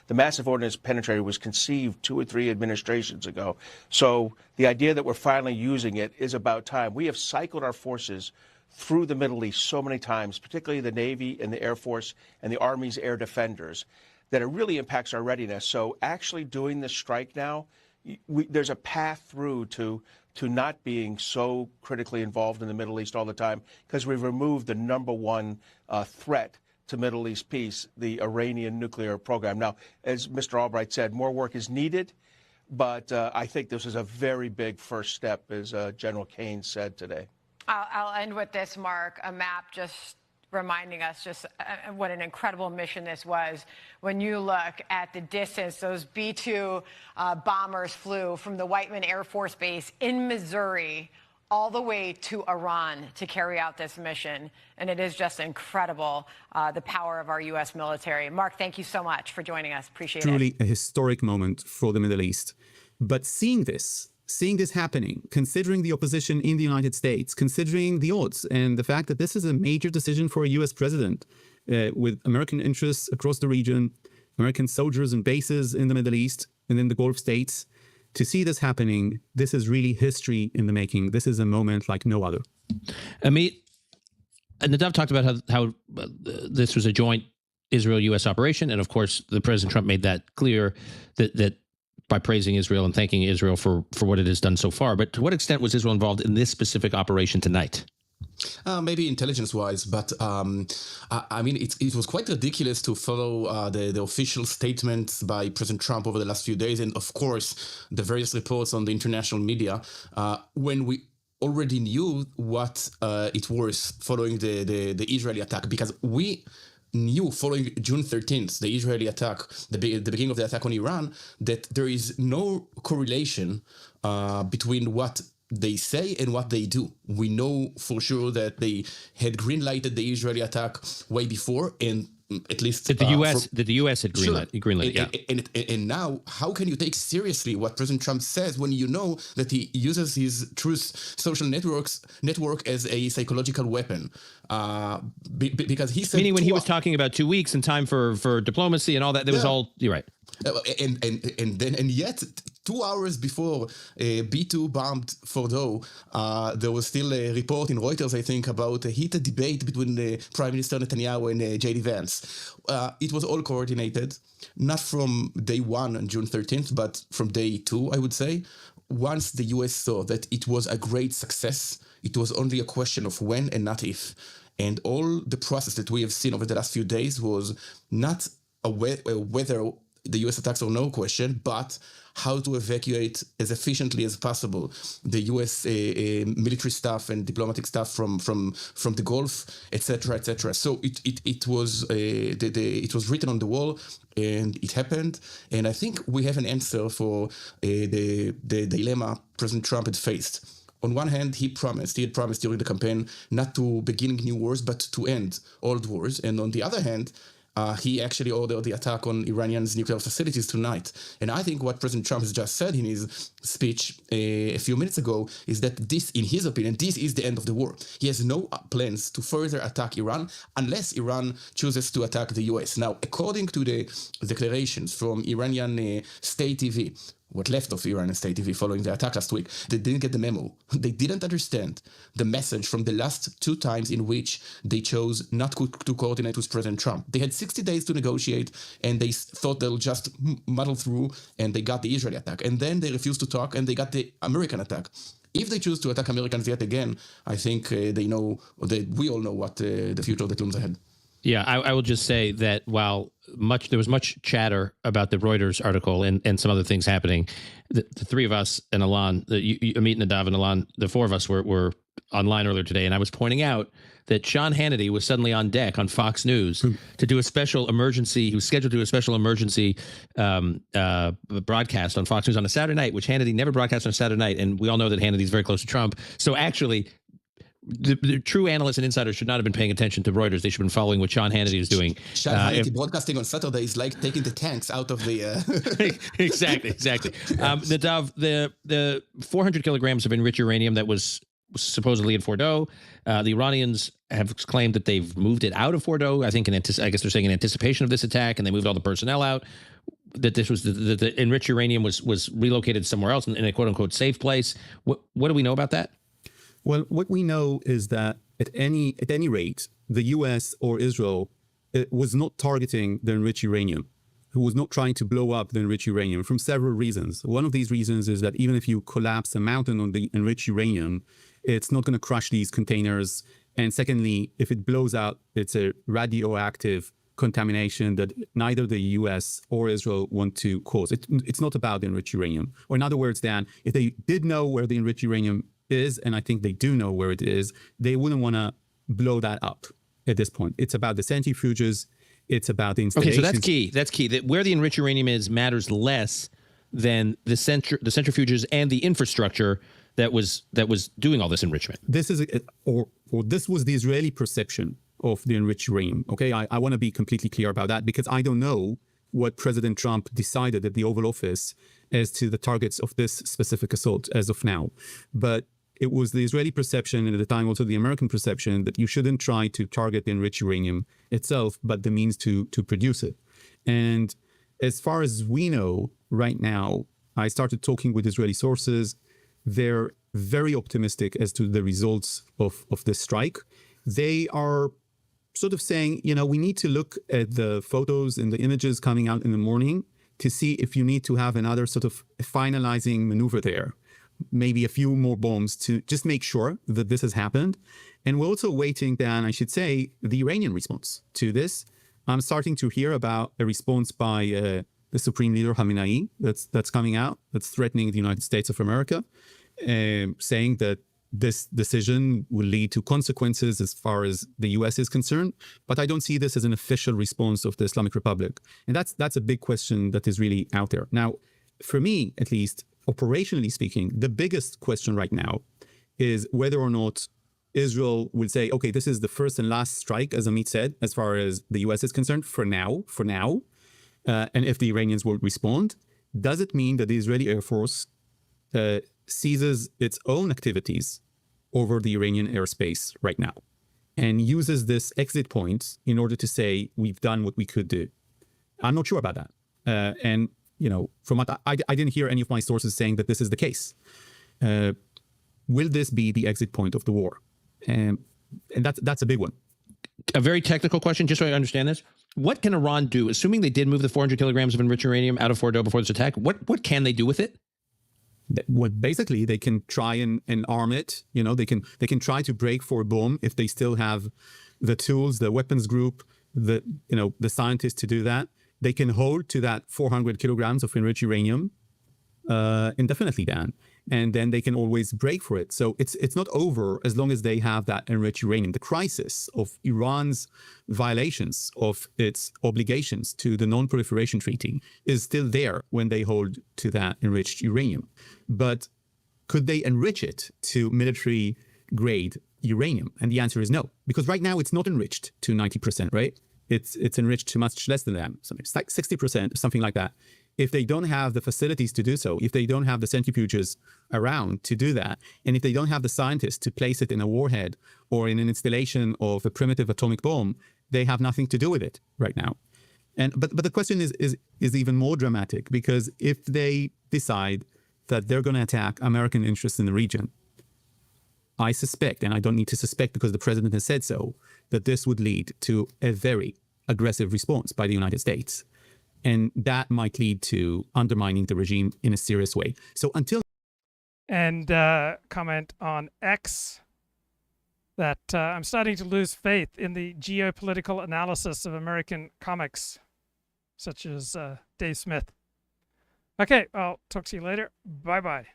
The massive ordnance penetrator was conceived 2 or 3 administrations ago. So the idea that we're finally using it is about time. We have cycled our forces through the Middle East so many times, particularly the Navy and the Air Force and the Army's air defenders, that it really impacts our readiness. So actually doing this strike now, there's a path through to not being so critically involved in the Middle East all the time, because we've removed the #1 threat to Middle East peace, the Iranian nuclear program. Now, as Mr. Albright said, more work is needed, but I think this is a very big first step, as General Kane said today. I'll end with this, Mark. A map just reminding us just what an incredible mission this was. When you look at the distance, those B-2 bombers flew from the Whiteman Air Force Base in Missouri all the way to Iran to carry out this mission. And it is just incredible, the power of our U.S. military. Mark, thank you so much for joining us. Appreciate it. Truly a historic moment for the Middle East. But seeing this happening, considering the opposition in the United States, considering the odds and the fact that this is a major decision for a U.S. president with American interests across the region, American soldiers and bases in the Middle East and in the Gulf states, to see this happening, this is really history in the making. This is a moment like no other. Amit, Nadav talked about how this was a joint Israel-U.S. operation. And of course, the President Trump made that clear that by praising Israel and thanking Israel for what it has done so far. But to what extent was Israel involved in this specific operation tonight? Maybe intelligence-wise, but I mean, it was quite ridiculous to follow the official statements by President Trump over the last few days, and of course, the various reports on the international media, when we already knew what it was following the Israeli attack, because we knew following June 13th, the Israeli attack, the beginning of the attack on Iran, that there is no correlation between what they say and what they do. We know for sure that they had green-lighted the Israeli attack way before, and at least that the U.S. had greenlit, yeah. And now, how can you take seriously what President Trump says when you know that he uses his Truth social network as a psychological weapon? Because he said, meaning when he was talking about 2 weeks and time for diplomacy and all that, there was all, you're right. And yet 2 hours before B-2 bombed Fordo, there was still a report in Reuters, I think, about a heated debate between Prime Minister Netanyahu and J.D. Vance. It was all coordinated, not from day one on June 13th, but from day two, I would say. Once the U.S. saw that it was a great success, it was only a question of when and not if. And all the process that we have seen over the last few days was not whether the U.S. attacks or no question, but how to evacuate as efficiently as possible the U.S. military staff and diplomatic staff from the Gulf, etc., etc. So it was written on the wall, and it happened. And I think we have an answer for the dilemma President Trump had faced. On one hand, he had promised during the campaign not to begin new wars, but to end old wars. And on the other hand, he actually ordered the attack on Iranians' nuclear facilities tonight. And I think what President Trump has just said in his speech a few minutes ago is that this, in his opinion, this is the end of the war. He has no plans to further attack Iran unless Iran chooses to attack the US. Now, according to the declarations from Iranian state TV, what left of Iran and state TV following the attack last week, they didn't get the memo. They didn't understand the message from the last two times in which they chose not to coordinate with President Trump. They had 60 days to negotiate, and they thought they'll just muddle through, and they got the Israeli attack. And then they refused to talk, and they got the American attack. If they choose to attack Americans yet again, I think we all know what the future that looms ahead. Yeah, I will just say that while there was much chatter about the Reuters article and some other things happening, the three of us and Alon, Amit, Nadav, and Alon, the four of us were online earlier today, and I was pointing out that Sean Hannity was suddenly on deck on Fox News to do a special emergency. He was scheduled to do a special emergency broadcast on Fox News on a Saturday night, which Hannity never broadcast on a Saturday night, and we all know that Hannity's very close to Trump. So actually, the true analysts and insiders should not have been paying attention to Reuters. They should have been following what Sean Hannity is doing. Sean Hannity broadcasting on Saturday is like taking the tanks out of the... Exactly. Nadav, the 400 kilograms of enriched uranium that was supposedly in Fordo, the Iranians have claimed that they've moved it out of Fordo. I guess they're saying in anticipation of this attack, and they moved all the personnel out. That this was the enriched uranium was relocated somewhere else in a quote unquote safe place. What do we know about that? Well, what we know is that at any rate, the U.S. or Israel was not targeting the enriched uranium, who was not trying to blow up the enriched uranium from several reasons. One of these reasons is that even if you collapse a mountain on the enriched uranium, it's not going to crush these containers. And secondly, if it blows out, it's a radioactive contamination that neither the U.S. or Israel want to cause. It's not about the enriched uranium. Or in other words, Dan, if they did know where the enriched uranium is, and I think they do know where it is, they wouldn't want to blow that up. at this point. It's about the centrifuges. It's about the Okay, installations. so that's key. That's key. That where the enriched uranium is matters less than the centrifuges and the infrastructure that was doing all this enrichment. This is or this was the Israeli perception of the enriched uranium. Okay, I want to be completely clear about that, because I don't know what President Trump decided at the Oval Office as to the targets of this specific assault as of now. But it was the Israeli perception, and at the time also the American perception, that you shouldn't try to target the enriched uranium itself, but the means to produce it. And as far as we know right now, I started talking with Israeli sources. They're very optimistic as to the results of this strike. They are sort of saying, we need to look at the photos and the images coming out in the morning to see if you need to have another sort of finalizing maneuver there, maybe a few more bombs to just make sure that this has happened. And we're also waiting, Dan, I should say, the Iranian response to this. I'm starting to hear about a response by the Supreme Leader Khamenei that's coming out, that's threatening the United States of America, saying that this decision will lead to consequences as far as the US is concerned. But I don't see this as an official response of the Islamic Republic. And that's a big question that is really out there. Now, for me, at least, operationally speaking, the biggest question right now is whether or not Israel will say, okay, this is the first and last strike, as Amit said, as far as the US is concerned, for now. And if the Iranians will respond, does it mean that the Israeli Air Force ceases its own activities over the Iranian airspace right now and uses this exit point in order to say, we've done what we could do? I'm not sure about that. And from what I didn't hear any of my sources saying that this is the case. Will this be the exit point of the war? And that's a big one. A very technical question, just so I understand this. What can Iran do, assuming they did move the 400 kilograms of enriched uranium out of Fordo before this attack? What can they do with it? Basically, they can try and arm it. They can try to break for a bomb if they still have the tools, the weapons group, the scientists to do that. They can hold to that 400 kilograms of enriched uranium indefinitely, Dan. And then they can always break for it. So it's not over as long as they have that enriched uranium. The crisis of Iran's violations of its obligations to the Non-Proliferation Treaty is still there when they hold to that enriched uranium. But could they enrich it to military-grade uranium? And the answer is no, because right now it's not enriched to 90%, right? It's enriched to much less than that, something like 60%, something like that. If they don't have the facilities to do so, if they don't have the centrifuges around to do that, and if they don't have the scientists to place it in a warhead or in an installation of a primitive atomic bomb, they have nothing to do with it right now. But the question is even more dramatic, because if they decide that they're going to attack American interests in the region, I suspect, and I don't need to suspect because the president has said so, that this would lead to a very aggressive response by the United States. And that might lead to undermining the regime in a serious way. So until... And comment on X that I'm starting to lose faith in the geopolitical analysis of American comics, such as Dave Smith. Okay, I'll talk to you later. Bye-bye.